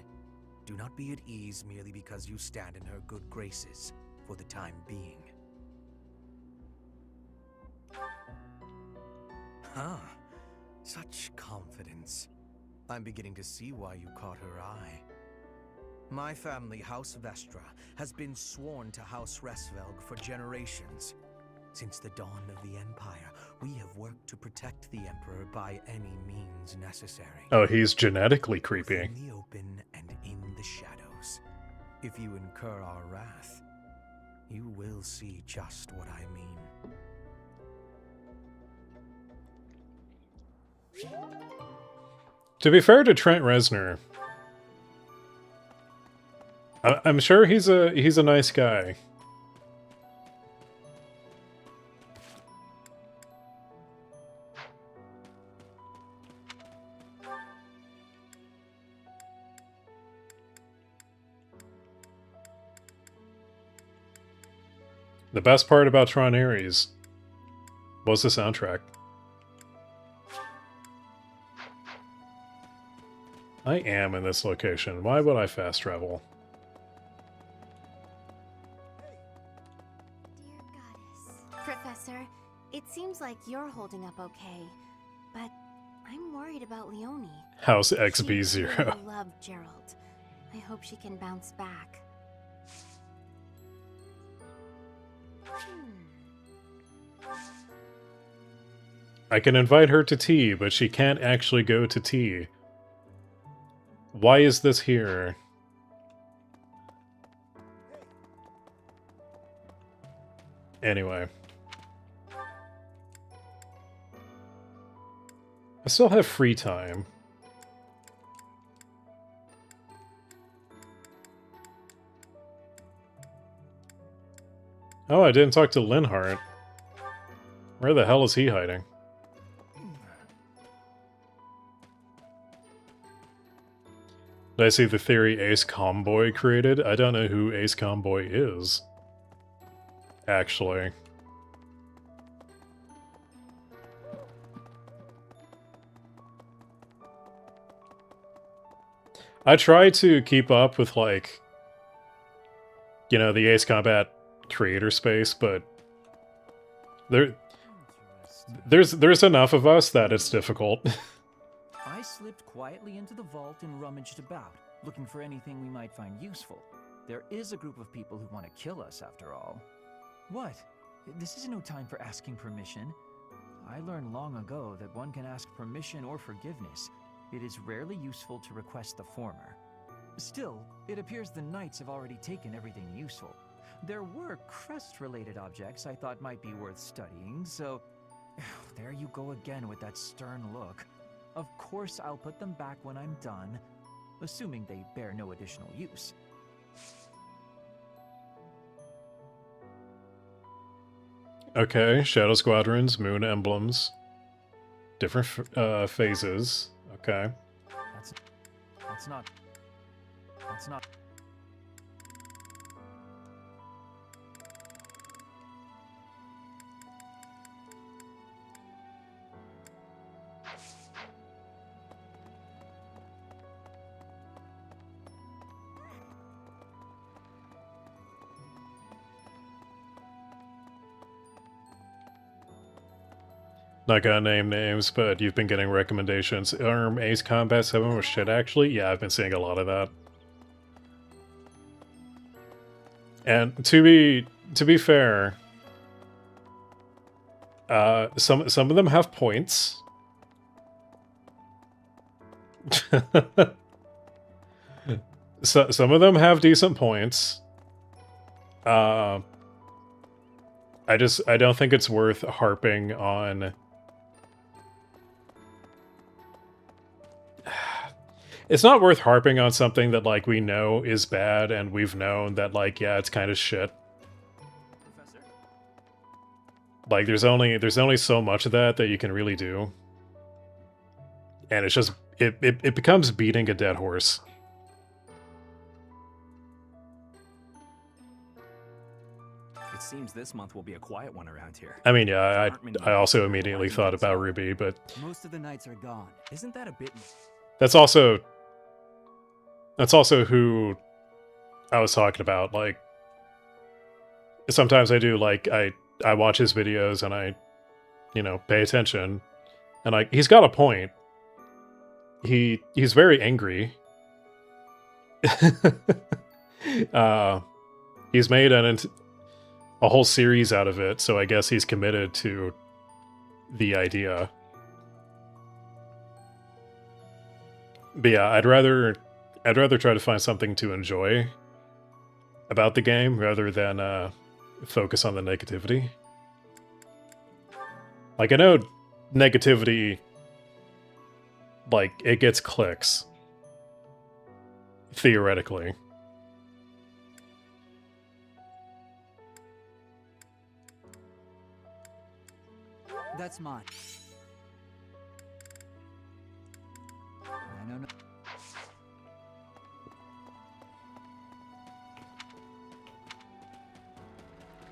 Do not be at ease merely because you stand in her good graces for the time being. Huh. Such confidence. I'm beginning to see why you caught her eye. My family, House Vestra, has been sworn to House Resvelg for generations. Since the dawn of the Empire, we have worked to protect the Emperor by any means necessary. Oh, he's genetically creepy. In the open and in the shadows. If you incur our wrath, you will see just what I mean. To be fair to Trent Reznor, I'm sure he's a nice guy. The best part about Tron Ares was the soundtrack. I am in this location. Why would I fast travel? Professor, it seems like you're holding up okay, but I'm worried about Leonie. House She XB0. really loved Gerald. I hope she can bounce back. I can invite her to tea, but she can't actually go to tea. Why is this here? Anyway. I still have free time. Oh, I didn't talk to Linhart. Where the hell is he hiding? Did I see the theory Ace Comboy created? I don't know who Ace Comboy is. Actually. I try to keep up with, like, you know, the Ace Combat creator space, but there's enough of us that it's difficult. I slipped quietly into the vault and rummaged about, looking for anything we might find useful. There is a group of people who want to kill us, after all. What? This is no time for asking permission. I learned long ago that one can ask permission or forgiveness. It is rarely useful to request the former. Still, it appears the knights have already taken everything useful. There were crest-related objects I thought might be worth studying, so... There you go again with that stern look. Of course I'll put them back when I'm done, assuming they bear no additional use. Okay, Shadow Squadrons, Moon Emblems. Different phases. Okay. That's not... Not gonna name names, but you've been getting recommendations. Ace Combat 7 was shit, actually? Yeah, I've been seeing a lot of that. And to be fair, Some of them have points. Some of them have decent points. I don't think it's worth harping on. It's not worth harping on something that, like, we know is bad and we've known that, like, yeah, it's kind of shit. Like, there's only so much of that you can really do. And it's just, it becomes beating a dead horse. It seems this month will be a quiet one around here. I mean, yeah, I also immediately thought about Ruby, but Most of the knights are gone. Isn't that a bit... that's also who I was talking about. Like, sometimes I do, like, I watch his videos and I, you know, pay attention, and, like, he's got a point. He's very angry. He's made a whole series out of it, so I guess he's committed to the idea. But yeah, I'd rather try to find something to enjoy about the game rather than focus on the negativity. Like, I know negativity, like, it gets clicks. Theoretically. That's mine. I know no.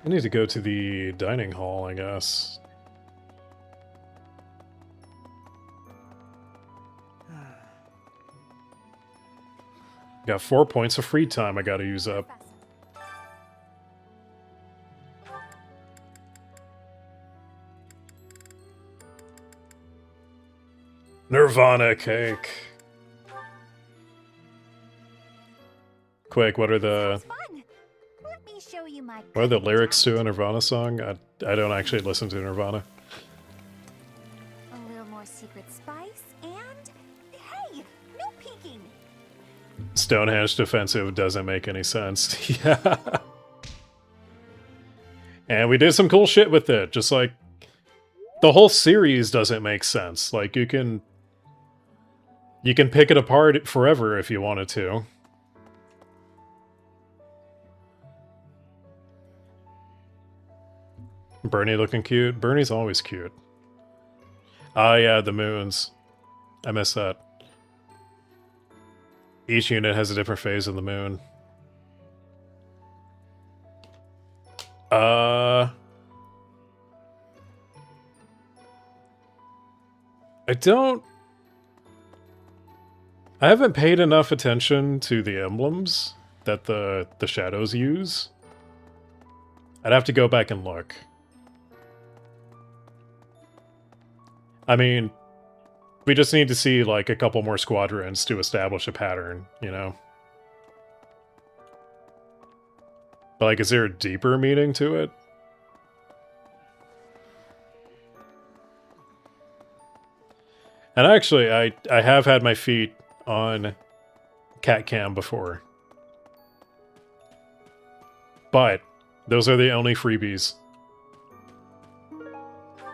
I need to go to the dining hall, I guess. Got 4 points of free time I gotta use up. Nirvana cake. Quick, what are the lyrics to a Nirvana song? I don't actually listen to Nirvana. A little more secret spice, and hey, no peeking. Stonehenge defensive doesn't make any sense. Yeah. And we did some cool shit with it. Just like, the whole series doesn't make sense. Like, you can pick it apart forever if you wanted to. Bernie looking cute. Bernie's always cute. Ah, yeah, the moons. I missed that. Each unit has a different phase of the moon. I haven't paid enough attention to the emblems that the shadows use. I'd have to go back and look. I mean, we just need to see, like, a couple more squadrons to establish a pattern, you know? But, like, is there a deeper meaning to it? And actually, I have had my feet on cat cam before. But those are the only freebies.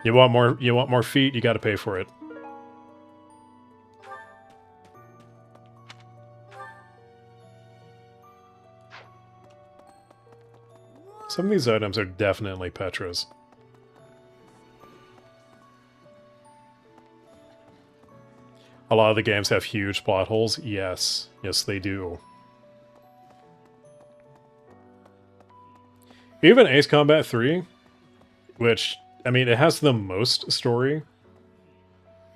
You want more feet, you gotta pay for it. Some of these items are definitely Petra's. A lot of the games have huge plot holes. Yes. Yes, they do. Even Ace Combat 3, which, I mean, it has the most story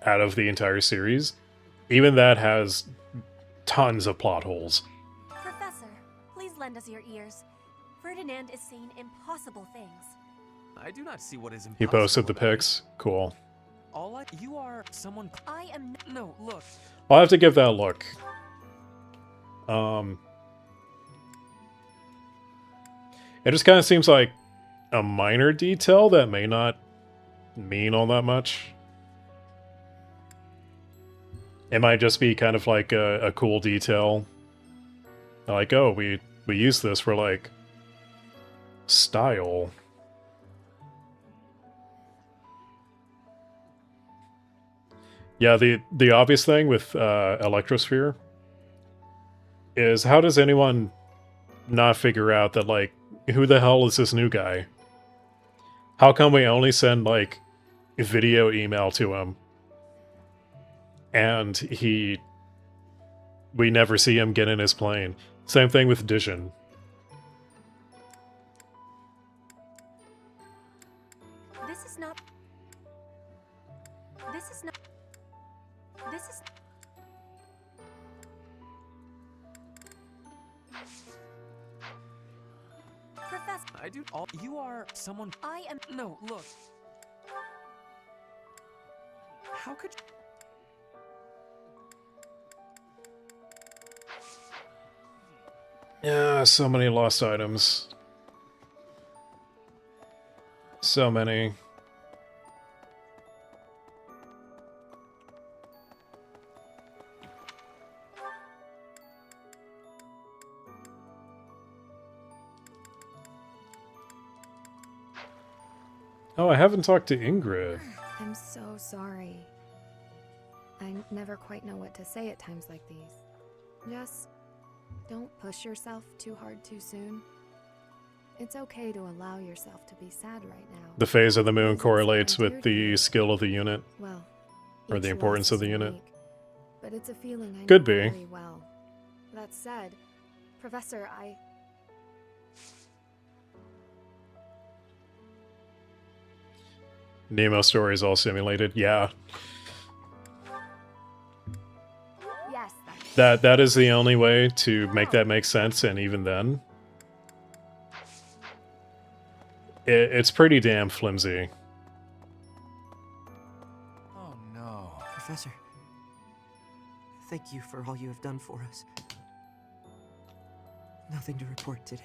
out of the entire series. Even that has tons of plot holes. Professor, please lend us your ears. Ferdinand is saying impossible things. I do not see what is impossible. He posted the pics. Cool. You are someone. I am. No, look. I'll have to give that a look. It just kind of seems like a minor detail that may not mean all that much. It might just be kind of like a cool detail. Like, oh, we use this for, like, style. Yeah, the obvious thing with Electrosphere is, how does anyone not figure out that, like, who the hell is this new guy? How come we only send, like, video email to him and we never see him get in his plane? Same thing with Dijon. This is not. This is not. This is. Professor. I do all. You are someone. I am. No, look. How could you? Yeah, so many lost items. So many. Oh, I haven't talked to Ingrid. I'm so sorry. I never quite know what to say at times like these. Just don't push yourself too hard too soon. It's okay to allow yourself to be sad right now. The phase of the moon correlates with the skill of the unit. Well, or the each importance loss of the is unit. unique, but it's a feeling I Could know be. very well. That said, Professor, Nemo story is all simulated. Yeah. Yes. That is the only way to make that make sense, and even then, it's pretty damn flimsy. Oh no. Professor, thank you for all you have done for us. Nothing to report today.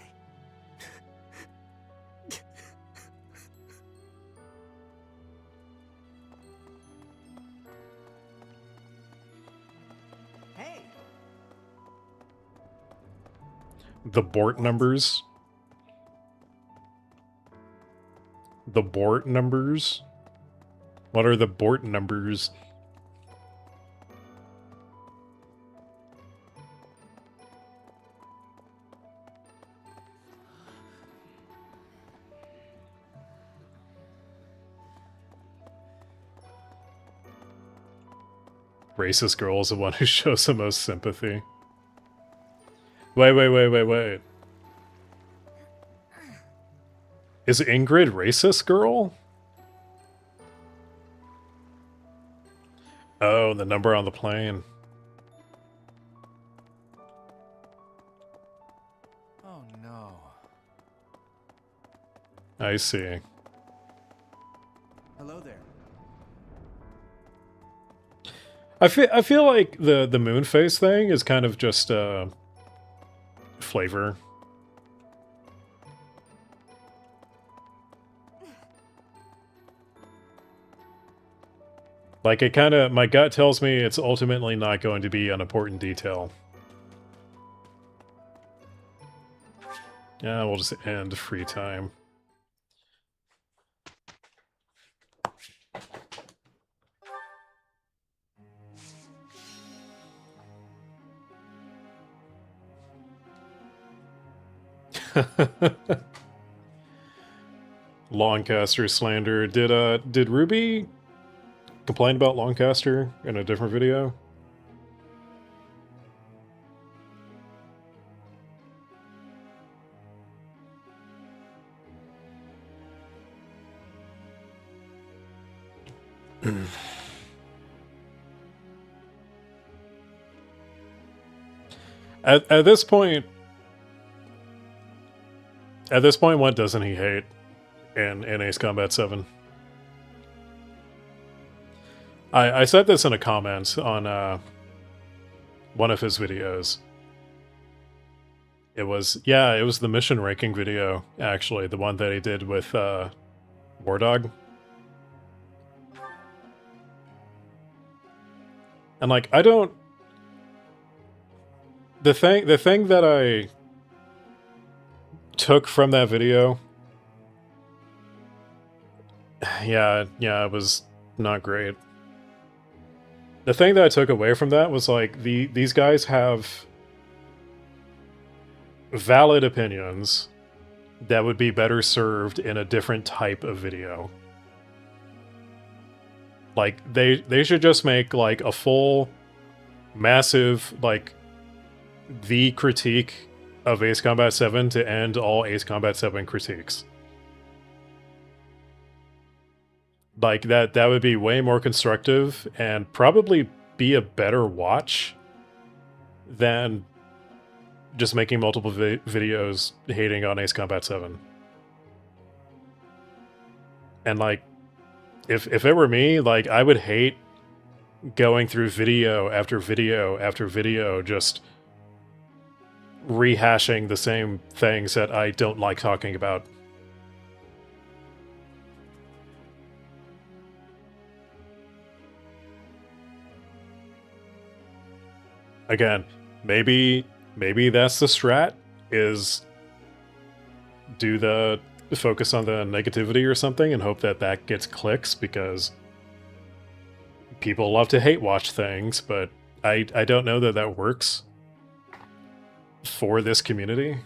Hey! The Bort numbers. The Bort numbers? What are the Bort numbers? Racist girl is the one who shows the most sympathy. Wait. Is Ingrid racist girl? Oh, the number on the plane. Oh no. I see. Hello there. I feel like the moon phase thing is kind of just flavor. Like, it kind of, my gut tells me it's ultimately not going to be an important detail. Yeah, we'll just end free time. Longcaster slander. Did Ruby complain about Longcaster in a different video? At this point, what doesn't he hate in Ace Combat 7? I said this in a comment on one of his videos. It was the mission ranking video, actually, the one that he did with War Dog. And like, I don't... The thing that I took from that video... Yeah, it was not great. The thing that I took away from that was like, these guys have valid opinions that would be better served in a different type of video. Like, they should just make, like, a full, massive, like, the critique of Ace Combat 7 to end all Ace Combat 7 critiques. Like, that would be way more constructive and probably be a better watch than just making multiple videos hating on Ace Combat 7. And, like, if it were me, like, I would hate going through video after video after video just rehashing the same things that I don't like talking about. Again, maybe that's the strat, is do the focus on the negativity or something and hope that gets clicks, because people love to hate watch things, but I don't know that works for this community.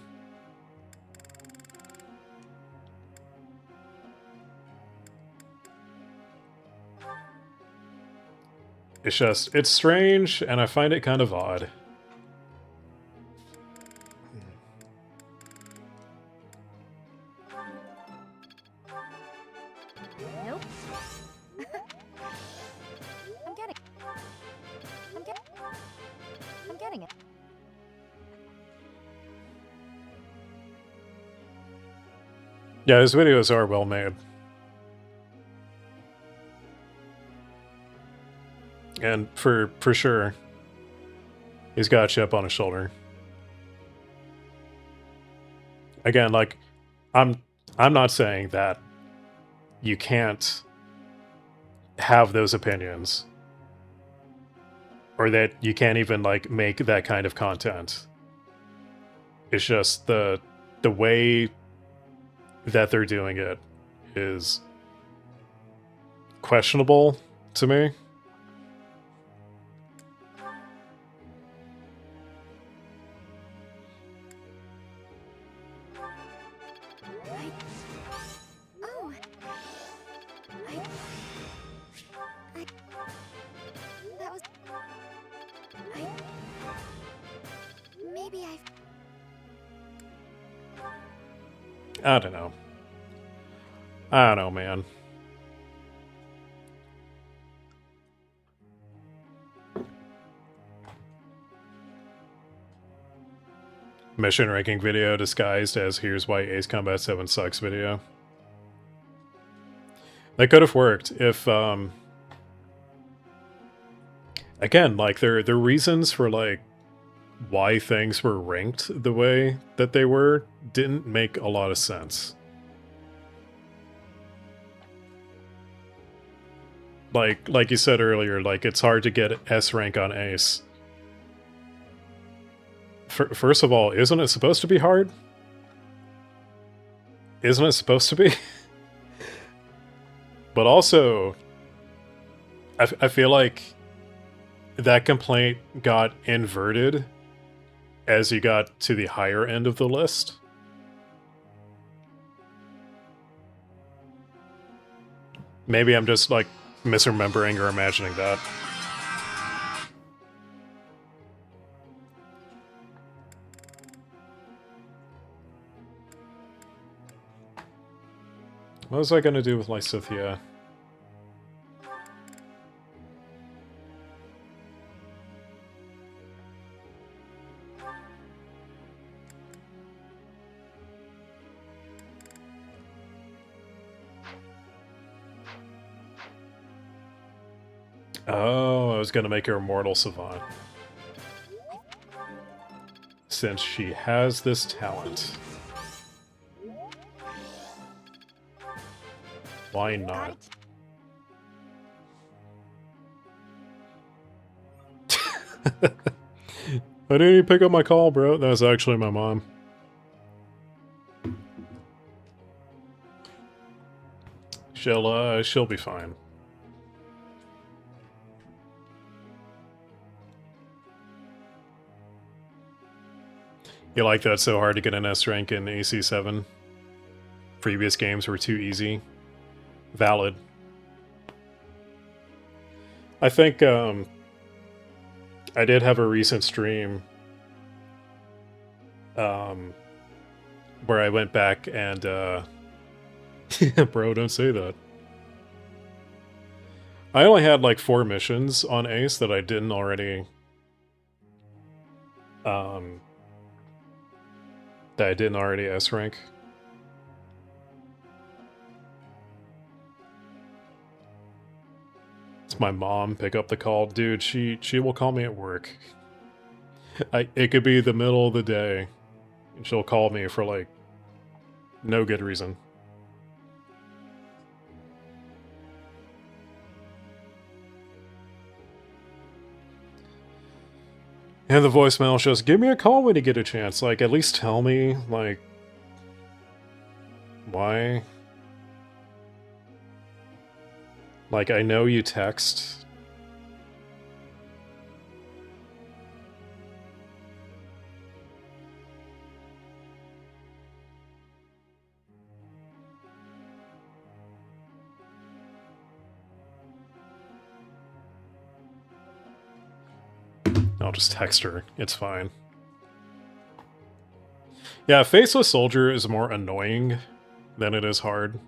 It's strange, and I find it kind of odd. Nope. I'm getting it. Yeah, his videos are well made. And for sure, he's got a chip on his shoulder. Again, like, I'm not saying that you can't have those opinions, or that you can't even, like, make that kind of content. It's just the way that they're doing it is questionable to me. I don't know. I don't know, man. Mission ranking video disguised as here's why Ace Combat 7 sucks video. That could have worked if, again, like, the reasons for, like, why things were ranked the way that they were didn't make a lot of sense. Like you said earlier, like, it's hard to get S rank on Ace. First of all, isn't it supposed to be hard? Isn't it supposed to be? But also, I feel like that complaint got inverted as you got to the higher end of the list. Maybe I'm just, like, misremembering or imagining that. What was I gonna do with Lysithia? Oh, I was gonna make her a mortal savant. Since she has this talent. Why not? I didn't even pick up my call, bro. That was actually my mom. She'll be fine. You like that so hard to get an S rank in AC7? Previous games were too easy. Valid. I think I did have a recent stream where I went back and bro, don't say that. I only had like 4 missions on Ace that I didn't already S rank. It's my mom. Pick up the call. Dude, she will call me at work. It could be the middle of the day and she'll call me for like no good reason. And the voicemail says, give me a call when you get a chance. Like, at least tell me, like, why? Like, I know you text. I'll just text her. It's fine. Yeah, Faceless Soldier is more annoying than it is hard.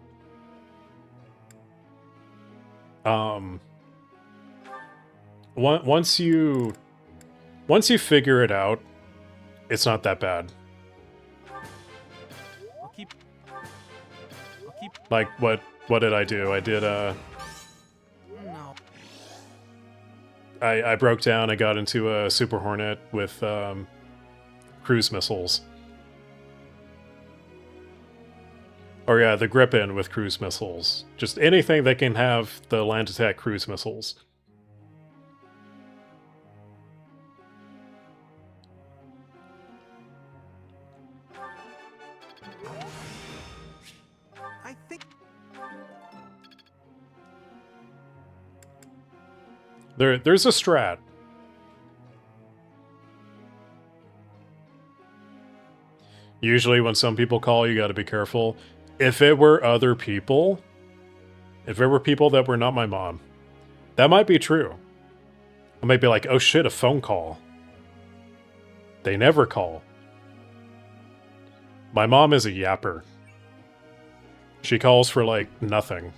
Once you figure it out, it's not that bad. Like, what did I do? I did, I broke down, I got into a Super Hornet with, cruise missiles. Or yeah, the Gripen with cruise missiles. Just anything that can have the land attack cruise missiles. I think There's a strat. Usually when some people call, you gotta be careful. If it were other people, if it were people that were not my mom, that might be true. I might be like, oh shit, a phone call. They never call. My mom is a yapper. She calls for, like, nothing.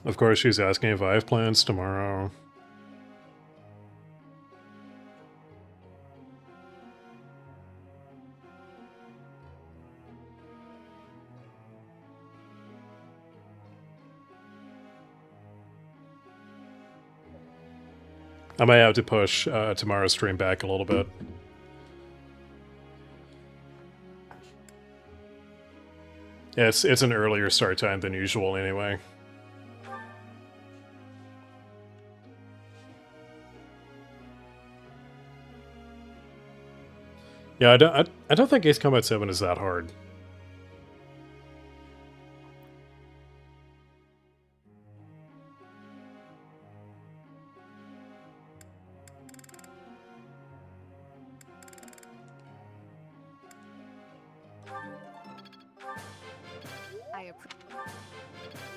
Of course, she's asking if I have plans tomorrow. I might have to push tomorrow's stream back a little bit. Yeah, it's an earlier start time than usual anyway. Yeah, I don't think Ace Combat 7 is that hard.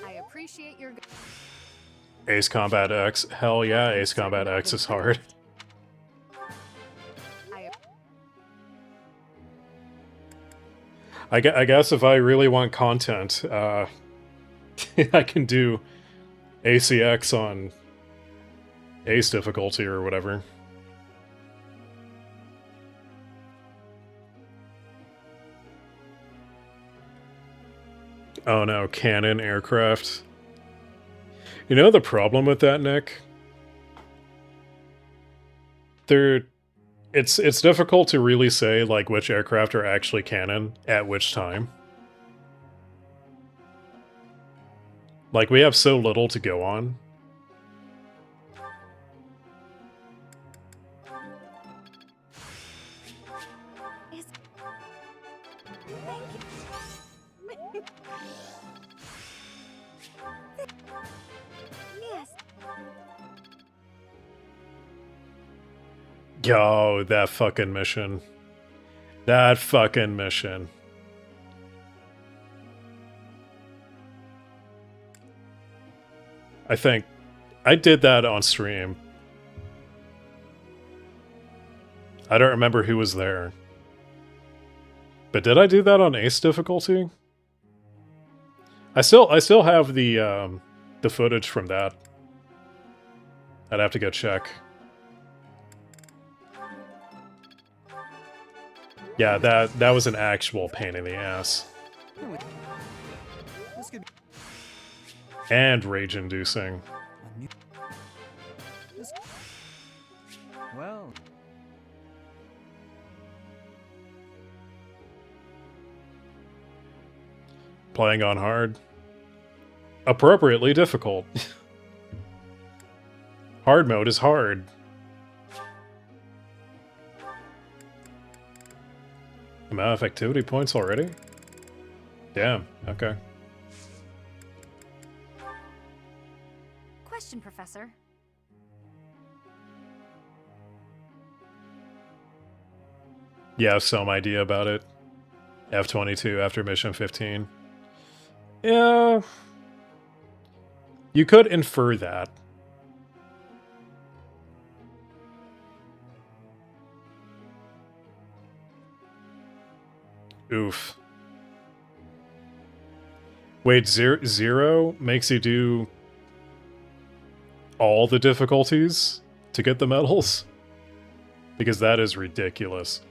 I appreciate your... Ace Combat X. Hell yeah, Ace Combat X is hard. I guess if I really want content, I can do ACX on Ace difficulty or whatever. Oh no, cannon aircraft. You know the problem with that, Nick? They're It's difficult to really say like which aircraft are actually canon at which time. Like we have so little to go on. Yes. Yo, that fucking mission. That fucking mission. I think I did that on stream. I don't remember who was there. But did I do that on Ace difficulty? I still have the footage from that. I'd have to go check. Yeah, that was an actual pain in the ass. And rage-inducing. Well. Playing on hard. Appropriately difficult. Hard mode is hard. Amount of activity points already? Damn, okay. Question, Professor. You have some idea about it. F-22 after mission 15. Yeah. You could infer that. Oof. Wait, zero makes you do all the difficulties to get the medals? Because that is ridiculous.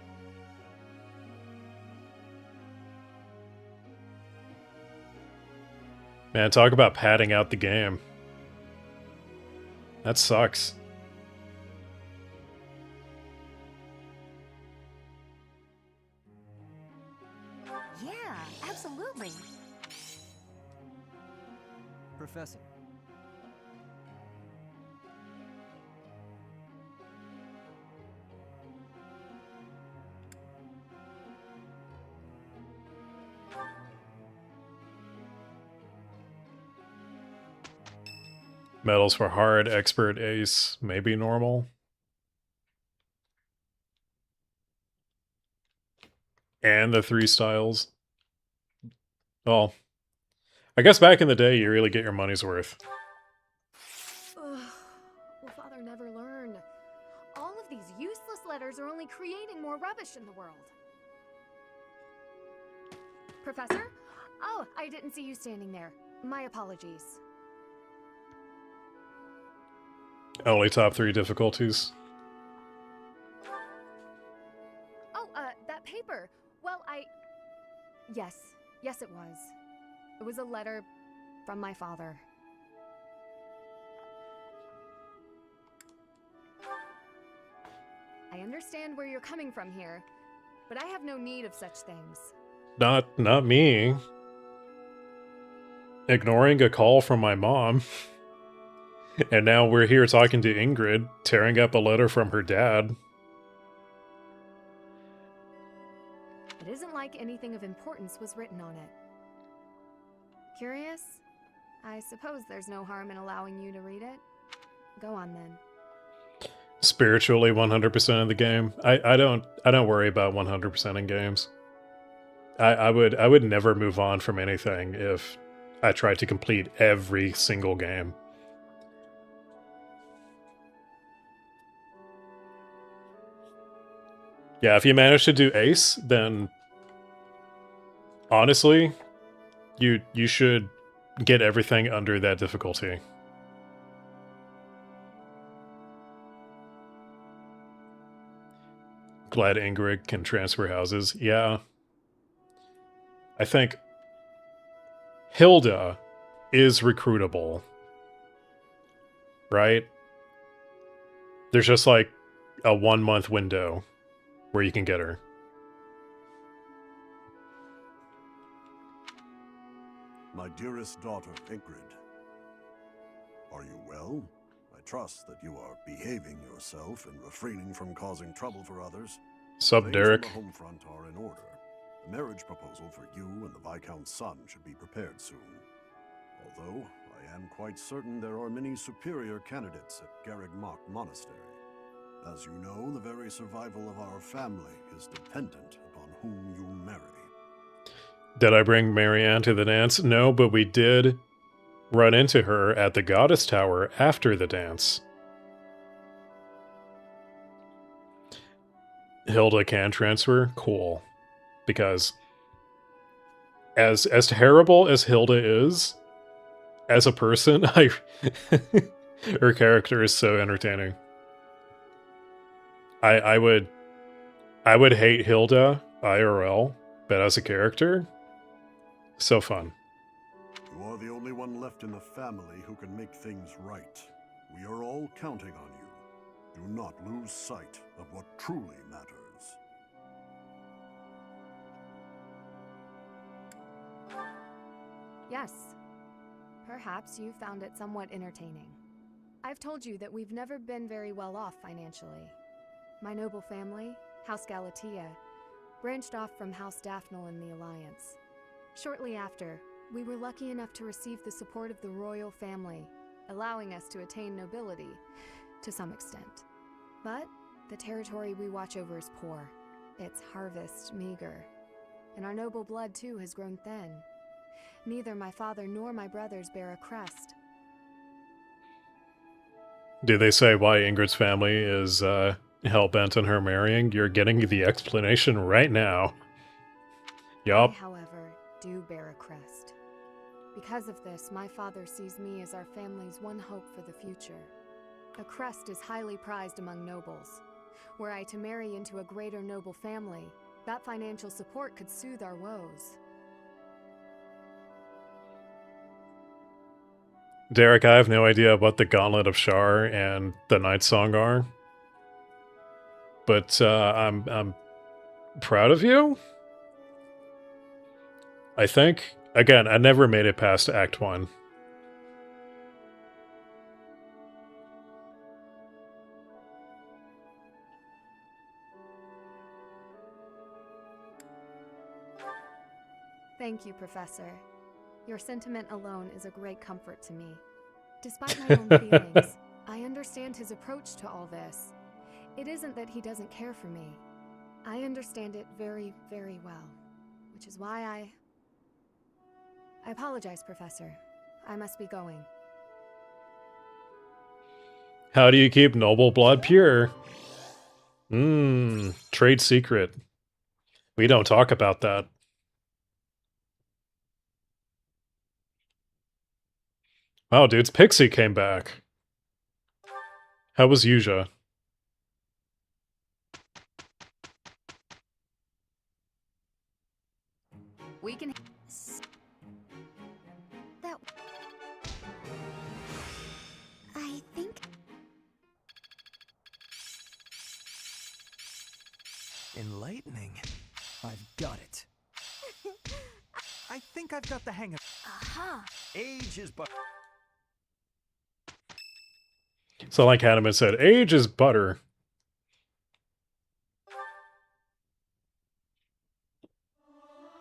Man, talk about padding out the game. That sucks. Yeah, absolutely. Professor. Medals for hard, expert, ace, maybe normal. And the 3 styles. Well, I guess back in the day, you really get your money's worth. Ugh, will Father never learn? All of these useless letters are only creating more rubbish in the world. Professor? Oh, I didn't see you standing there. My apologies. Only top 3 difficulties. Oh, that paper. Well, Yes, it was. It was a letter from my father. I understand where you're coming from here, but I have no need of such things. Not me. Ignoring a call from my mom. And now we're here talking to Ingrid, tearing up a letter from her dad. It isn't like anything of importance was written on it. Curious? I suppose there's no harm in allowing you to read it. Go on then. Spiritually 100% of the game. I don't worry about 100% in games. I would never move on from anything if I tried to complete every single game. Yeah, if you manage to do ace, then honestly, you should get everything under that difficulty. Glad Ingrid can transfer houses. Yeah. I think Hilda is recruitable. Right? There's just like a 1-month window where you can get her. My dearest daughter, Ingrid. Are you well? I trust that you are behaving yourself and refraining from causing trouble for others. Sup, Things Derek? on the home front are in order. A marriage proposal for you and the Viscount's son should be prepared soon. Although, I am quite certain there are many superior candidates at Garreg-Mach Monastery. As you know, the very survival of our family is dependent upon whom you marry. Did I bring Marianne to the dance? No, but we did run into her at the Goddess Tower after the dance. Hilda can transfer? Cool. Because as terrible as Hilda is, as a person, her character is so entertaining. I would hate Hilda IRL, but as a character, so fun. You are the only one left in the family who can make things right. We are all counting on you. Do not lose sight of what truly matters. Yes. Perhaps you found it somewhat entertaining. I've told you that we've never been very well off financially. My noble family, House Galatea, branched off from House Daphne in the Alliance. Shortly after, we were lucky enough to receive the support of the royal family, allowing us to attain nobility, to some extent. But the territory we watch over is poor, its harvest meager, and our noble blood too has grown thin. Neither my father nor my brothers bear a crest. Do they say why Ingrid's family is hell-bent on her marrying? You're getting the explanation right now. Yup. I, however, do bear a crest. Because of this, my father sees me as our family's one hope for the future. A crest is highly prized among nobles. Were I to marry into a greater noble family, that financial support could soothe our woes. Derek, I have no idea what the Gauntlet of Shar and the Night Song are. But I'm proud of you? I think. Again, I never made it past Act 1. Thank you, Professor. Your sentiment alone is a great comfort to me. Despite my own feelings, I understand his approach to all this. It isn't that he doesn't care for me. I understand it very, very well, which is why I apologize, Professor. I must be going. How do you keep noble blood pure? Trade secret. We don't talk about that. Wow, dudes, Pixie came back. How was Yuja? We can... That... I think... Enlightening. I've got it. I think I've got the hang of... Aha! Age is but... So like Hanneman said, age is butter.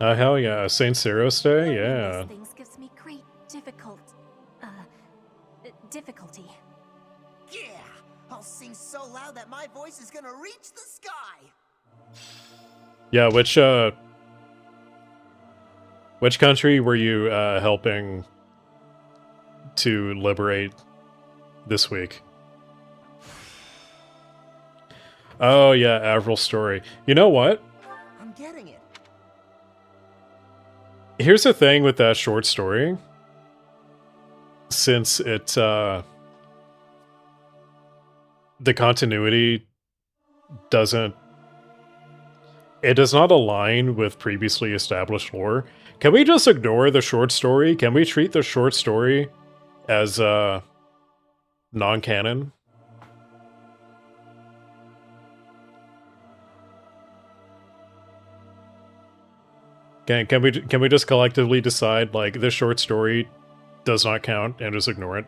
Hell yeah. St. Cyril's Day? Yeah. These things gives me great difficulty. Yeah! I'll sing so loud that my voice is gonna reach the sky! Yeah, which country were you helping to liberate this week? Oh yeah, Avril Story. You know what? I'm getting it. Here's the thing with that short story. Since it the continuity does not align with previously established lore. Can we just ignore the short story? Can we treat the short story as non-canon? Can we just collectively decide, like, this short story does not count and just ignore it?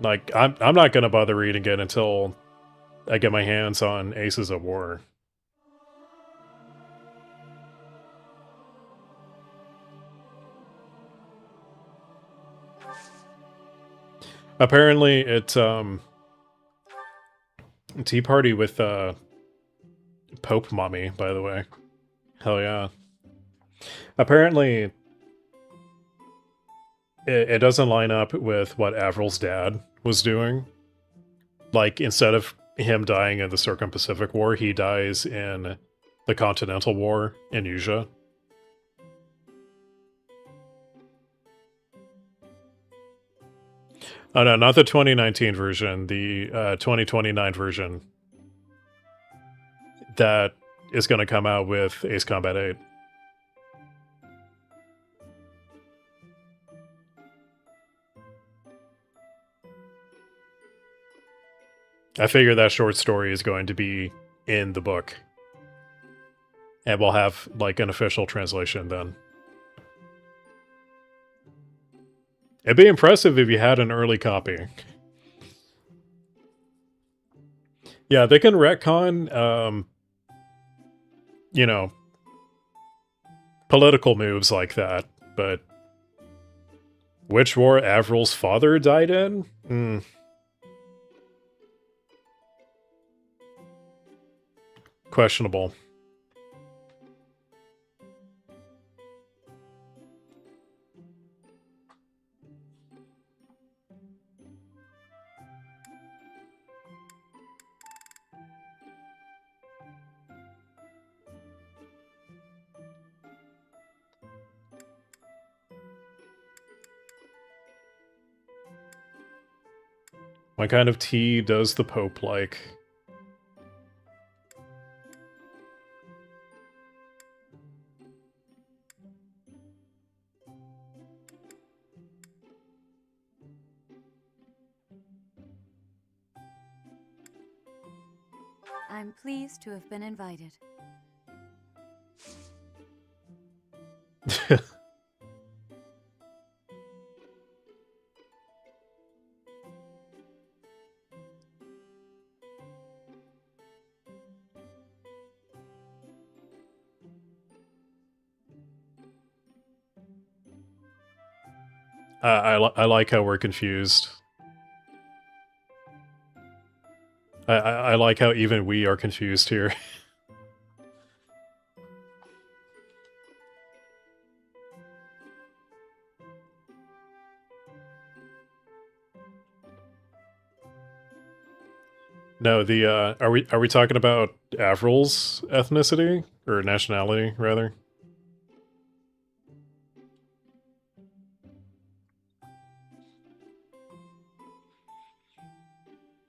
Like, I'm not gonna bother reading it until I get my hands on Aces of War. Apparently, it's Tea Party with Pope Mommy, by the way. Hell yeah. Apparently, it doesn't line up with what Avril's dad was doing. Like, instead of him dying in the Circum-Pacific War, he dies in the Continental War in Asia. Oh no, not the 2019 version, the 2029 version that is going to come out with Ace Combat 8. I figure that short story is going to be in the book. And we'll have, like, an official translation then. It'd be impressive if you had an early copy. Yeah, they can retcon, you know, political moves like that, but which war Avril's father died in? Questionable. What kind of tea does the Pope like? I'm pleased to have been invited. I like how we're confused. I like how even we are confused here. No, the are we talking about Avril's ethnicity or nationality rather?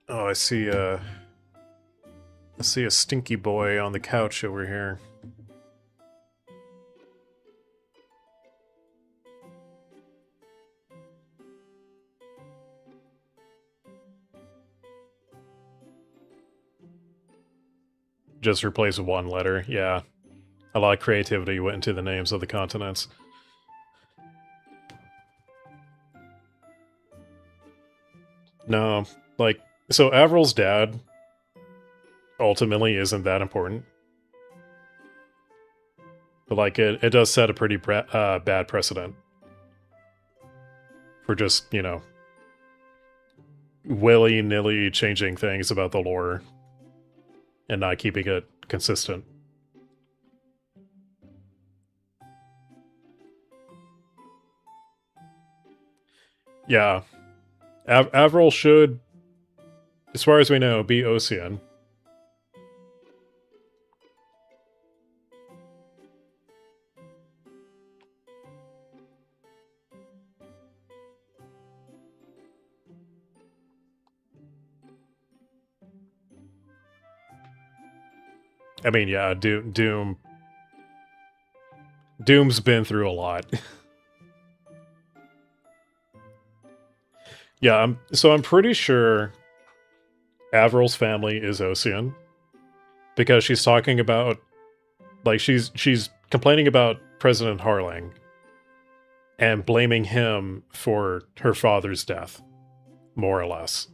Oh, I see a stinky boy on the couch over here. Just replace one letter, yeah. A lot of creativity went into the names of the continents. No, like, so Avril's dad ultimately isn't that important. But, like, it does set a pretty bad precedent. For just, you know, willy-nilly changing things about the lore. And not keeping it consistent. Yeah. Avril should, as far as we know, be Ocean. I mean, yeah, Doom's been through a lot. Yeah, I'm pretty sure Averil's family is Ocean because she's talking about, like, she's complaining about President Harling and blaming him for her father's death, more or less.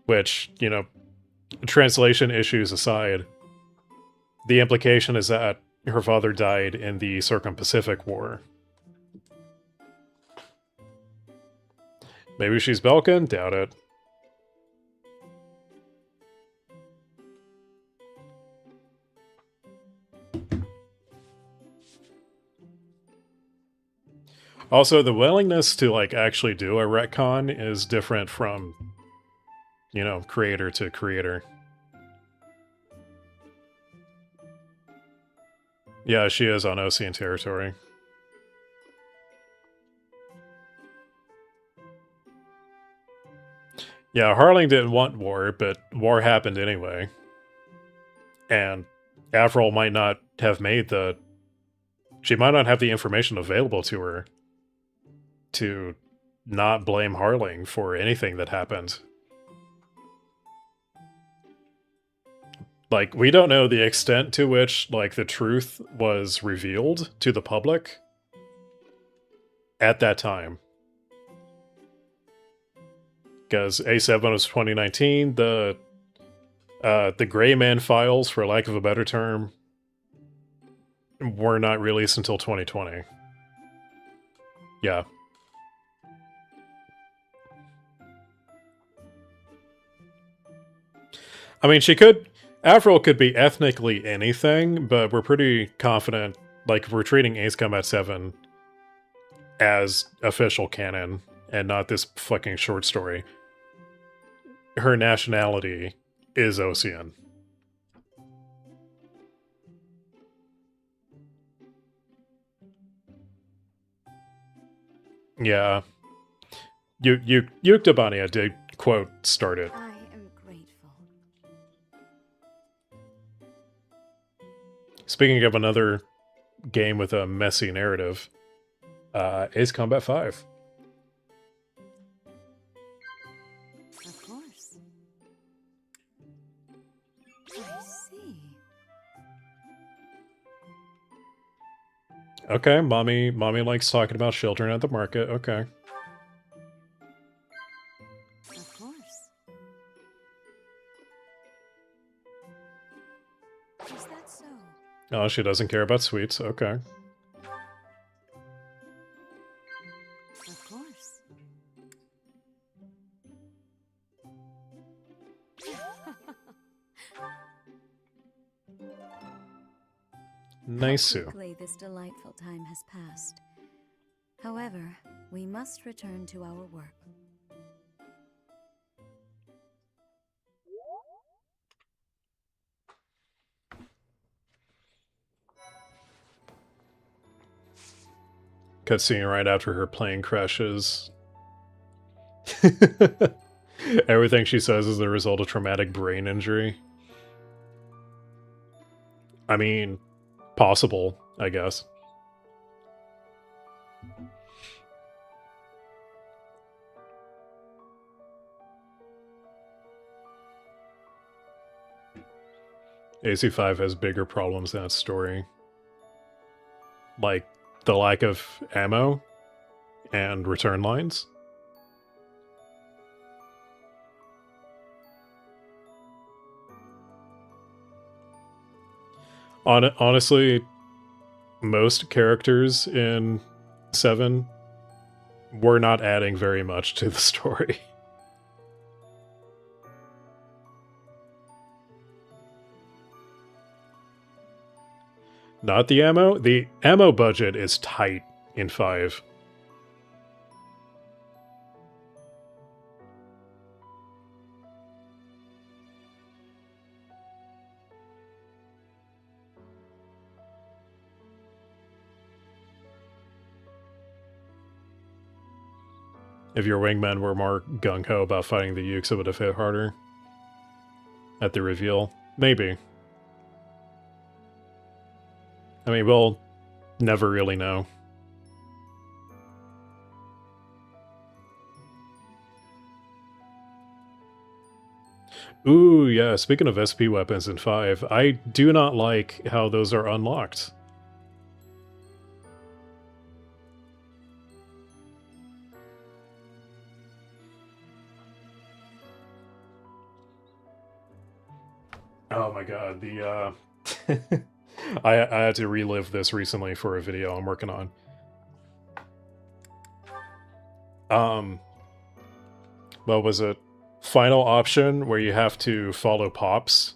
Which, you know, translation issues aside, the implication is that her father died in the Circum-Pacific War. Maybe she's Belkan? Doubt it. Also, the willingness to, like, actually do a retcon is different from, you know, creator to creator. Yeah, she is on Ocean territory. Yeah, Harling didn't want war, but war happened anyway. And Avril might not have made the... She might not have the information available to her to not blame Harling for anything that happened. Like, we don't know the extent to which, like, the truth was revealed to the public at that time. Because A7 was 2019, the Gray Man files, for lack of a better term, were not released until 2020. Yeah. I mean, Avril could be ethnically anything, but we're pretty confident, like, we're treating Ace Combat 7 as official canon, and not this fucking short story. Her nationality is Ocean. Yeah. Yuktabania did, quote, start it. I am grateful. Speaking of another game with a messy narrative, Ace Combat 5. Of course. I see. Okay, mommy likes talking about children at the market. Okay. Of course. Is that so? Oh, she doesn't care about sweets. Okay. Of course. Nice, How Sue. quickly this delightful time has passed. However, we must return to our work. Cutscene right after her plane crashes. Everything she says is the result of traumatic brain injury. I mean, possible, I guess. AC5 has bigger problems than its story. Like, the lack of ammo and return lines. Honestly, most characters in 7 were not adding very much to the story. Not the ammo. The ammo budget is tight in 5. If your wingmen were more gung-ho about fighting the Ukes, it would have hit harder. At the reveal. Maybe. I mean, we'll never really know. Ooh, yeah, speaking of SP weapons in 5, I do not like how those are unlocked. Oh my god, the I had to relive this recently for a video I'm working on. What was it? Final option where you have to follow Pops.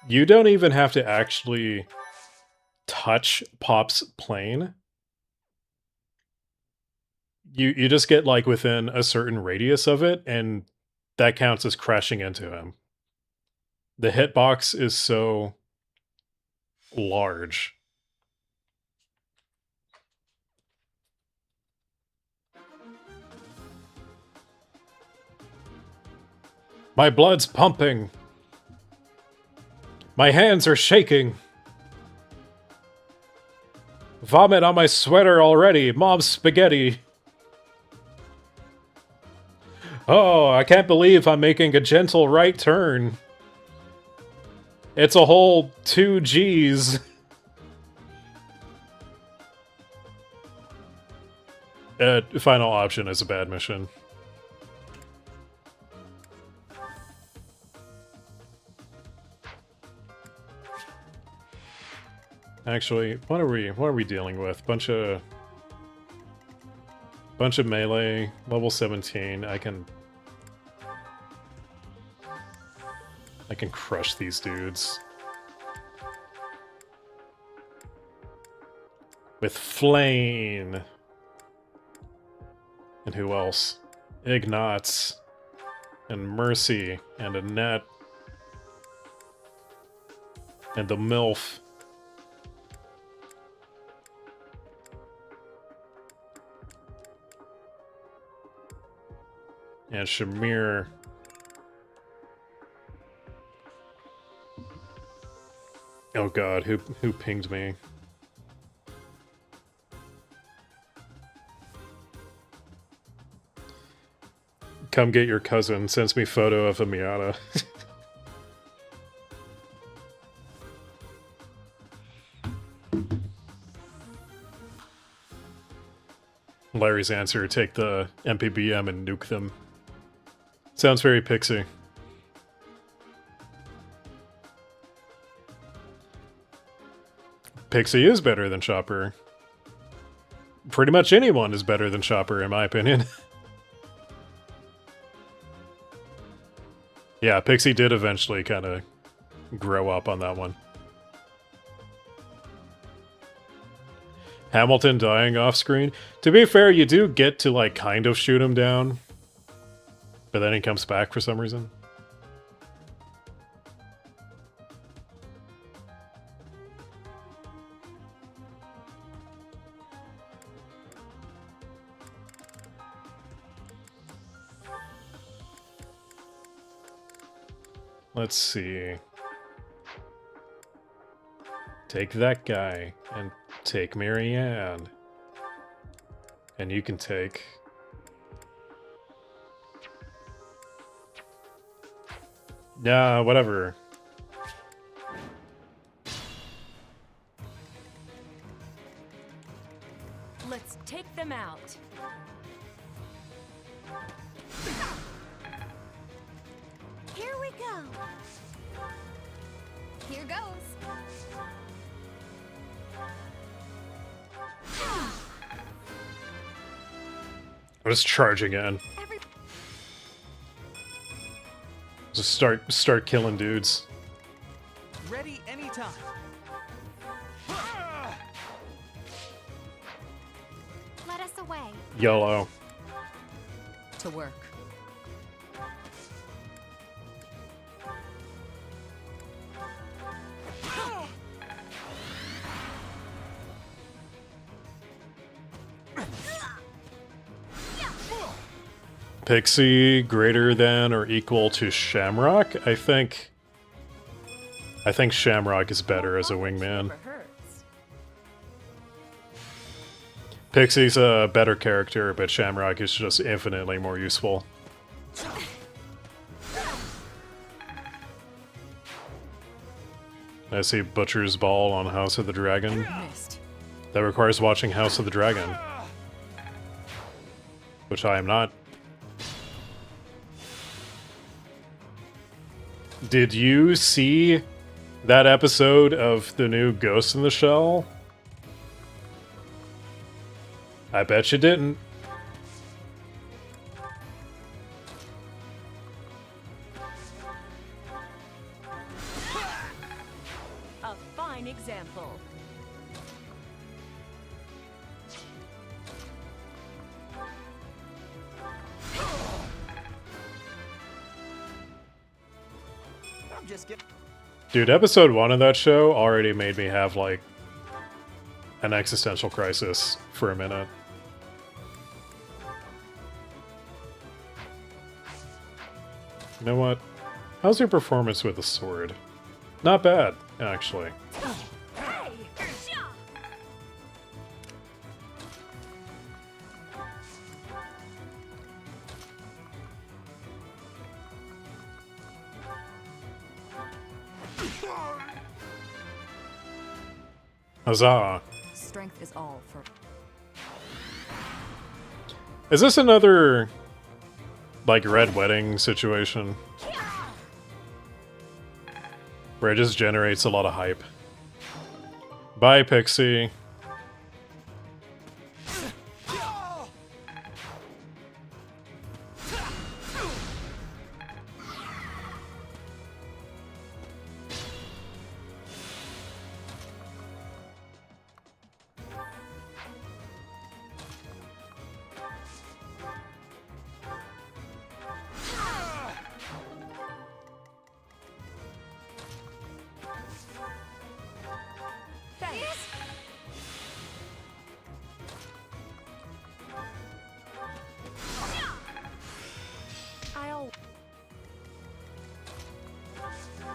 You don't even have to actually touch Pop's plane. You just get like within a certain radius of it, and that counts as crashing into him. The hitbox is so large. My blood's pumping. My hands are shaking. Vomit on my sweater already. Mom's spaghetti. Oh, I can't believe I'm making a gentle right turn. It's a whole 2 Gs. Final option is a bad mission. Actually, what are we dealing with? Bunch of melee, level 17. I can crush these dudes with Flame. And who else? Ignatz and Mercy and Annette and the MILF. And Shamir. Oh god, who pinged me? Come get your cousin. Sends me photo of a Miata. Larry's answer, take the MPBM and nuke them. Sounds very Pixie. Pixie is better than Chopper. Pretty much anyone is better than Chopper, in my opinion. Yeah, Pixie did eventually kind of grow up on that one. Hamilton dying off screen. To be fair, you do get to like kind of shoot him down, but then he comes back for some reason. Let's see. Take that guy and take Marianne. And you can take... Yeah, whatever. Let's take them out. Here we go. Here goes. Let's charge again. Just start killing dudes. Ready anytime. Let us away. YOLO. To work. Pixie greater than or equal to Shamrock? I think Shamrock is better as a wingman. Pixie's a better character, but Shamrock is just infinitely more useful. I see Butcher's Ball on House of the Dragon. That requires watching House of the Dragon. Which I am not. Did you see that episode of the new Ghost in the Shell? I bet you didn't. A fine example. I'm just getting. Dude, episode 1 of that show already made me have, like, an existential crisis for a minute. You know what? How's your performance with the sword? Not bad, actually. Huzzah. Strength is all for. Is this another, like, Red Wedding situation? Where it just generates a lot of hype. Bye, Pixie.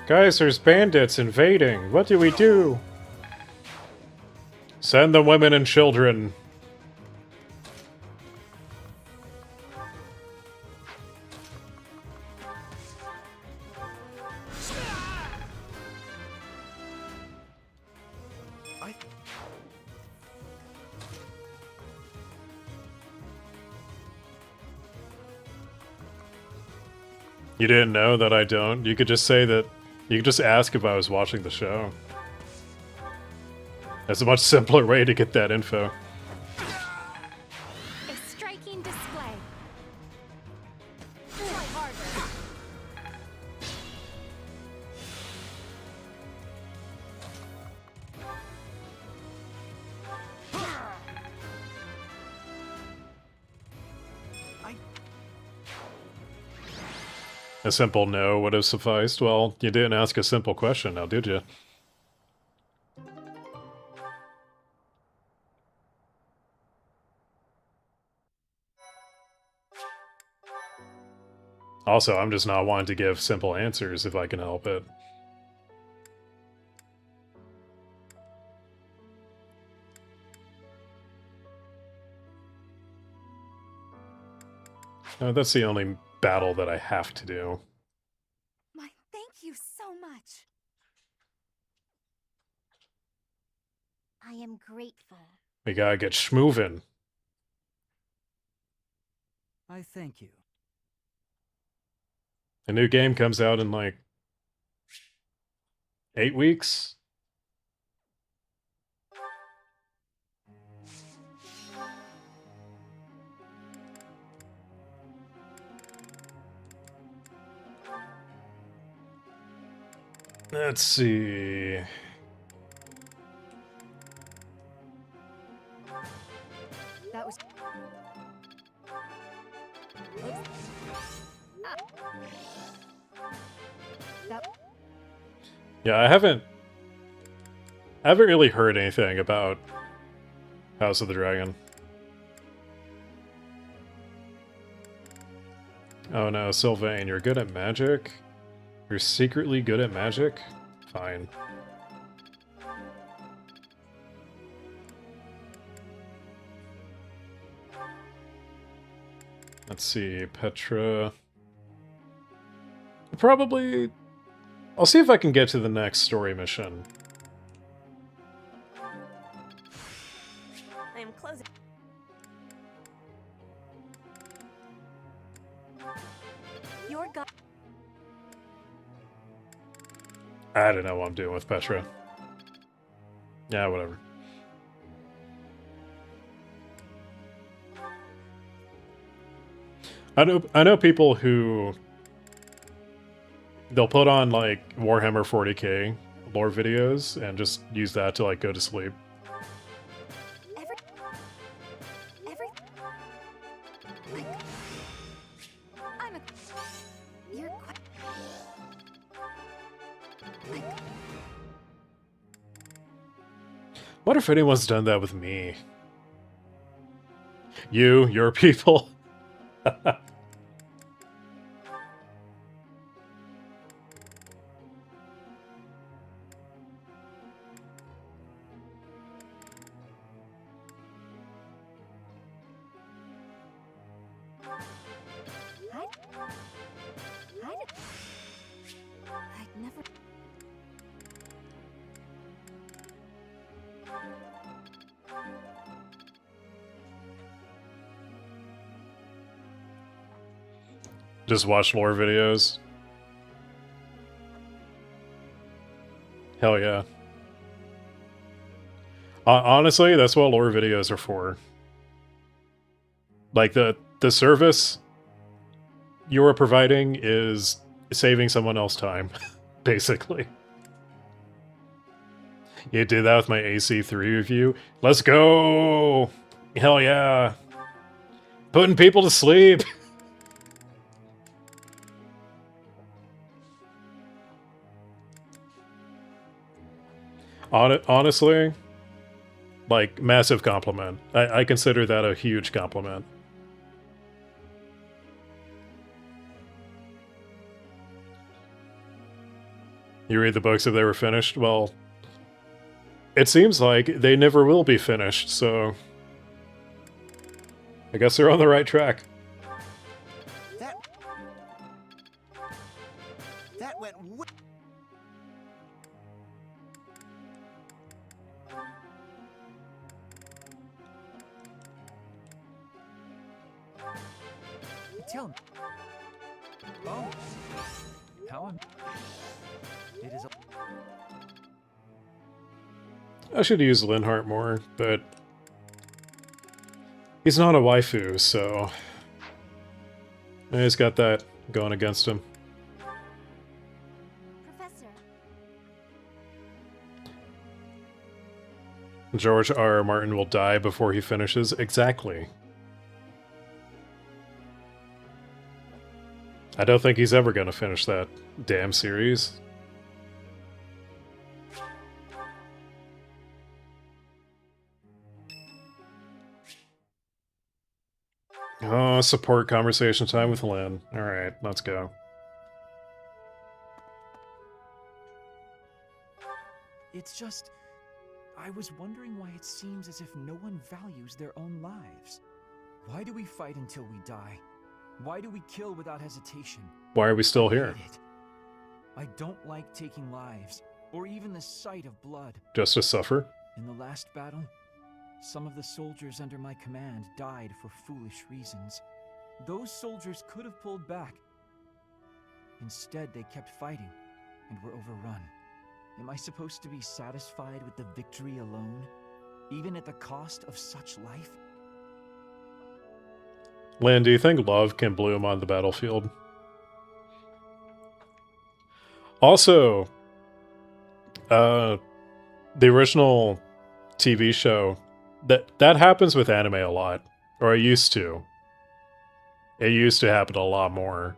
Guys, there's bandits invading. What do we do? Send the women and children. You didn't know that I don't? You could just say that. You could just ask if I was watching the show. That's a much simpler way to get that info. A striking display. Try harder. A simple no would have sufficed. Well, you didn't ask a simple question now, did you? Also, I'm just not wanting to give simple answers if I can help it. That's the only battle that I have to do. My thank you so much. I am grateful. We gotta get schmoovin'. I thank you. A new game comes out in like 8 weeks. Let's see. That was. Yeah, I haven't really heard anything about House of the Dragon. Oh no, Sylvain, you're good at magic? You're secretly good at magic? Fine. Let's see, Petra. Probably... I'll see if I can get to the next story mission. I am closing. Your god. I don't know what I'm doing with Petra. Yeah, whatever. I know people who they'll put on like Warhammer 40k lore videos and just use that to like go to sleep. What if anyone's done that with me? Your people. I'd never. Just watch lore videos. Hell yeah. Honestly, that's what lore videos are for. Like, the service you are providing is saving someone else time, basically. You did that with my AC3 review. Let's go! Hell yeah. Putting people to sleep. Honestly, like, massive compliment. I consider that a huge compliment. You read the books if they were finished? Well, it seems like they never will be finished, so I guess they're on the right track. That went Tell me. Oh. How am... It is... I should use Linhart more, but he's not a waifu, so he's got that going against him. Professor. George R. R. Martin will die before he finishes. Exactly. I don't think he's ever going to finish that damn series. Oh, support conversation time with Lynn. Alright, let's go. It's just... I was wondering why it seems as if no one values their own lives. Why do we fight until we die? Why do we kill without hesitation? Why are we still here? I don't like taking lives, or even the sight of blood. Just to suffer? In the last battle, some of the soldiers under my command died for foolish reasons. Those soldiers could have pulled back. Instead, they kept fighting and were overrun. Am I supposed to be satisfied with the victory alone, even at the cost of such life? Lynn, do you think love can bloom on the battlefield? Also, the original TV show, that happens with anime a lot. Or it used to. It used to happen a lot more.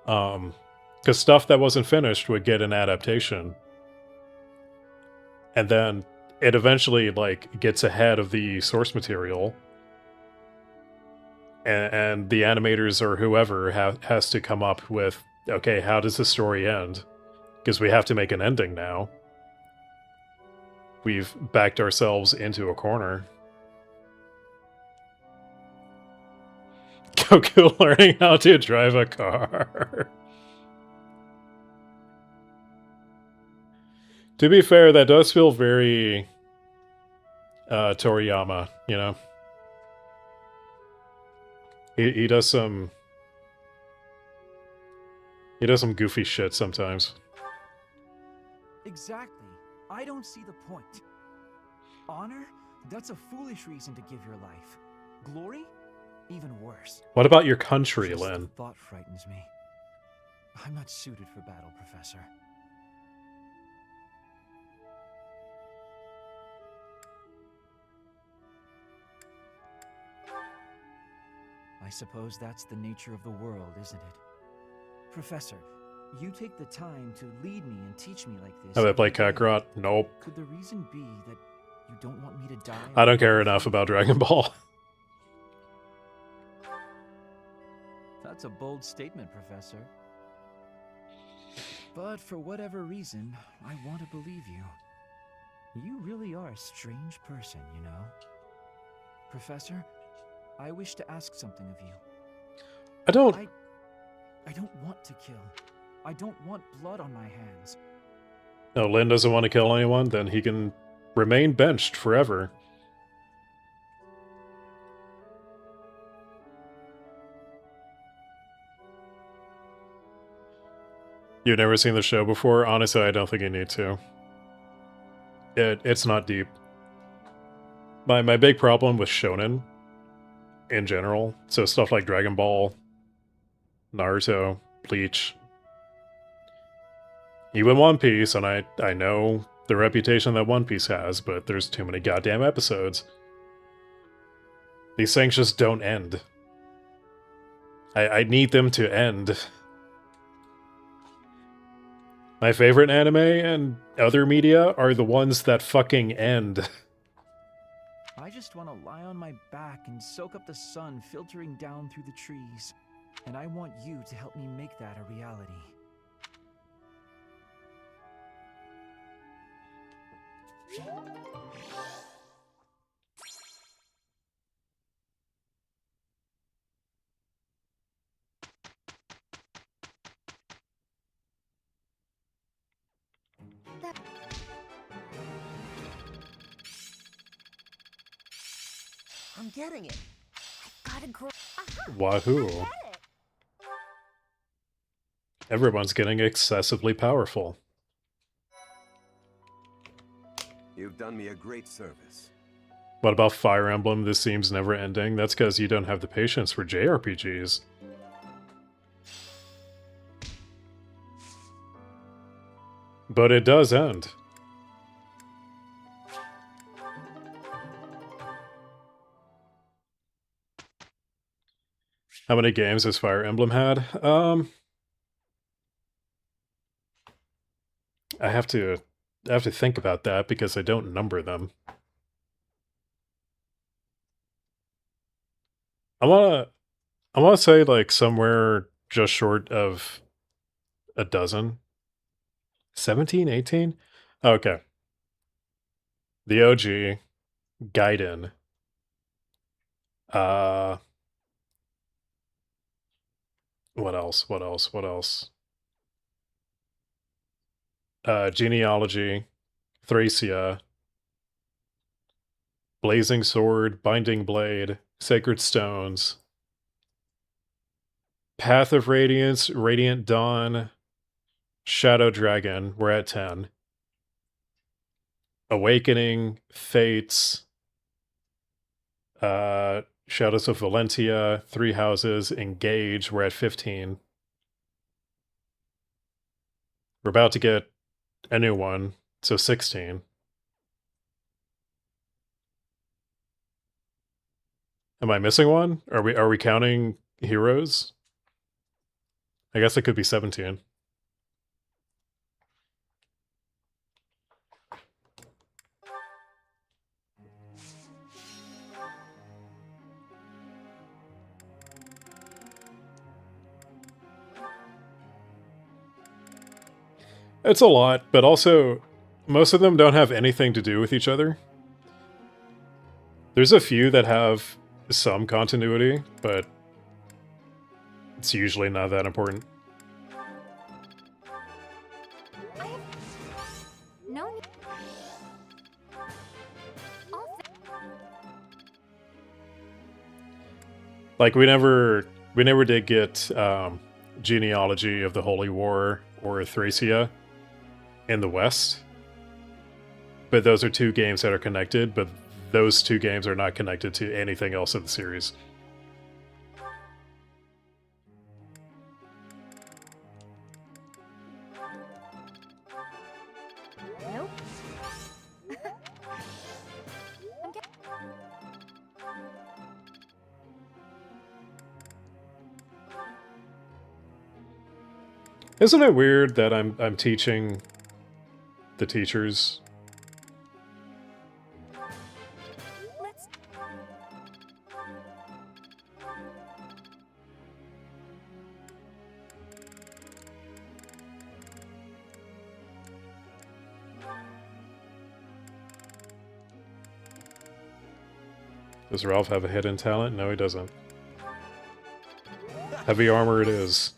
Because stuff that wasn't finished would get an adaptation. And then it eventually, like, gets ahead of the source material. And the animators or whoever has to come up with, okay, how does the story end? Because we have to make an ending now. We've backed ourselves into a corner. Goku learning how to drive a car. To be fair, that does feel very Toriyama, you know? He does some... He does some goofy shit sometimes. Exactly. I don't see the point. Honor? That's a foolish reason to give your life. Glory? Even worse. What about your country, Just Lin? the thought frightens me. I'm not suited for battle, Professor. I suppose that's the nature of the world, isn't it? Professor, you take the time to lead me and teach me like this. Have I played every day. Kakarot? Nope. Could the reason be that you don't want me to die? I don't care enough about Dragon Ball. That's a bold statement, Professor. But for whatever reason, I want to believe you. You really are a strange person, you know? Professor, I wish to ask something of you. I don't want to kill. I don't want blood on my hands. No, Lin doesn't want to kill anyone, then he can remain benched forever. You've never seen the show before? Honestly, I don't think you need to. It's not deep. My big problem with shonen, in general, so stuff like Dragon Ball, Naruto, Bleach, even One Piece, and I know the reputation that One Piece has, but there's too many goddamn episodes. These things just don't end. I need them to end. My favorite anime and other media are the ones that fucking end. I just want to lie on my back and soak up the sun filtering down through the trees. And I want you to help me make that a reality. I'm getting it. Gotta grow. Wahoo. Everyone's getting excessively powerful. You've done me a great service. What about Fire Emblem? This seems never ending. That's because you don't have the patience for JRPGs. But it does end. How many games has Fire Emblem had? I have to think about that because I don't number them. I wanna say like somewhere just short of a dozen. 17, 18? Okay. The OG, Gaiden. What else? What else? What else? Genealogy, Thracia, Blazing Sword, Binding Blade, Sacred Stones, Path of Radiance, Radiant Dawn, Shadow Dragon, we're at 10. Awakening, Fates, Shadows of Valentia, Three Houses, Engage, we're at 15. We're about to get a new one, so 16. Am I missing one? Are we counting heroes? I guess it could be 17. It's a lot, but also most of them don't have anything to do with each other. There's a few that have some continuity, but It's usually not that important. No. Like we never did get genealogy of the Holy War or Thracia in the West. But those are two games that are connected, but those two games are not connected to anything else in the series. Nope. Isn't it weird that I'm teaching the teachers? Does Ralph have a hidden talent? No, he doesn't. Heavy armor it is.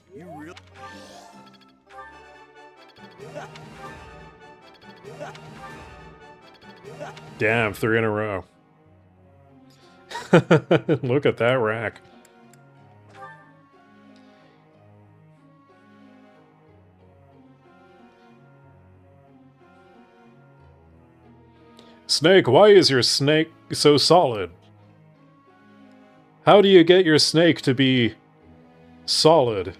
Damn, 3 in a row. Look at that rack. Snake, why is your snake so solid? How do you get your snake to be solid?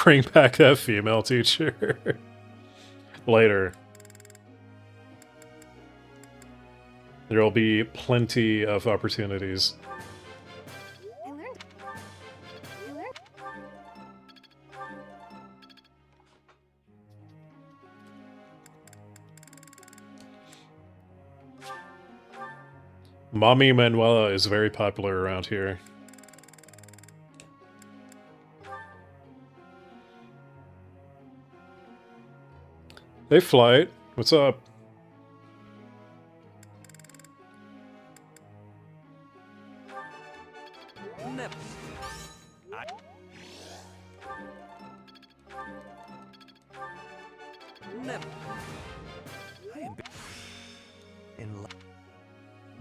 Bring back that female teacher. Later. There'll be plenty of opportunities. Mommy Manuela is very popular around here. Hey, Flight. What's up?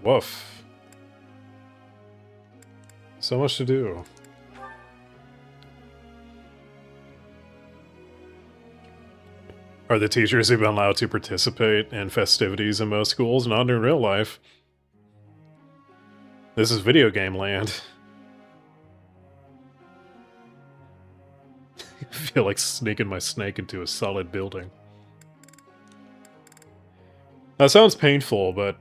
Woof. So much to do. Are the teachers even allowed to participate in festivities in most schools? Not in real life. This is video game land. I feel like sneaking my snake into a solid building. That sounds painful, but...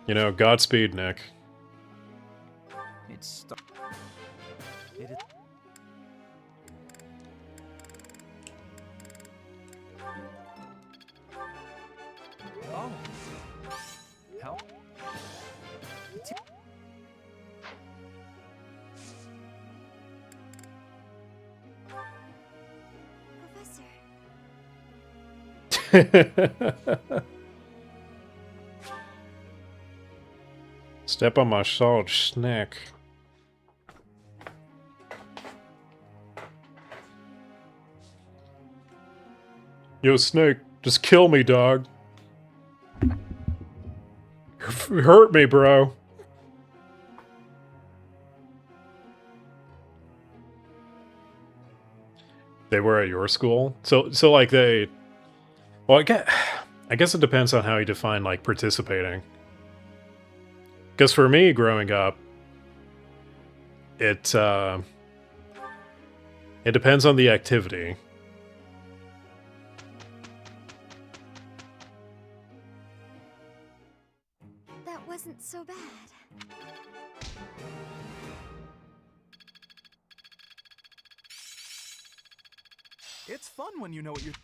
You know, Godspeed, Nick. It's... Oh. Help. Step on my solid snack. Yo, Snake, just kill me, dog. Hurt me, bro. They were at your school? So like they... Well, I guess it depends on how you define, like, participating. Because for me, growing up, it depends on the activity. That wasn't so bad. It's fun when you know what you're...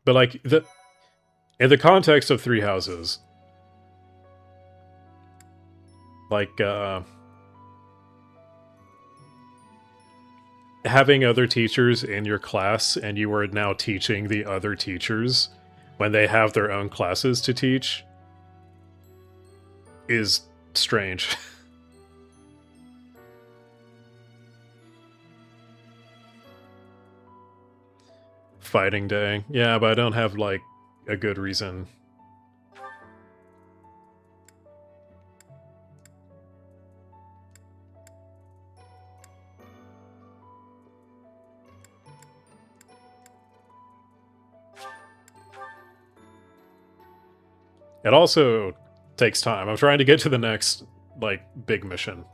But, like, in the context of Three Houses, like, having other teachers in your class and you are now teaching the other teachers when they have their own classes to teach is strange. Fighting day. Yeah, but I don't have, like, a good reason. It also takes time. I'm trying to get to the next, like, big mission.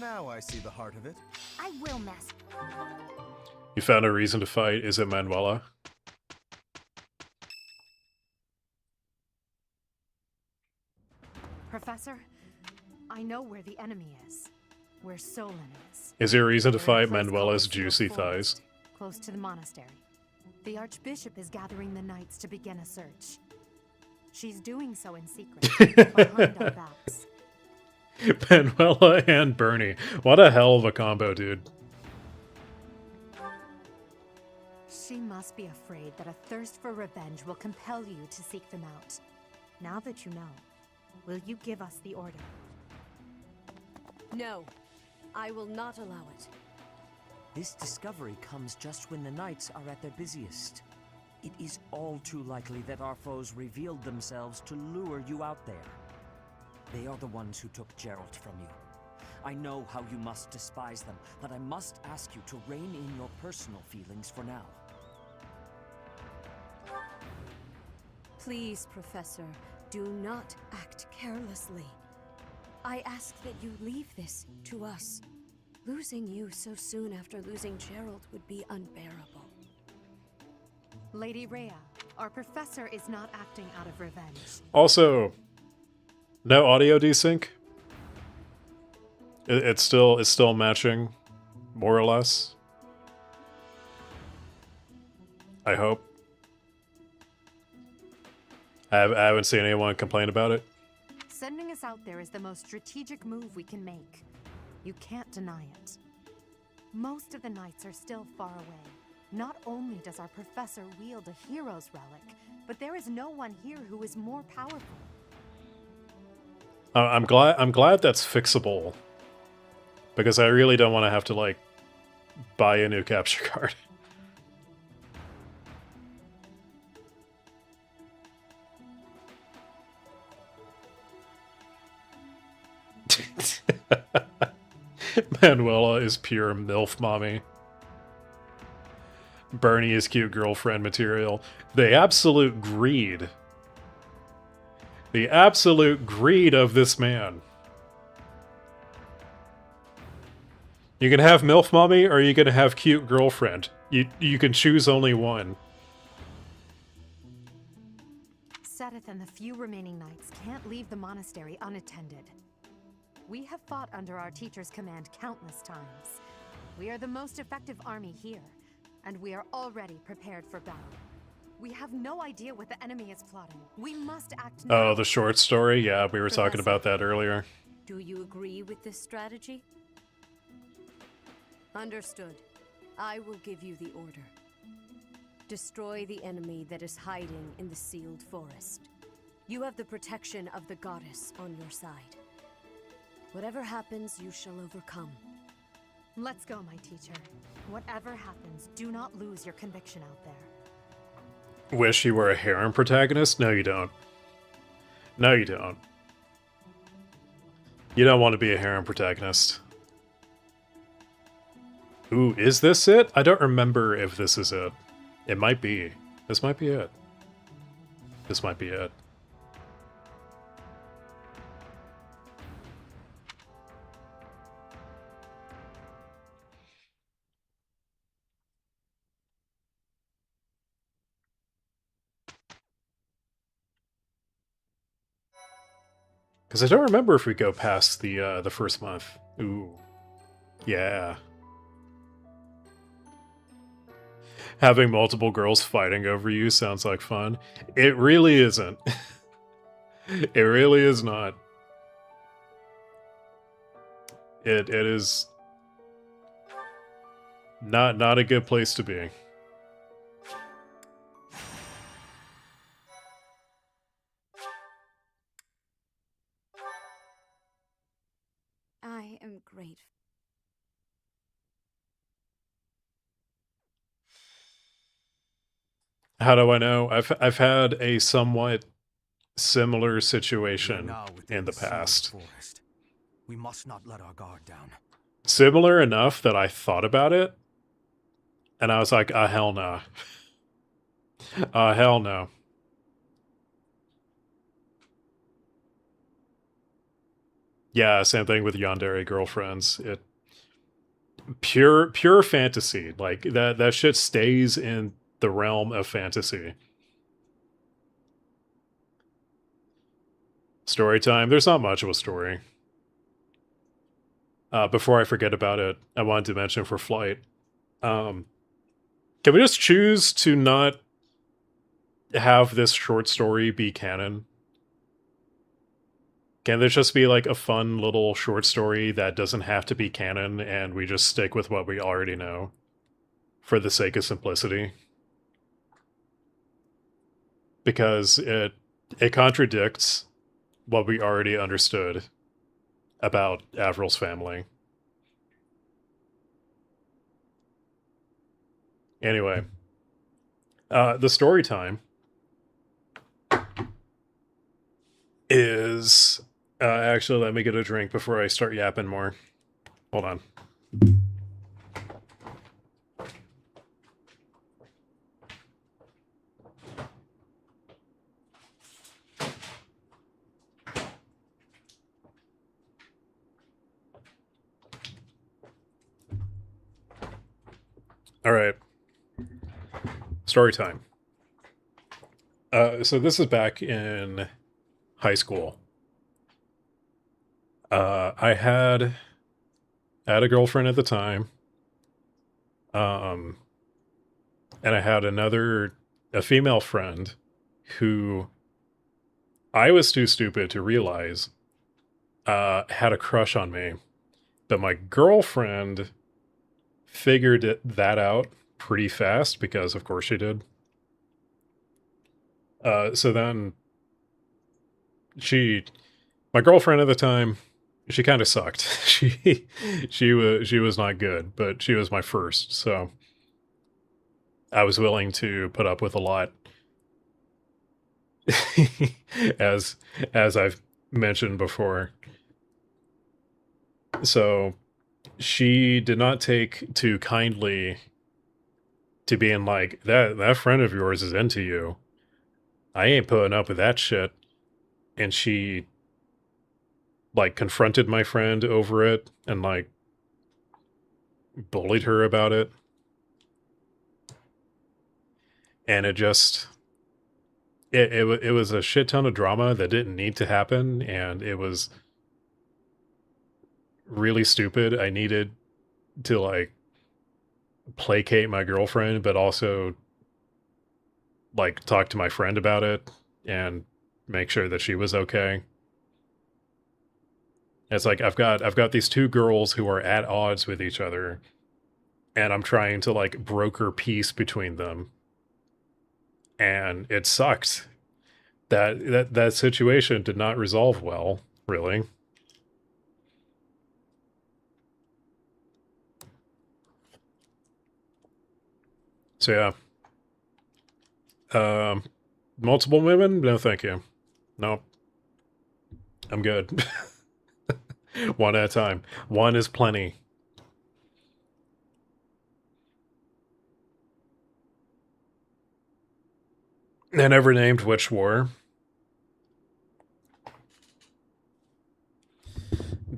Now I see the heart of it. I will, Master. You found a reason to fight. Is it Manuela? Professor, I know where the enemy is. Where Solon is. Is there a reason to We're in a fight place Manuela's called the juicy Sealed thighs? Forest, close to the monastery. The Archbishop is gathering the knights to begin a search. She's doing so in secret, behind our backs. Manuela and Bernie. What a hell of a combo, dude. She must be afraid that a thirst for revenge will compel you to seek them out. Now that you know, will you give us the order? No, I will not allow it. This discovery comes just when the knights are at their busiest. It is all too likely that our foes revealed themselves to lure you out there. They are the ones who took Geralt from you. I know how you must despise them, but I must ask you to rein in your personal feelings for now. Please, Professor, do not act carelessly. I ask that you leave this to us. Losing you so soon after losing Gerald would be unbearable. Lady Rhea, our professor is not acting out of revenge. Also, no audio desync. It's still matching, more or less. I hope. I haven't seen anyone complain about it. Sending us out there is the most strategic move we can make. You can't deny it. Most of the knights are still far away. Not only does our professor wield a hero's relic, but there is no one here who is more powerful. I'm glad that's fixable. Because I really don't want to have to, like, buy a new capture card. Manuela is pure MILF mommy. Bernie is cute girlfriend material. The absolute greed. The absolute greed of this man. You can have MILF mommy or you can have cute girlfriend. You can choose only one. Sedith and the few remaining knights can't leave the monastery unattended. We have fought under our teacher's command countless times. We are the most effective army here, and we are already prepared for battle. We have no idea what the enemy is plotting. We must act now. Oh, the short story? Yeah, we were talking about that earlier. Do you agree with this strategy? Understood. I will give you the order. Destroy the enemy that is hiding in the sealed forest. You have the protection of the goddess on your side. Whatever happens, you shall overcome. Let's go, my teacher. Whatever happens, do not lose your conviction out there. Wish you were a harem protagonist? No, you don't. No, you don't. You don't want to be a harem protagonist. Ooh, is this it? I don't remember if this is it. It might be. This might be it. This might be it. Because I don't remember if we go past the first month. Ooh. Yeah. Having multiple girls fighting over you sounds like fun. It really isn't. It really is not. It is not a good place to be. I am grateful. How do I know? I've had a somewhat similar situation in the past. Forest. We must not let our guard down. Similar enough that I thought about it, and I was like, ah, hell no. Hell no. Yeah, same thing with Yandere girlfriends. It pure fantasy. Like that shit stays in the realm of fantasy. Story time. There's not much of a story. Before I forget about it, I wanted to mention for Flight. Can we just choose to not have this short story be canon? Can there just be like a fun little short story that doesn't have to be canon and we just stick with what we already know for the sake of simplicity? Because it contradicts what we already understood about Avril's family. Anyway, the story time is actually, let me get a drink before I start yapping more. Hold on. All right. Story time. So this is back in high school. I had a girlfriend at the time. And I had a female friend who I was too stupid to realize had a crush on me. But my girlfriend figured that out pretty fast because, of course, she did. So then my girlfriend at the time, she kind of sucked. she was not good, but she was my first, so I was willing to put up with a lot. as I've mentioned before. So she did not take too kindly to being like, that friend of yours is into you. I ain't putting up with that shit. And she like confronted my friend over it and like bullied her about it. And it just it was a shit ton of drama that didn't need to happen, and it was really stupid. I needed to like placate my girlfriend, but also like talk to my friend about it and make sure that she was okay. It's like I've got these two girls who are at odds with each other, and I'm trying to like broker peace between them. And it sucked. That situation did not resolve well, really. So yeah. Multiple women? No, thank you. Nope. I'm good. One at a time. One is plenty. I never named which war.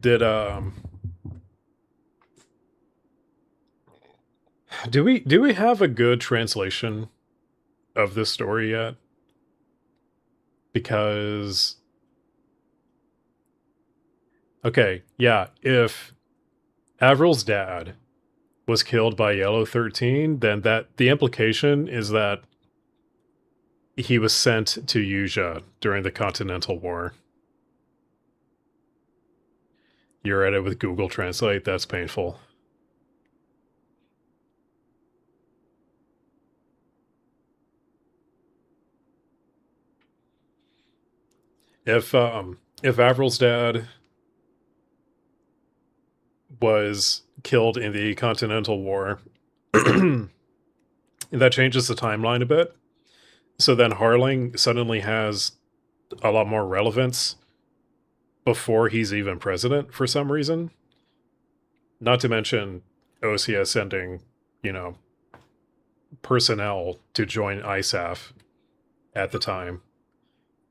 Did do we have a good translation of this story yet? Because okay, yeah, if Avril's dad was killed by Yellow 13, then the implication is that he was sent to Yuja during the Continental War. You're at it with Google Translate. That's painful. If Avril's dad was killed in the Continental War, that changes the timeline a bit. So then Harling suddenly has a lot more relevance before he's even president for some reason. Not to mention OCS sending, you know, personnel to join ISAF at the time,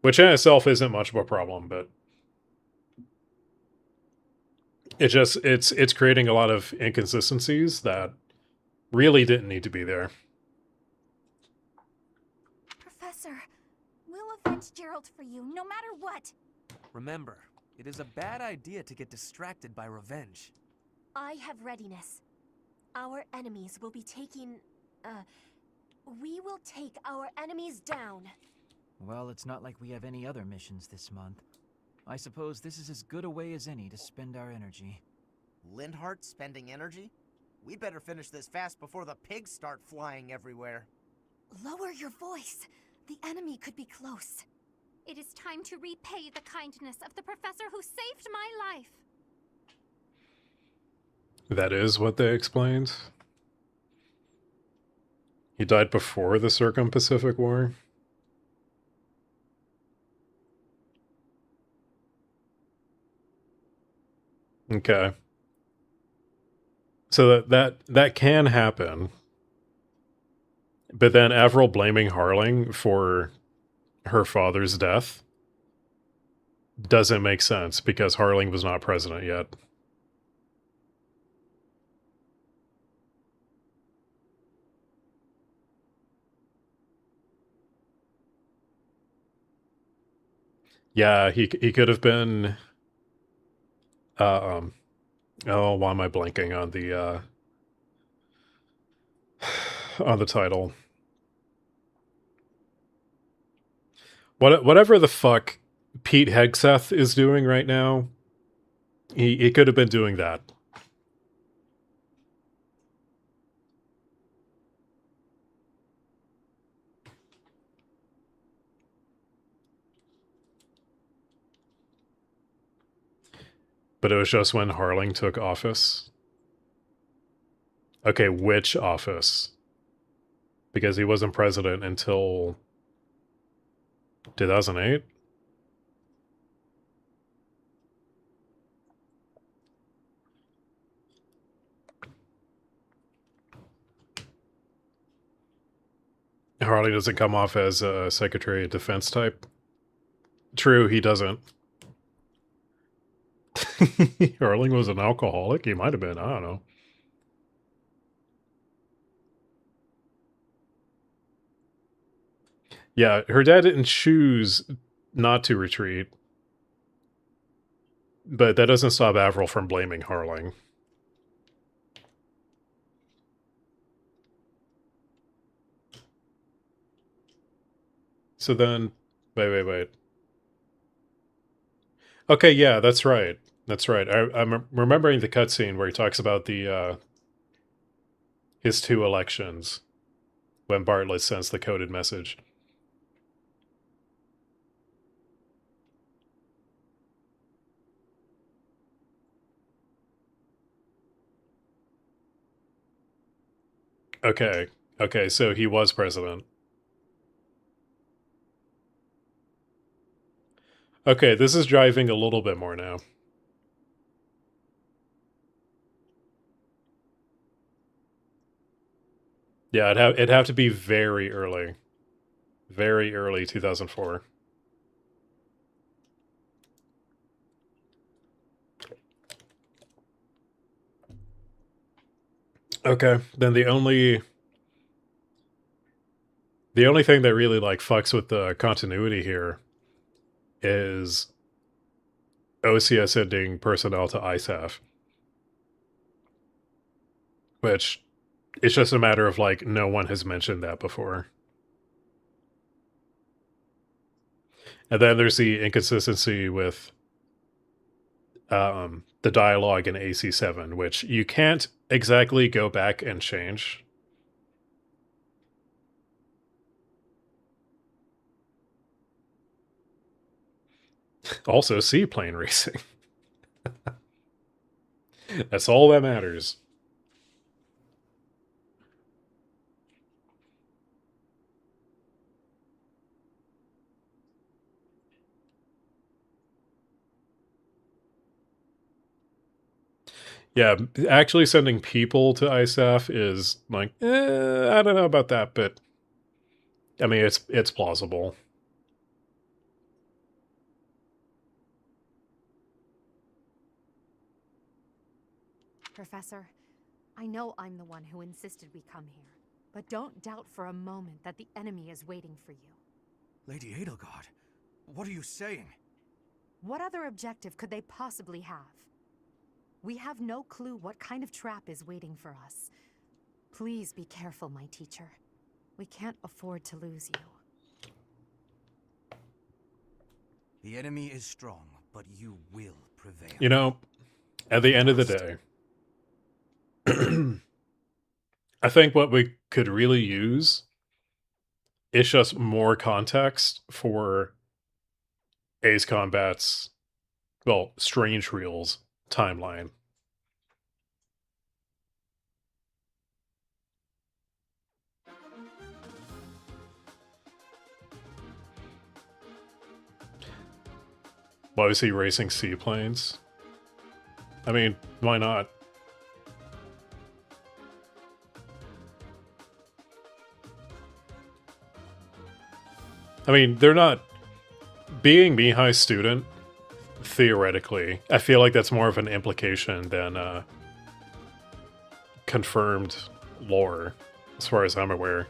which in itself isn't much of a problem, but it's creating a lot of inconsistencies that really didn't need to be there. Professor, we'll avenge Gerald for you, no matter what. Remember, it is a bad idea to get distracted by revenge. I have readiness. Our enemies will be taking... we will take our enemies down. Well, it's not like we have any other missions this month. I suppose this is as good a way as any to spend our energy. Lindhart spending energy? We'd better finish this fast before the pigs start flying everywhere. Lower your voice. The enemy could be close. It is time to repay the kindness of the professor who saved my life. That is what they explained. He died before the Circum-Pacific War. Okay. So that can happen. But then Avril blaming Harling for her father's death doesn't make sense because Harling was not president yet. Yeah, he could have been oh, why am I blanking on the on the title? Whatever the fuck Pete Hegseth is doing right now, he could have been doing that. But it was just when Harling took office. Okay, which office? Because he wasn't president until 2008? Harling doesn't come off as a Secretary of Defense type. True, he doesn't. Harling was an alcoholic? He might have been, I don't know. Yeah, her dad didn't choose not to retreat. But that doesn't stop Avril from blaming Harling. So then, wait. Okay, yeah, that's right. That's right. I'm remembering the cutscene where he talks about the his 2 elections when Bartlett sends the coded message. Okay, so he was president. Okay, this is driving a little bit more now. Yeah, it'd have to be very early. Very early 2004. Okay, then the only thing that really like fucks with the continuity here is OCS sending personnel to ISAF. Which, it's just a matter of like, no one has mentioned that before. And then there's the inconsistency with the dialogue in AC7, which you can't exactly go back and change. Also, seaplane racing. That's all that matters. Yeah, actually sending people to ISAF is like, I don't know about that, but I mean, it's plausible. Professor, I know I'm the one who insisted we come here, but don't doubt for a moment that the enemy is waiting for you. Lady Edelgard, what are you saying? What other objective could they possibly have? We have no clue what kind of trap is waiting for us. Please be careful, my teacher. We can't afford to lose you. The enemy is strong, but you will prevail. You know, at the end of the day, I think what we could really use is just more context for Ace Combat's, well, Strange Reel's timeline. Why was he racing seaplanes? I mean, why not? I mean, they're not... Being Mihai's student, theoretically, I feel like that's more of an implication than confirmed lore, as far as I'm aware.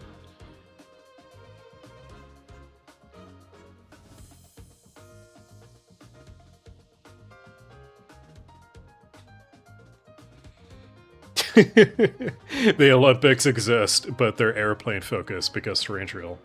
The Olympics exist, but they're airplane focused because Strange Reel.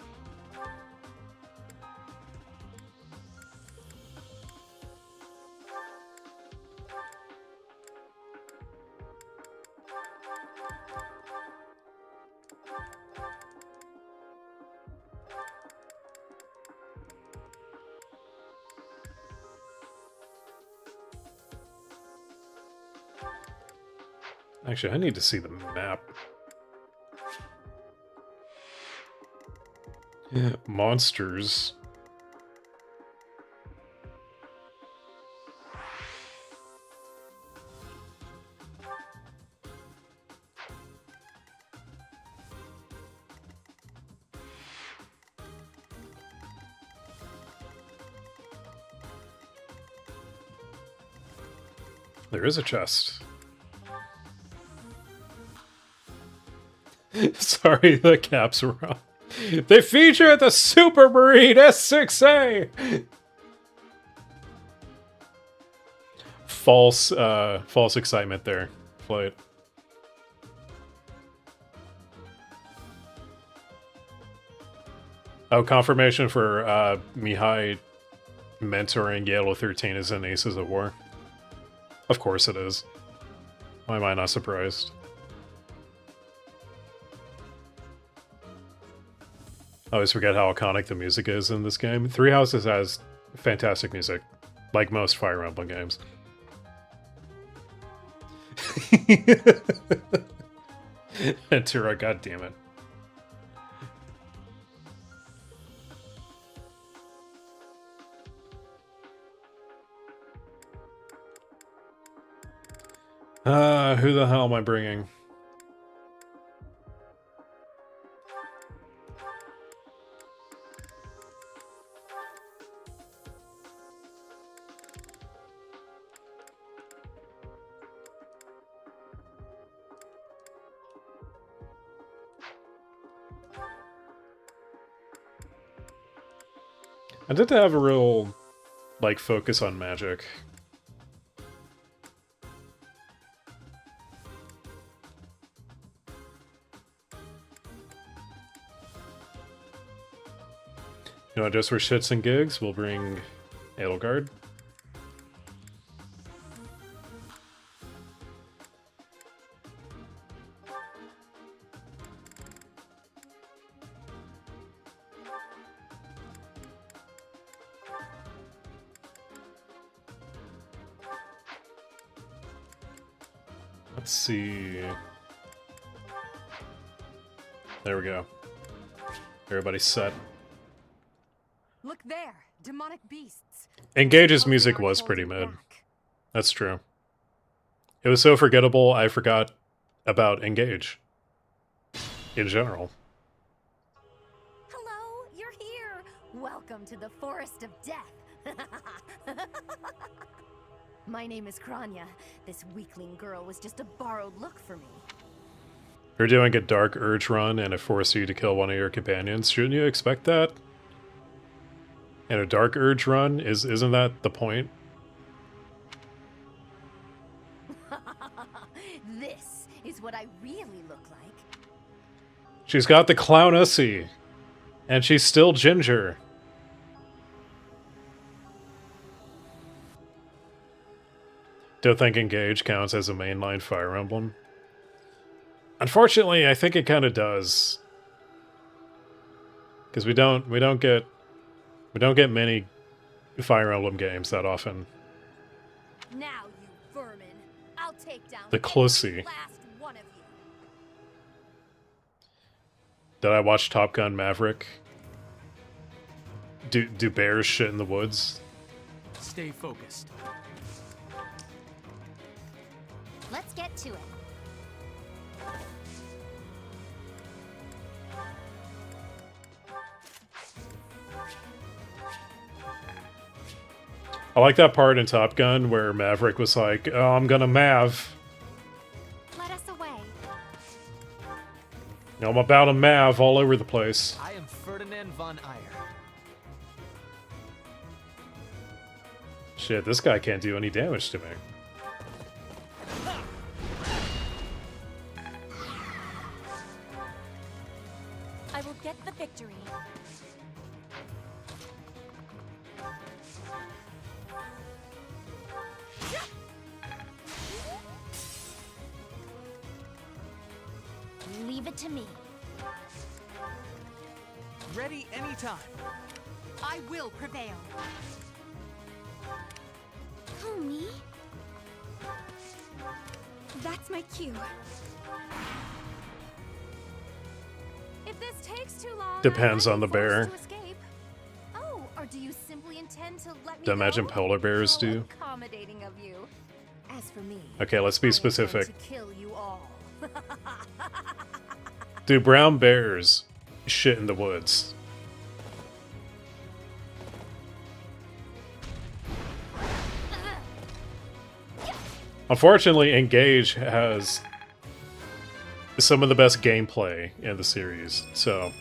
Actually, I need to see the map. Yeah, monsters. There is a chest. Sorry, the caps were wrong. They feature the Super Marine S6A! False excitement there, Floyd. Oh, confirmation for Mihai mentoring Yellow 13 is in Aces of War. Of course it is. Why am I not surprised? I always forget how iconic the music is in this game. Three Houses has fantastic music, like most Fire Emblem games. Tura, goddammit. Who the hell am I bringing? I did have a real, like, focus on magic. You know, just for shits and gigs, we'll bring Edelgard. Let's see. There we go. Everybody's set. Look there, demonic beasts. Engage's music was pretty mid. That's true. It was so forgettable, I forgot about Engage. In general. Hello, you're here. Welcome to the Forest of Death. My name is Kranya. This weakling girl was just a borrowed look for me. You're doing a Dark Urge run and it forced you to kill one of your companions. Shouldn't you expect that? And a Dark Urge run? Isn't that the point? This is what I really look like. She's got the clownussy. And she's still ginger. Don't think Engage counts as a mainline Fire Emblem. Unfortunately, I think it kind of does. Because we don't get many Fire Emblem games that often. Now, you vermin, I'll take down The Clussy. last one of you. Did I watch Top Gun Maverick? Do bears shit in the woods? Stay focused. Let's get to it. I like that part in Top Gun where Maverick was like, "Oh, I'm gonna Mav. Let us away. I'm about to Mav all over the place." I am Ferdinand von Eyre. Shit, this guy can't do any damage to me. I will get the victory. Leave it to me. Ready anytime. I will prevail. Oh, me? That's my cue. If this takes too long, Depends I on the might be forced bear. to escape. Oh, or do you simply intend to let me Do I imagine go? polar bears How do? accommodating of you. As for me, Okay, let's be I specific. intend to kill you all. Do brown bears shit in the woods? Unfortunately, Engage has some of the best gameplay in the series, so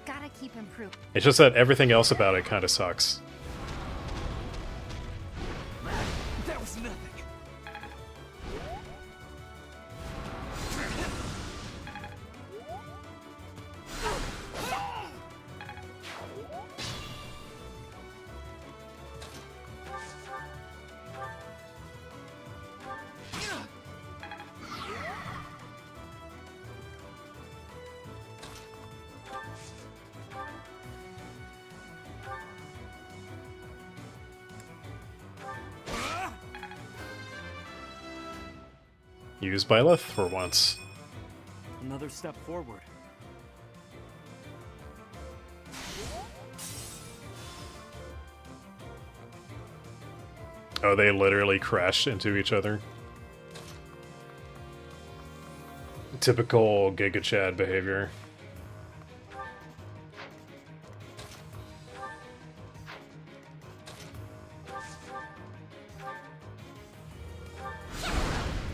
Gotta keep improving. it's just that everything else about it kind of sucks. That was nothing. Used by Lith for once. Another step forward. Oh, they literally crashed into each other. Typical Giga Chad behavior.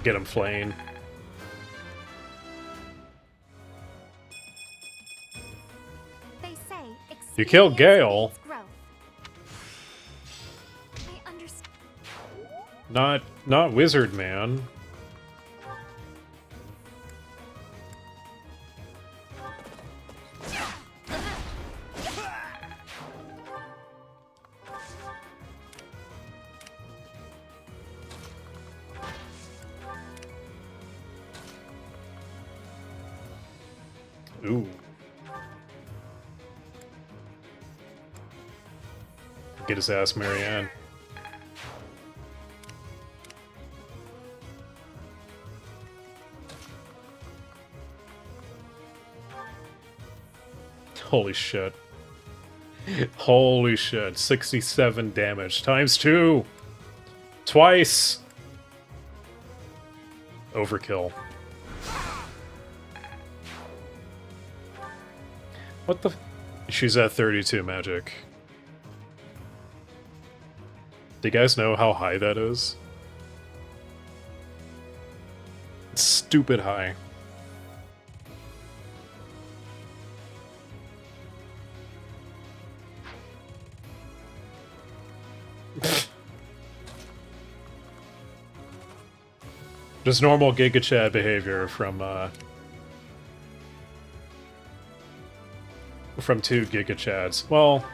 Get him flaying. They say You killed Gale. experience growth. I understand. Not Wizard Man. Ooh. Get his ass, Marianne. Holy shit. Holy shit. 67 damage. Times 2. Twice. Overkill. What the... She's at 32 magic. Do you guys know how high that is? It's stupid high. Just normal Giga Chad behavior from 2 Giga Chads. Well,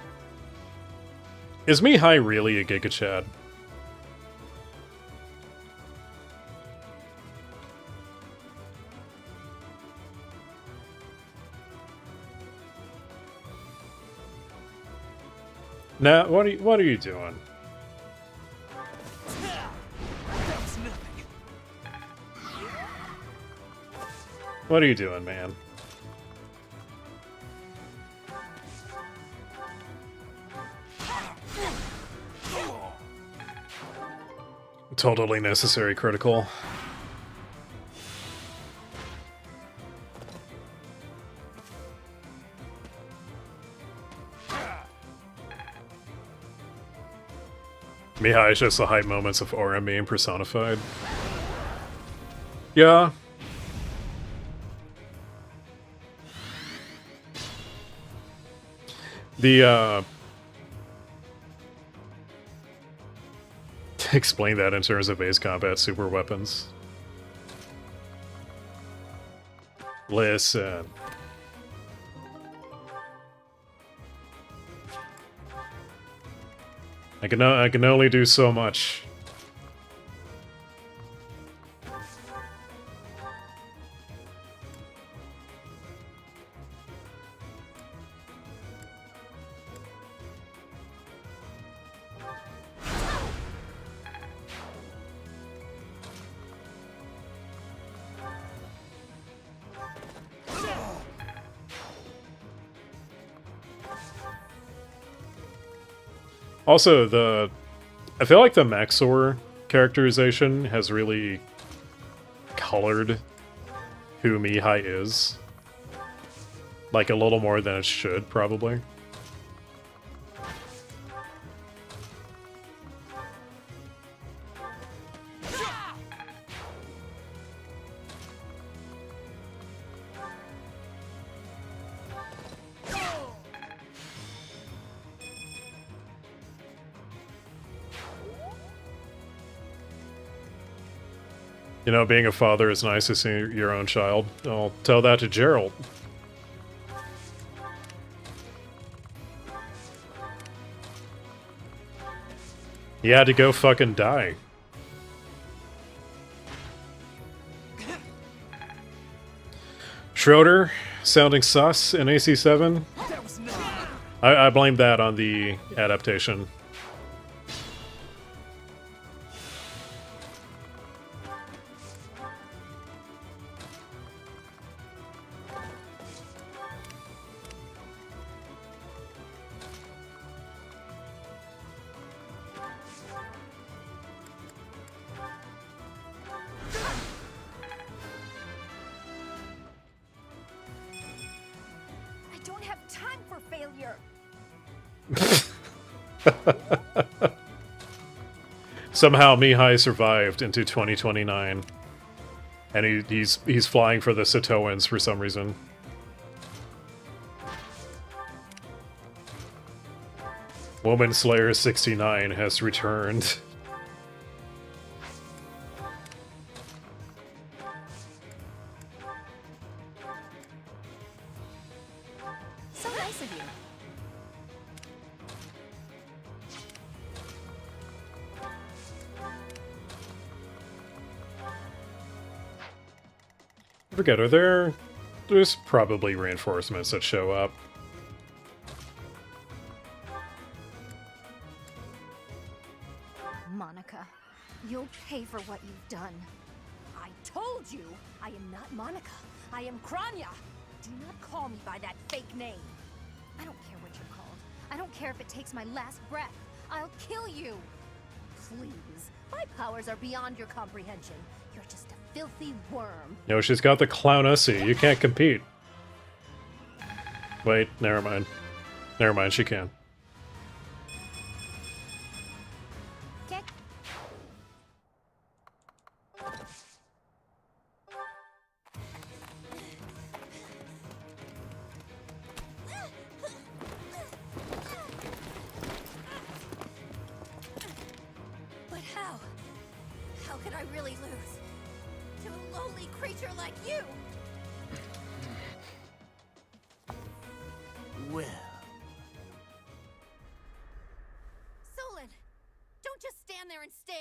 is Mihai really a Giga Chad? Nah, what are you doing? What are you doing, man? Totally necessary critical. Mihai is just the hype moments of Aura being personified. Yeah. The, explain that in terms of base combat super weapons. Listen. I can only do so much. Also, I feel like the Maxor characterization has really colored who Mihai is. Like, a little more than it should, probably. You know, being a father is nice to see your own child. I'll tell that to Gerald. He had to go fucking die. Schroeder sounding sus in AC7. I blame that on the adaptation. Somehow Mihai survived into 2029. And he's flying for the Satoans for some reason. Woman Slayer 69 has returned. So nice of you. I forget, there's probably reinforcements that show up. Monica, you'll pay for what you've done. I told you I am not Monica. I am Kranya. Do not call me by that fake name. I don't care if it takes my last breath. I'll kill you. Please. My powers are beyond your comprehension. You're just a filthy worm. No, she's got the clownussy. You can't compete. Wait, never mind. Never mind, she can. Get. But how? How could I really lose? To a lowly creature like you? Well. Solon, don't just stand there and stare.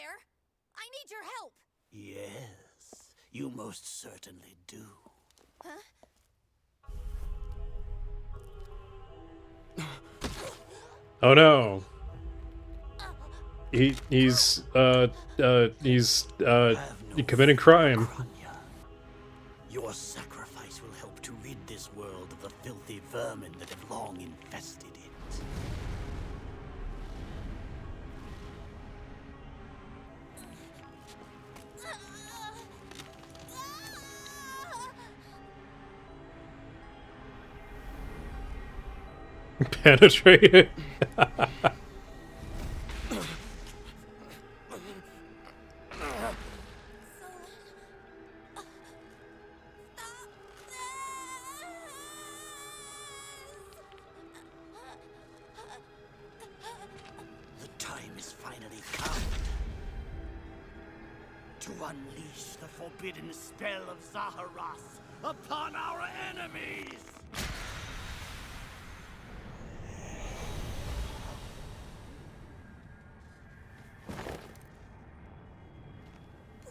I need your help. Yes, you most certainly do. Huh? Oh no. He's committing crime. Your sacrifice will help to rid this world of the filthy vermin that have long infested it. Penetrated. The time is finally come to unleash the forbidden spell of Zaharas upon our enemies!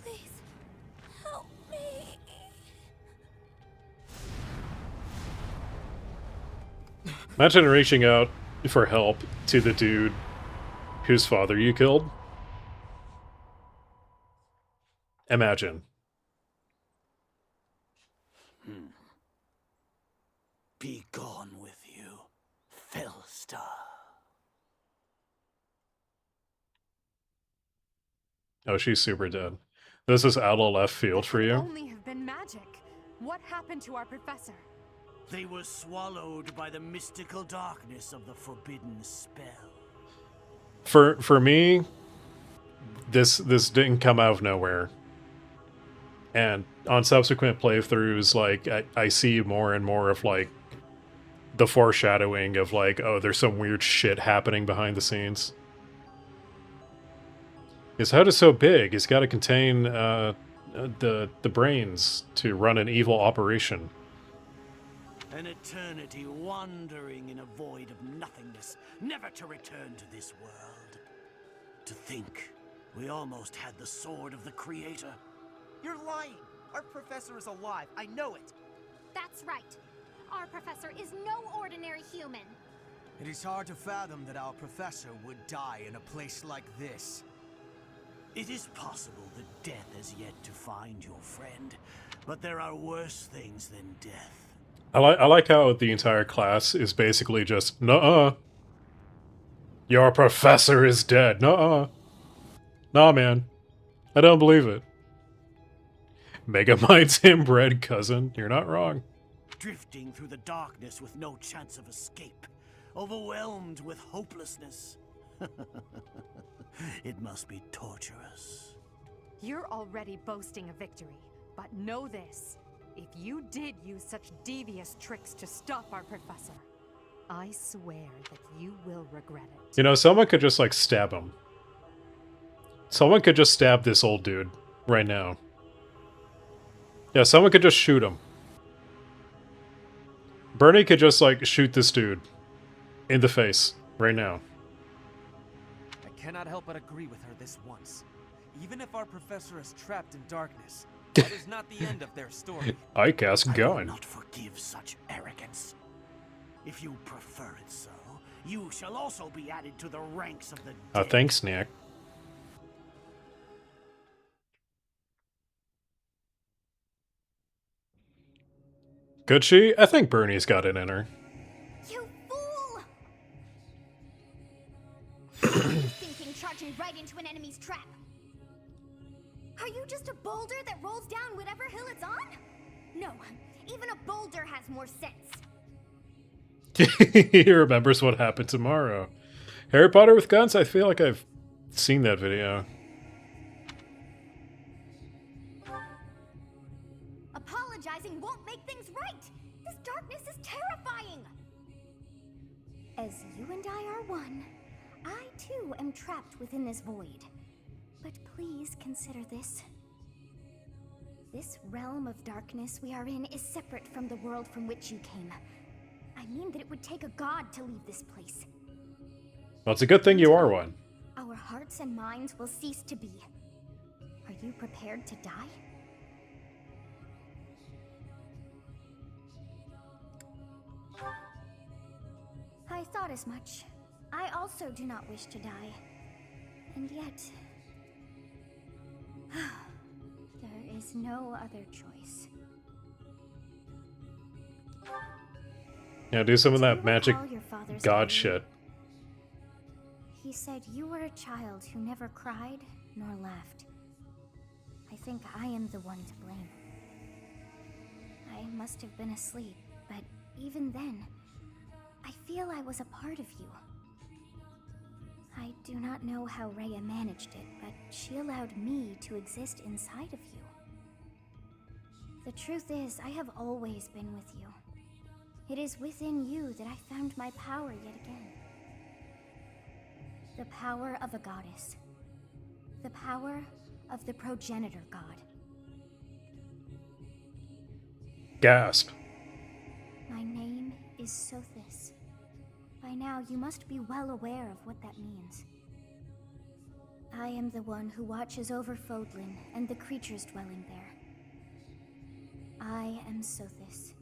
Please, help me. Imagine reaching out for help to the dude whose father you killed. Imagine. Be gone with you, Felstar. Oh, she's super dead. This is out of left field for you. Only have been magic. What happened to our professor? They were swallowed by the mystical darkness of the forbidden spell. For me, this didn't come out of nowhere. And on subsequent playthroughs, like I see more and more of like the foreshadowing of like, oh, there's some weird shit happening behind the scenes. His head is so big, he's got to contain the brains to run an evil operation. An eternity wandering in a void of nothingness, never to return to this world. To think we almost had the sword of the Creator. You're lying! Our professor is alive, I know it! That's right. Our professor is no ordinary human. It is hard to fathom that our professor would die in a place like this. It is possible that death has yet to find your friend, but there are worse things than death. I like how the entire class is basically just, nuh-uh. Your professor is dead. Nuh-uh. Nah, man. I don't believe it. Megamind's inbred cousin. You're not wrong. Drifting through the darkness with no chance of escape. Overwhelmed with hopelessness. It must be torturous. You're already boasting a victory, but know this. If you did use such devious tricks to stop our professor, I swear that you will regret it. You know, someone could just, like, stab him. Someone could just stab this old dude right now. Yeah, someone could just shoot him. Bernie could just, like, shoot this dude in the face right now. I cannot help but agree with her this once. Even if our professor is trapped in darkness, that is not the end of their story. I cast I will going. not forgive such arrogance. If you prefer it so, you shall also be added to the ranks of the dead. Thanks, Nick. Could she? I think Bernie's got it in her. You fool! charging right into an enemy's trap. Are you just a boulder that rolls down whatever hill it's on? No, even a boulder has more sense. He remembers what happened tomorrow. Harry Potter with guns? I feel like I've seen that video. Apologizing won't make things right. This darkness is terrifying. As you and I are one, I too am trapped within this void. But please consider this. This realm of darkness we are in is separate from the world from which you came. I mean that it would take a god to leave this place. Well, it's a good thing you are one. Our hearts and minds will cease to be. Are you prepared to die? I thought as much. I also do not wish to die. And yet... there is no other choice. Yeah, do some of Do that you magic recall your father's god diary? shit. He said you were a child who never cried nor laughed. I think I am the one to blame. I must have been asleep, but even then, I feel I was a part of you. I do not know how Rhea managed it, but she allowed me to exist inside of you. The truth is, I have always been with you. It is within you that I found my power yet again. The power of a goddess. The power of the progenitor god. Gasp. My name is Sothis. By now, you must be well aware of what that means. I am the one who watches over Fodlan and the creatures dwelling there. I am Sothis.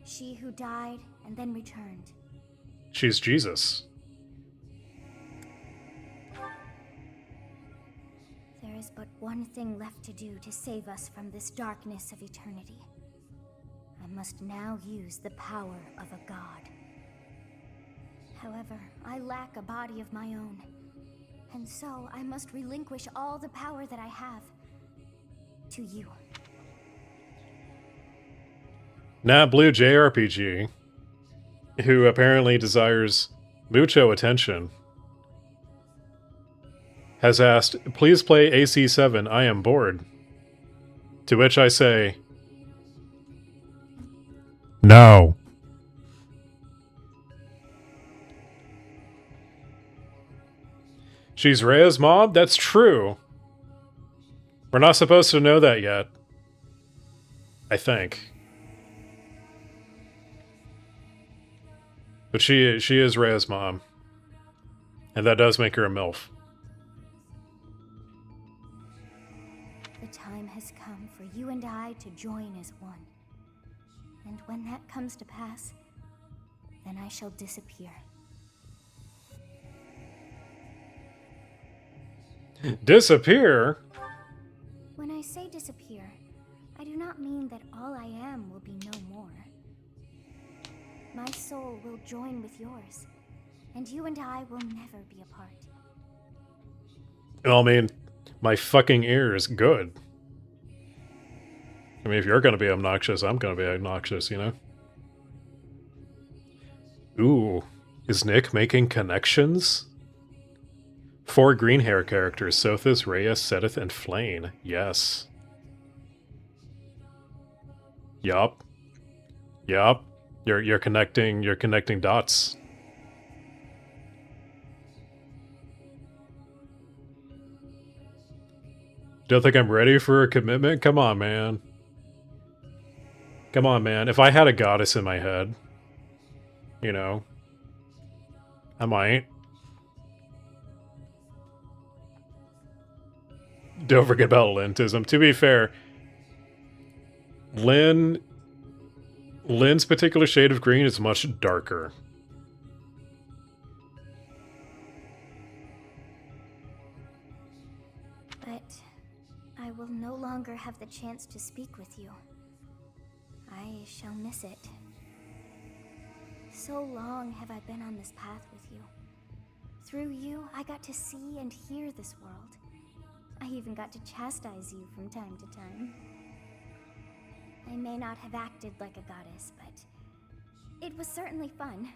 She who died and then returned. She's Jesus. There is but one thing left to do to save us from this darkness of eternity. I must now use the power of a god. However, I lack a body of my own, and so I must relinquish all the power that I have to you. Nat Blue JRPG, who apparently desires mucho attention, has asked, please play AC7, I am bored. To which I say, no. She's Rhea's mom? That's true. We're not supposed to know that yet. I think. But she is Rhea's mom. And that does make her a MILF. The time has come for you and I to join as one. And when that comes to pass, then I shall disappear. Disappear? When I say disappear, I do not mean that all I am will be no more. My soul will join with yours, and you and I will never be apart. Well, I mean, my fucking ear is good. I mean, if you're gonna be obnoxious, I'm gonna be obnoxious, you know? Ooh, is Nick making connections? 4 green hair characters, Sothis, Rhea, Seteth, and Flayn. Yes. Yup. Yup. You're connecting dots. Don't think I'm ready for a commitment? Come on, man. Come on, man. If I had a goddess in my head, you know, I might. Don't forget about Lintism. To be fair, Lynn's particular shade of green is much darker. But I will no longer have the chance to speak with you. I shall miss it. So long have I been on this path with you, Through you, I got to see and hear this world. I even got to chastise you from time to time. I may not have acted like a goddess, but it was certainly fun.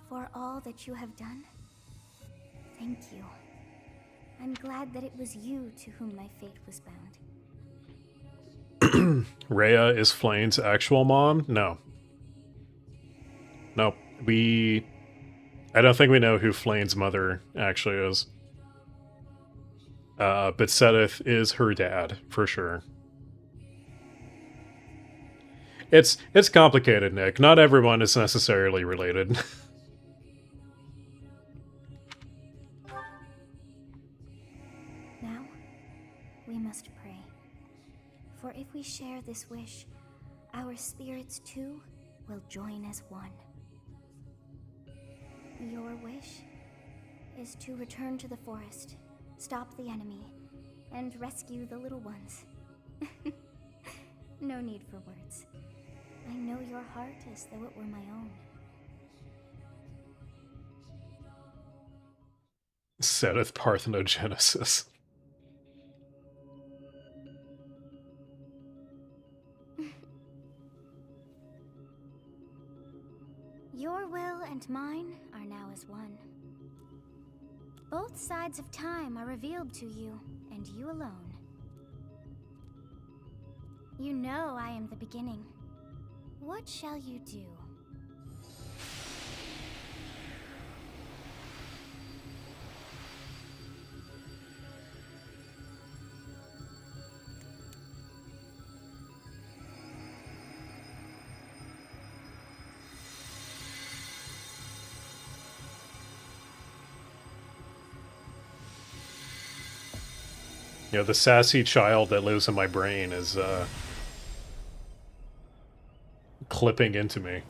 For all that you have done, thank you. I'm glad that it was you to whom my fate was bound. Rhea is Flane's actual mom? No. Nope. I don't think we know who Flane's mother actually is. But Sedith is her dad, for sure. It's complicated, Nick. Not everyone is necessarily related. Now, we must pray. For if we share this wish, our spirits too will join as one. Your wish is to return to the forest, stop the enemy, and rescue the little ones. No need for words. I know your heart as though it were my own. Sedith parthenogenesis. Your will and mine are now as one. Both sides of time are revealed to you, and you alone. You know I am the beginning. What shall you do? You know, the sassy child that lives in my brain is, clipping into me.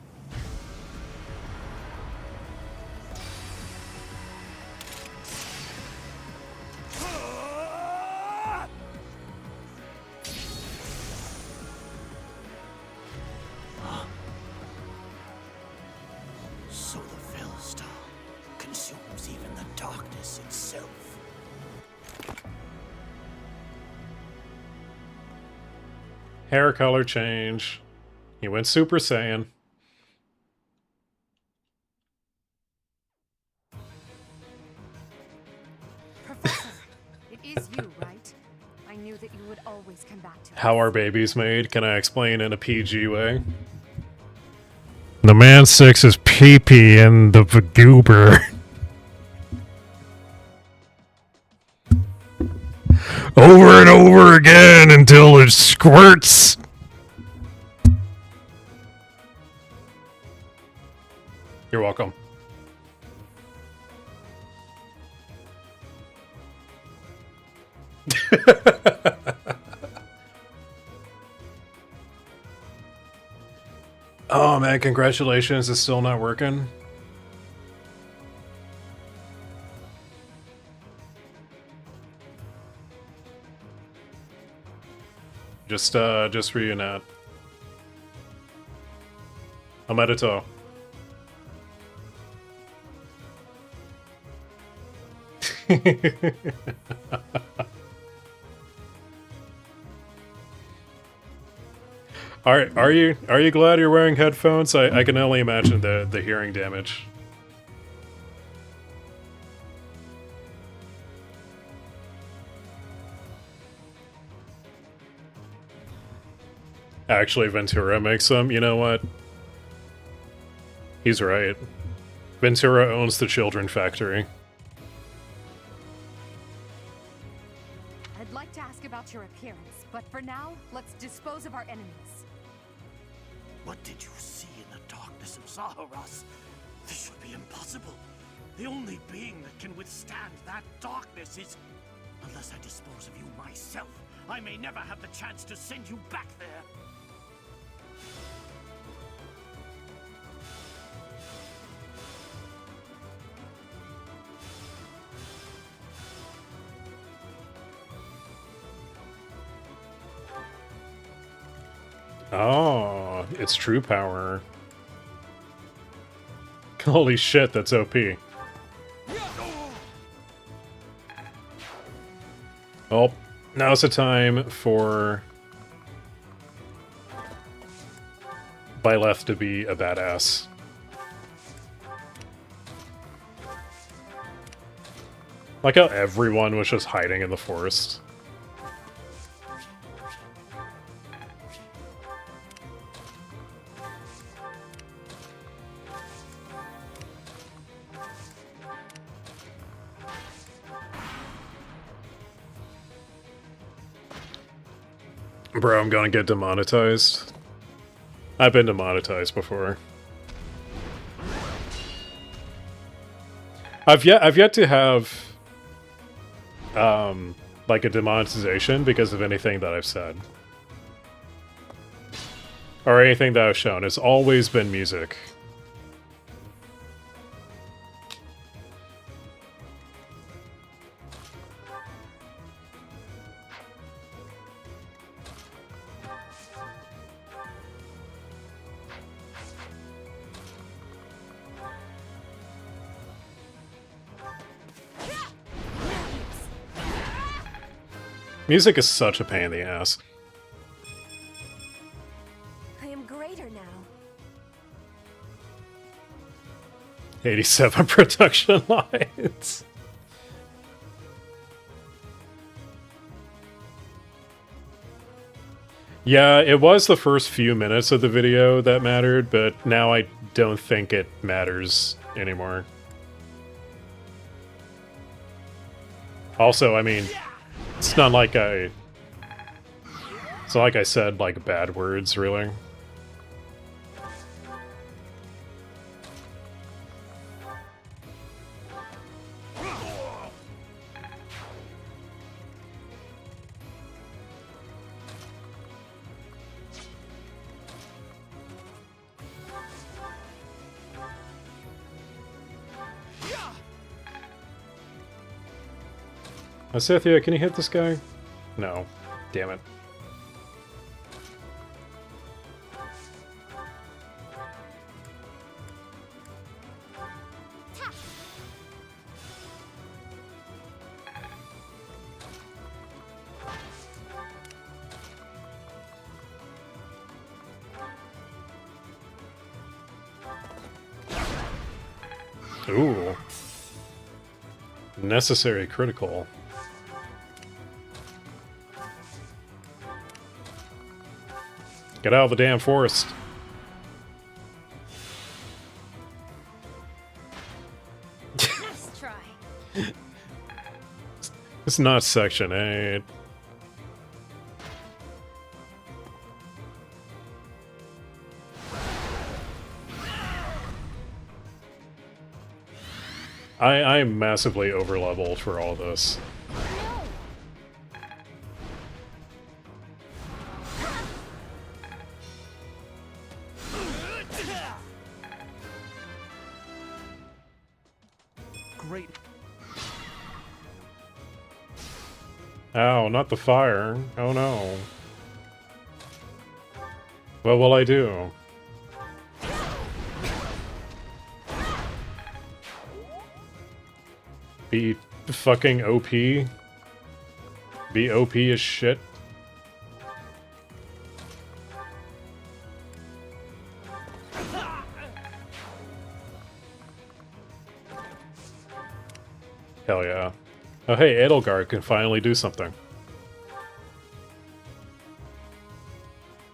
So the Fellstar consumes even the darkness itself. Hair color change. He went Super Saiyan. Professor, it is you, right? I knew that you would always come back to How are babies made? Can I explain in a PG way? The man sticks his pee-pee in the goober. Over and over again until it squirts. You're welcome. Oh man, congratulations, it's still not working. Just reunite. Omerito. Are you glad you're wearing headphones? I can only imagine the hearing damage. Actually, Ventura makes them. You know what? He's right. Ventura owns the children factory. I'd like to ask about your appearance, but for now, let's dispose of our enemies. What did you see in the darkness of Zaharas? This would be impossible. The only being that can withstand that darkness is... Unless I dispose of you myself, I may never have the chance to send you back there. Oh, it's true power. Holy shit, that's OP. Well, now's the time for Byleth to be a badass. Like how everyone was just hiding in the forest. Bro, I'm gonna get demonetized. I've been demonetized before. I've yet to have like a demonetization because of anything that I've said. Or anything that I've shown. It's always been music. Music is such a pain in the ass. I am greater now. 87 production lines. Yeah, it was the first few minutes of the video that mattered, but now I don't think it matters anymore. Also, I mean, it's not like I said, like, bad words, really. Cynthia, can you hit this guy? No. Damn it. Ooh. Necessary critical. Get out of the damn forest. Nice try. It's not Section 8. I'm massively over-leveled for all this. Great. Ow, not the fire. Oh no. What will I do? Be fucking OP? Be OP as shit? Hell yeah. Oh hey, Edelgard can finally do something.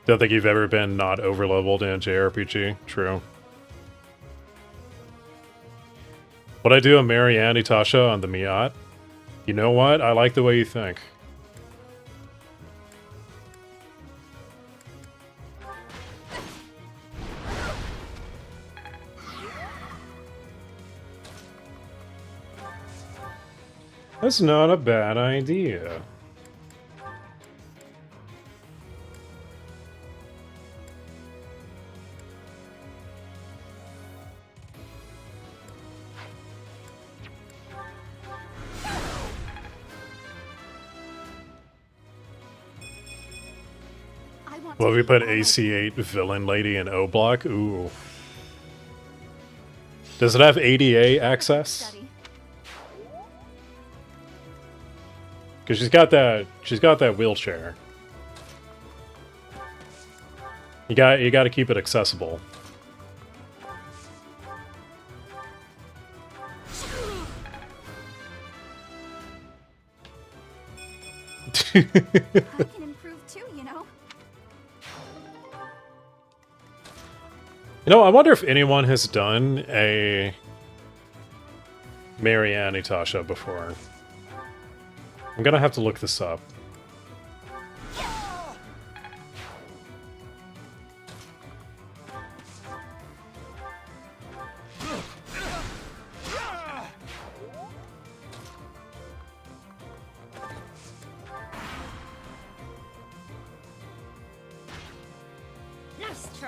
Don't think you've ever been not overleveled in a JRPG. True. Would I do a Marianne Itasha on the Miat? You know what? I like the way you think. That's not a bad idea. Well, we put AC8 Villain Lady in O block? Ooh. Does it have ADA access? Because she's got that wheelchair. You got to keep it accessible. I can improve too, you know. You know, I wonder if anyone has done a Marianne Itasha before. I'm gonna have to look this up.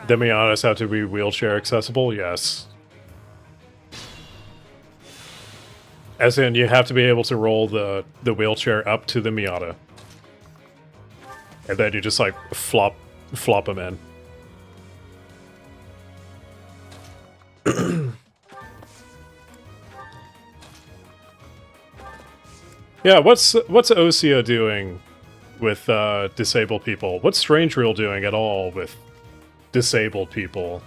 The Miatas have to be wheelchair accessible? Yes. As in, you have to be able to roll the wheelchair up to the Miata. And then you just, like, flop them in. Yeah, what's Osea doing with disabled people? What's Strange Reel doing at all with disabled people?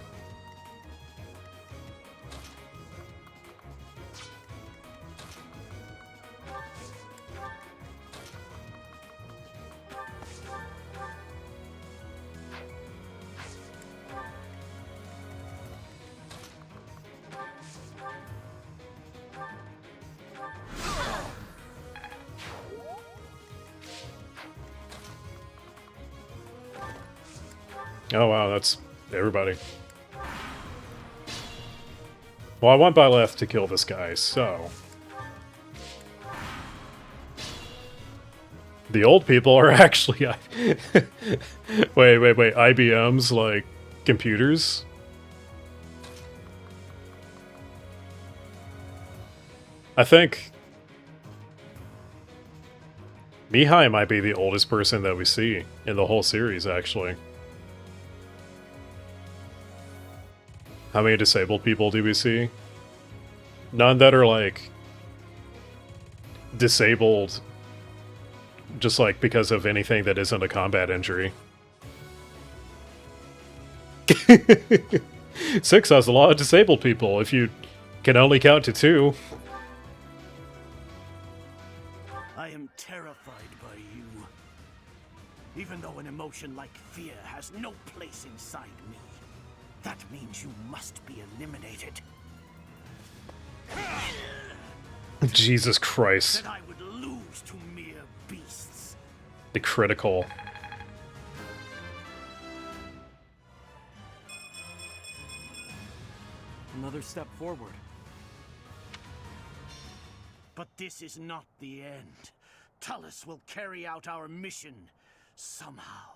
Oh wow, that's everybody. Well, I want Byleth to kill this guy, so... The old people are actually... wait, IBM's, like, computers? I think... Mihai might be the oldest person that we see in the whole series, actually. How many disabled people do we see? None that are, like, disabled just, like, because of anything that isn't a combat injury. 6 has a lot of disabled people, if you can only count to 2. I am terrified by you. Even though an emotion like fear has no place inside me, that means you must be eliminated. Jesus Christ. That I would lose to mere beasts. The critical. Another step forward. But this is not the end. Tullus will carry out our mission somehow.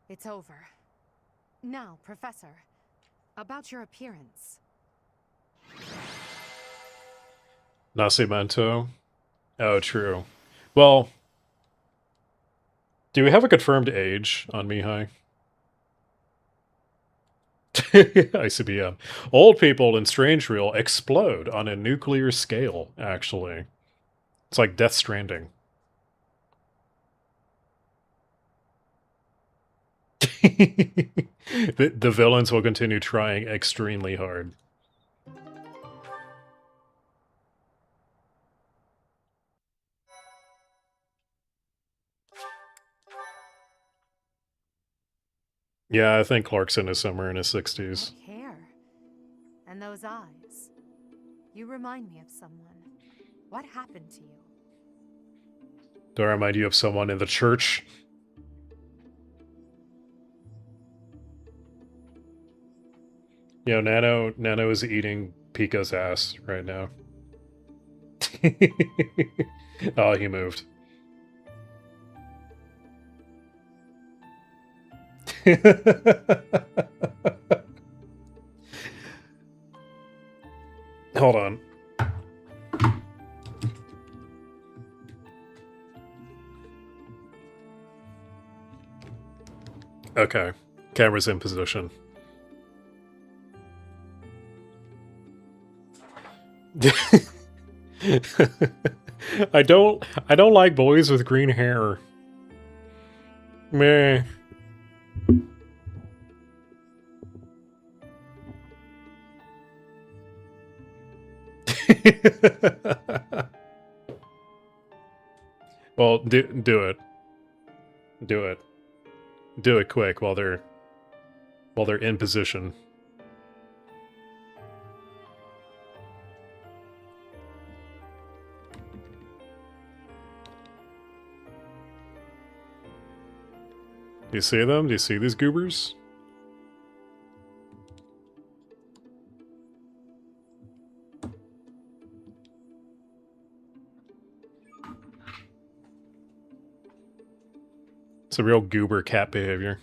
It's over. Now, Professor, about your appearance. Nascimento? Oh, true. Well, do we have a confirmed age on Mihai? ICBM. Old people in Strange Reel explode on a nuclear scale, actually. It's like Death Stranding. The villains will continue trying extremely hard. Yeah, I think Clarkson is somewhere in his 60s. Hair. And those eyes. You remind me of someone. What happened to you? Do I remind you of someone in the church? You know, Nano is eating Pika's ass right now. Oh, he moved. Hold on. Okay. Camera's in position. I don't like boys with green hair. Meh. Well, do it. Do it. Do it quick while they're in position. Do you see them? Do you see these goobers? It's a real goober cat behavior.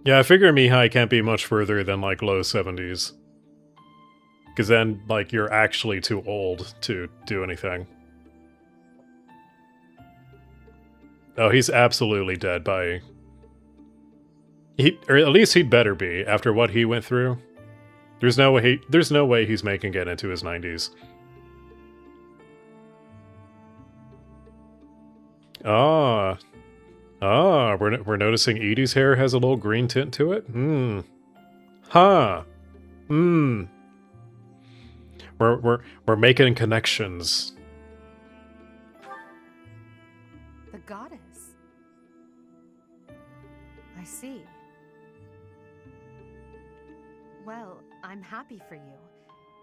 Yeah, I figure Mihai can't be much further than like low 70s. Because then, like, you're actually too old to do anything. Oh, he's absolutely dead by... or at least he'd better be, after what he went through. There's no way he's making it into his 90s. We're noticing Edie's hair has a little green tint to it? Huh. We're making connections. The goddess. I see. Well, I'm happy for you.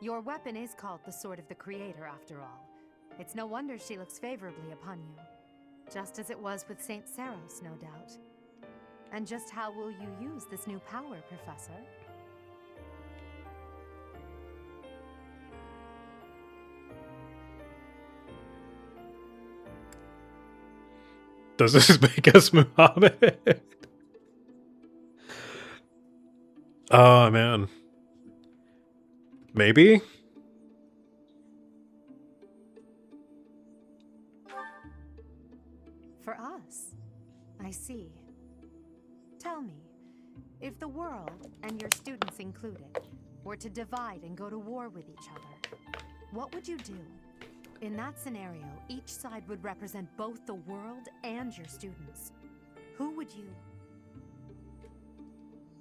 Your weapon is called the Sword of the Creator, after all. It's no wonder she looks favorably upon you. Just as it was with Saint Saros, no doubt. And just how will you use this new power, Professor? Does this make us Muhammad? Oh, man. Maybe? For us? I see. Tell me, if the world, and your students included, were to divide and go to war with each other, what would you do? In that scenario, each side would represent both the world and your students. Who would you...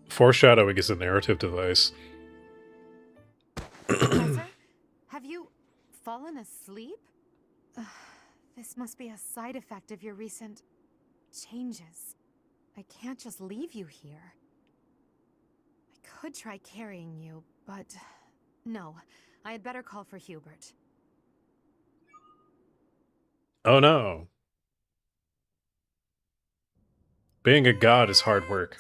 Foreshadowing is a narrative device. Professor, have you fallen asleep? This must be a side effect of your recent changes. I can't just leave you here. I could try carrying you, but no. I had better call for Hubert. Oh no. Being a god is hard work.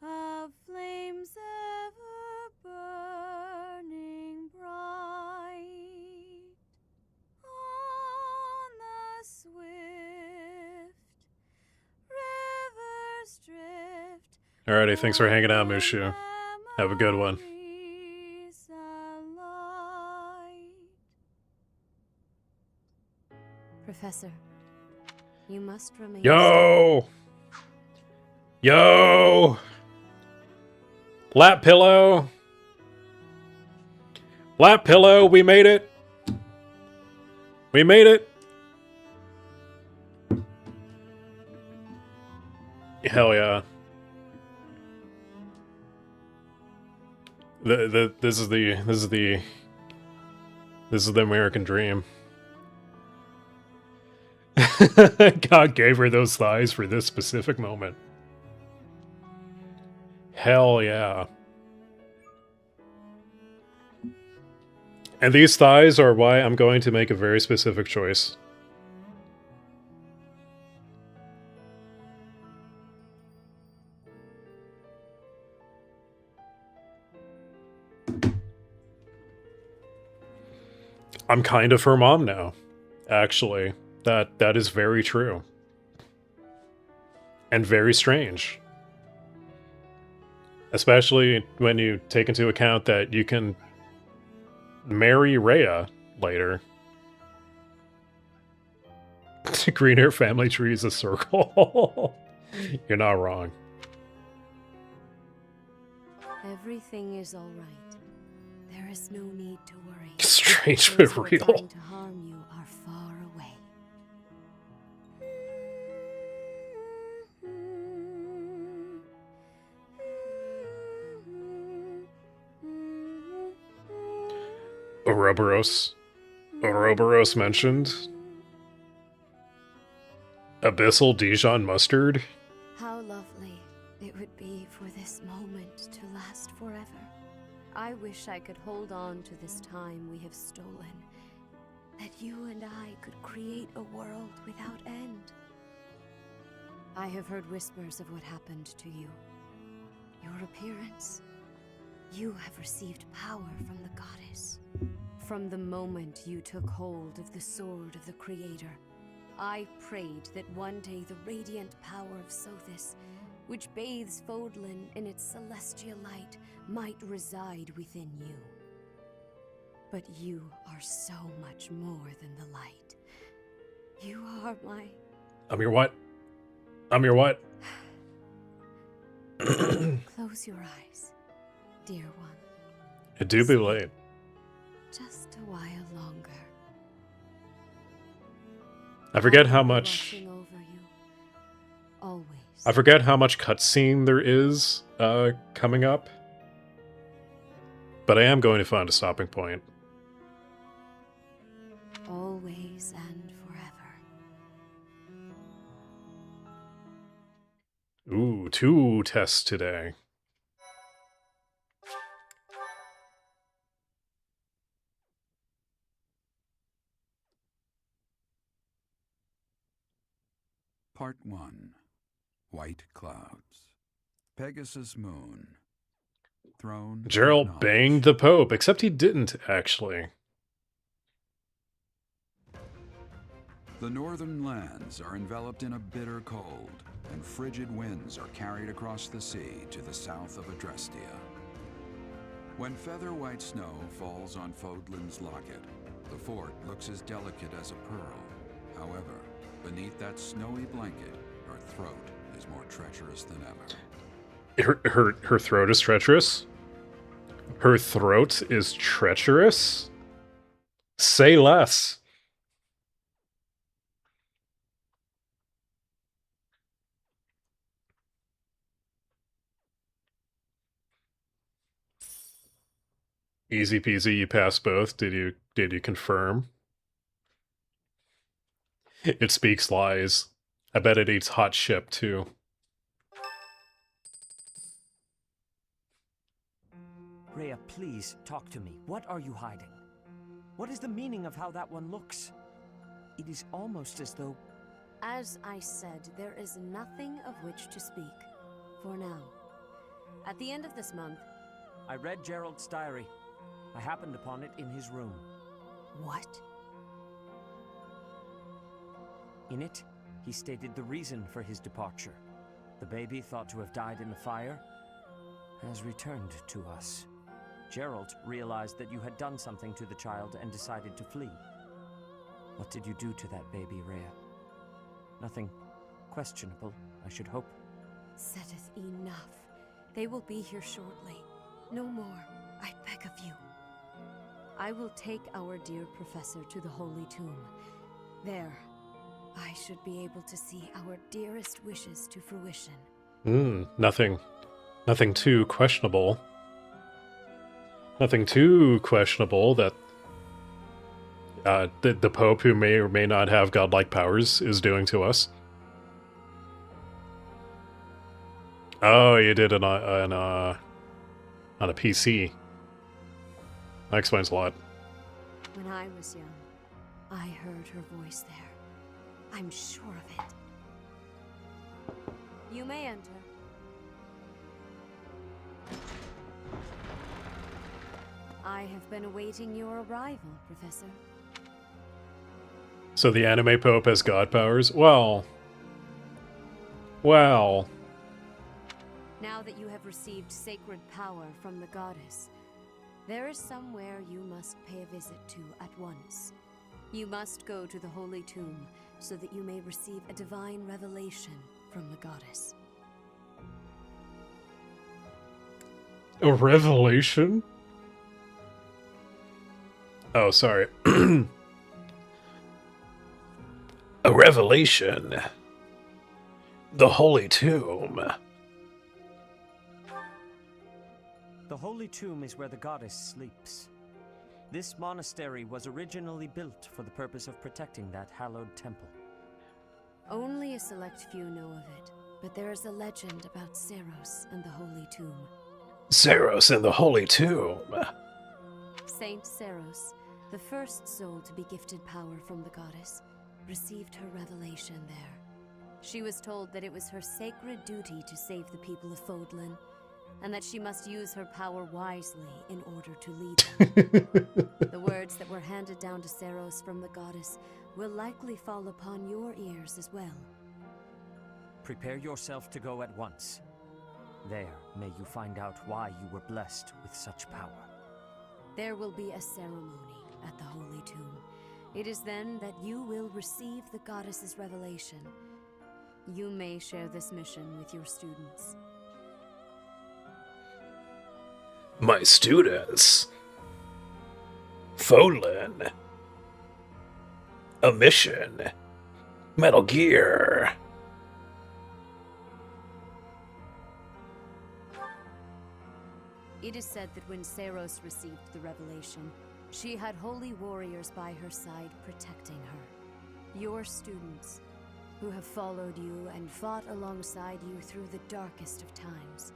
Of flames ever burning bright on the swift rivers drift. Alrighty, thanks for hanging out, Mushu. Have a good one. Professor, you must remain. Yo! Yo! Lap pillow! Lap pillow, we made it! We made it! Hell yeah. This is the American dream. God gave her those thighs for this specific moment. Hell yeah. And these thighs are why I'm going to make a very specific choice. I'm kind of her mom now, actually. That is very true. And very strange. Especially when you take into account that you can marry Rhea later. Green hair family tree is a circle. You're not wrong. Everything is all right. There is no need to worry. Strange Those but who are real. trying to harm you are far away. Ouroboros mentioned. Abyssal Dijon mustard. How lovely it would be for this moment to last forever. I wish I could hold on to this time we have stolen, that you and I could create a world without end. I have heard whispers of what happened to you. Your appearance. You have received power from the goddess. From the moment you took hold of the sword of the Creator, I prayed that one day the radiant power of Sothis, which bathes Fodlan in its celestial light, might reside within you. But you are so much more than the light. You are my... I'm your what? I'm your what? Close your eyes, dear one. It do be late. Just a while longer. I forget how much... Watching over you. Always. I forget how much cutscene there is coming up. But I am going to find a stopping point. Always and forever. Ooh, 2 tests today. Part 1. White Clouds. Pegasus Moon. Throne. Gerald banged the Pope, except he didn't, actually. The northern lands are enveloped in a bitter cold, and frigid winds are carried across the sea to the south of Adrestia. When feather white snow falls on Fodlan's locket, the fort looks as delicate as a pearl. However, beneath that snowy blanket, her throat is more treacherous than ever. Her throat is treacherous? Her throat is treacherous? Say less. Easy peasy, you passed both. Did you confirm? It speaks lies. I bet it eats hot ship too. Rhea, please talk to me. What are you hiding? What is the meaning of how that one looks? It is almost as though... As I said, there is nothing of which to speak. For now. At the end of this month... I read Gerald's diary. I happened upon it in his room. What? In it, he stated the reason for his departure. The baby, thought to have died in the fire, has returned to us. Gerald realized that you had done something to the child and decided to flee. What did you do to that baby, Rhea? Nothing questionable, I should hope. Saideth enough. They will be here shortly. No more, I beg of you. I will take our dear professor to the Holy Tomb. There, I should be able to see our dearest wishes to fruition. Nothing too questionable. Nothing too questionable that the Pope, who may or may not have godlike powers, is doing to us. Oh, you did it on a PC. That explains a lot. When I was young, I heard her voice there. I'm sure of it. You may enter. I have been awaiting your arrival, Professor. So the anime Pope has god powers? Well. Now that you have received sacred power from the goddess, there is somewhere you must pay a visit to at once. You must go to the Holy Tomb so that you may receive a divine revelation from the goddess. A revelation? Oh, sorry. A revelation. The Holy Tomb. The Holy Tomb is where the goddess sleeps. This monastery was originally built for the purpose of protecting that hallowed temple. Only a select few know of it, but there is a legend about Seros and the Holy Tomb. Seros and the Holy Tomb. Saint Seros, the first soul to be gifted power from the goddess, received her revelation there. She was told that it was her sacred duty to save the people of Fodlan, and that she must use her power wisely in order to lead them. The words that were handed down to Seros from the goddess will likely fall upon your ears as well. Prepare yourself to go at once. There, may you find out why you were blessed with such power. There will be a ceremony at the Holy Tomb. It is then that you will receive the goddess's revelation. You may share this mission with your students. My students. Fodlan. A mission. Metal Gear. It is said that when Seros received the revelation, she had holy warriors by her side protecting her. Your students, who have followed you and fought alongside you through the darkest of times,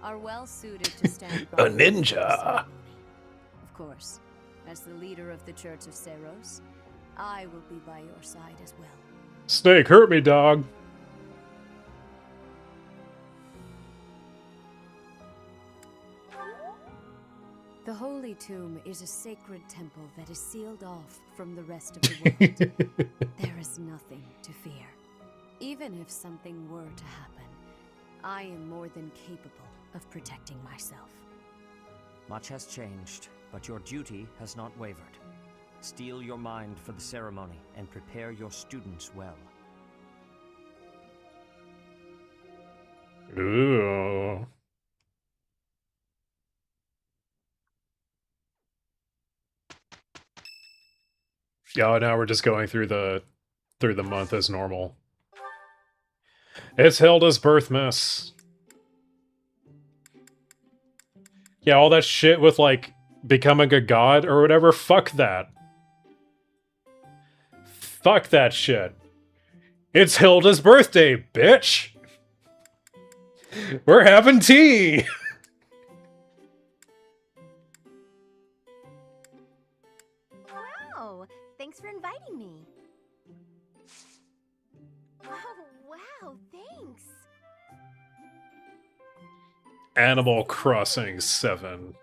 are well suited to stand by A ninja. Of course, as the leader of the Church of Seros, I will be by your side as well. Snake, hurt me, dog. The Holy Tomb is a sacred temple that is sealed off from the rest of the world. There is nothing to fear. Even if something were to happen, I am more than capable of protecting myself. Much has changed, but your duty has not wavered. Steel your mind for the ceremony and prepare your students well. Ooh. Yeah, now we're just going through the month as normal. It's Hilda's birthmas. Yeah, all that shit with like becoming a god or whatever, fuck that. Fuck that shit. It's Hilda's birthday, bitch. We're having tea. Wow, thanks for inviting me. Oh, wow, thanks. Animal Crossing 7.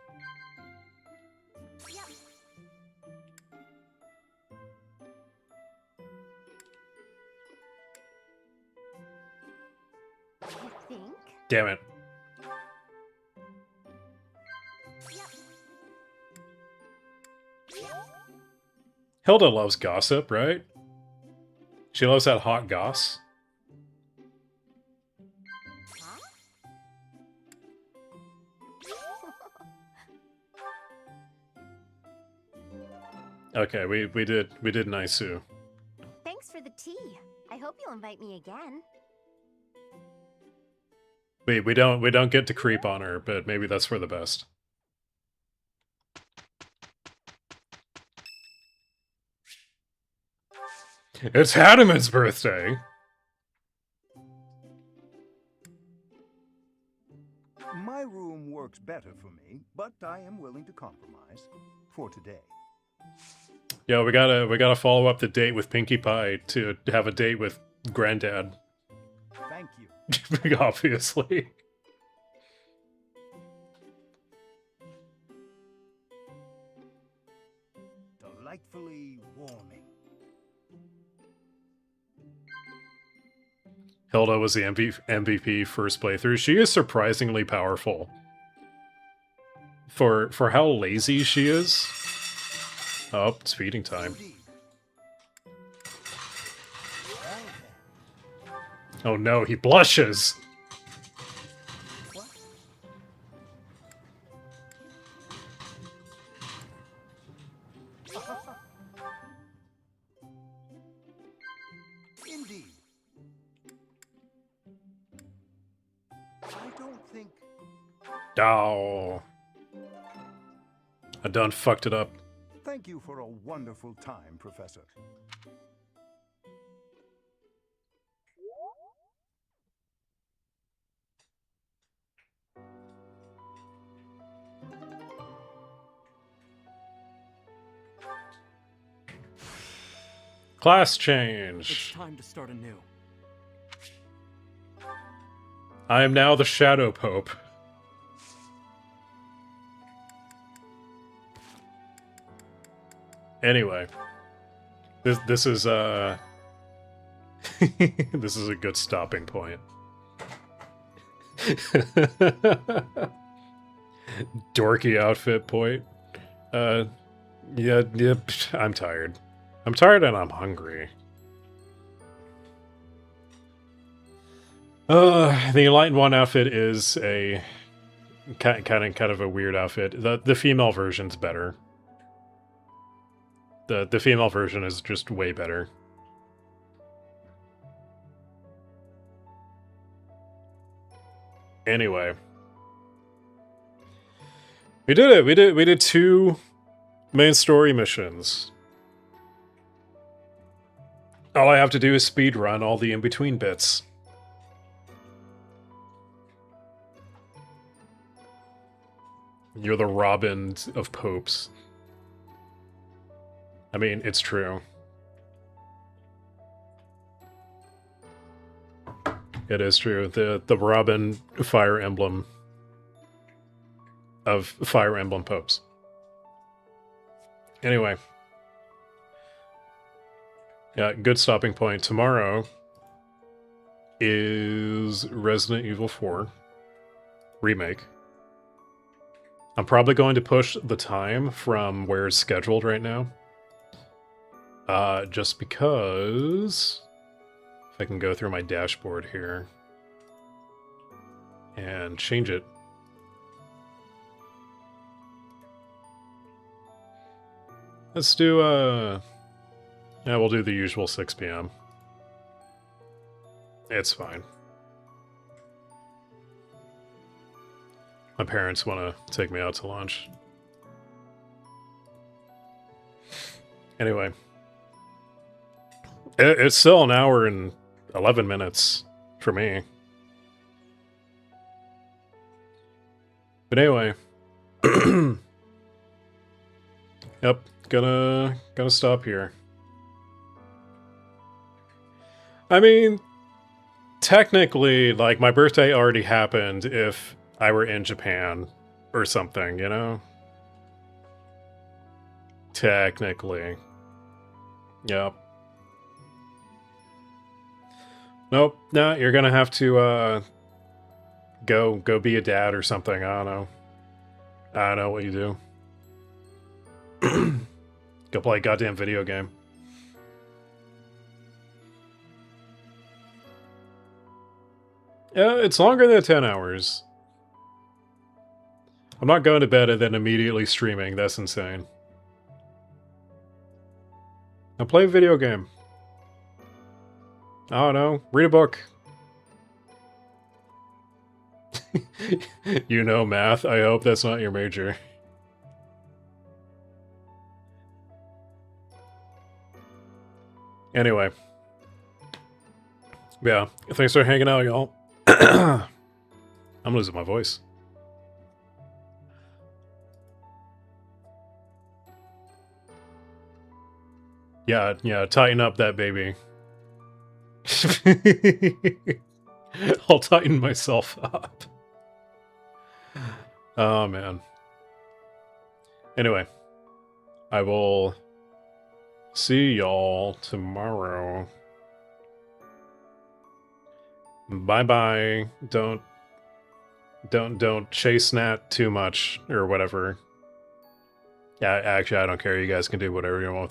I think. Damn it. Hilda loves gossip, right? She loves that hot goss. Okay, we did Naisu. Thanks for the tea. I hope you'll invite me again. We don't get to creep on her, but maybe that's for the best. It's Hadaman's birthday. My room works better for me, but I am willing to compromise for today. Yo, we gotta follow up the date with Pinkie Pie to have a date with Granddad. Thank you. Obviously. Delightfully warming. Hilda was the MVP first playthrough. She is surprisingly powerful. For how lazy she is. Oh, it's feeding time. Oh no, he blushes! Indeed. I don't think... Oh. I done fucked it up. Thank you for a wonderful time, Professor. Class It's change. time to start anew. I am now the Shadow Pope. Anyway. This is this is a good stopping point. Dorky outfit point. Yeah, I'm tired. I'm tired and I'm hungry. The Enlightened One outfit is a kind of a weird outfit. The female version's better. The female version is just way better. Anyway. We did it. We did 2 main story missions. All I have to do is speedrun all the in-between bits. You're the Robin of popes. I mean, it's true. It is true. The Robin Fire Emblem of Fire Emblem popes. Anyway. Yeah, good stopping point. Tomorrow is Resident Evil 4 Remake. I'm probably going to push the time from where it's scheduled right now. Just because... If I can go through my dashboard here and change it. Let's do, yeah, we'll do the usual 6 p.m. It's fine. My parents want to take me out to lunch. Anyway. It's still an hour and 11 minutes for me. But anyway. Yep, gonna stop here. I mean, technically, like, my birthday already happened if I were in Japan or something, you know? Technically. Yep. Nope, nah, you're gonna have to, go be a dad or something, I don't know. I don't know what you do. Go play a goddamn video game. Yeah, it's longer than 10 hours. I'm not going to bed and then immediately streaming, that's insane. Now play a video game. I don't know, read a book. You know math, I hope that's not your major. Anyway. Yeah, thanks for hanging out, y'all. I'm losing my voice. Yeah, tighten up that baby. I'll tighten myself up. Oh, man. Anyway. I will see y'all tomorrow. Bye-bye. Don't chase Nat too much, or whatever. Yeah, actually, I don't care. You guys can do whatever you want with it.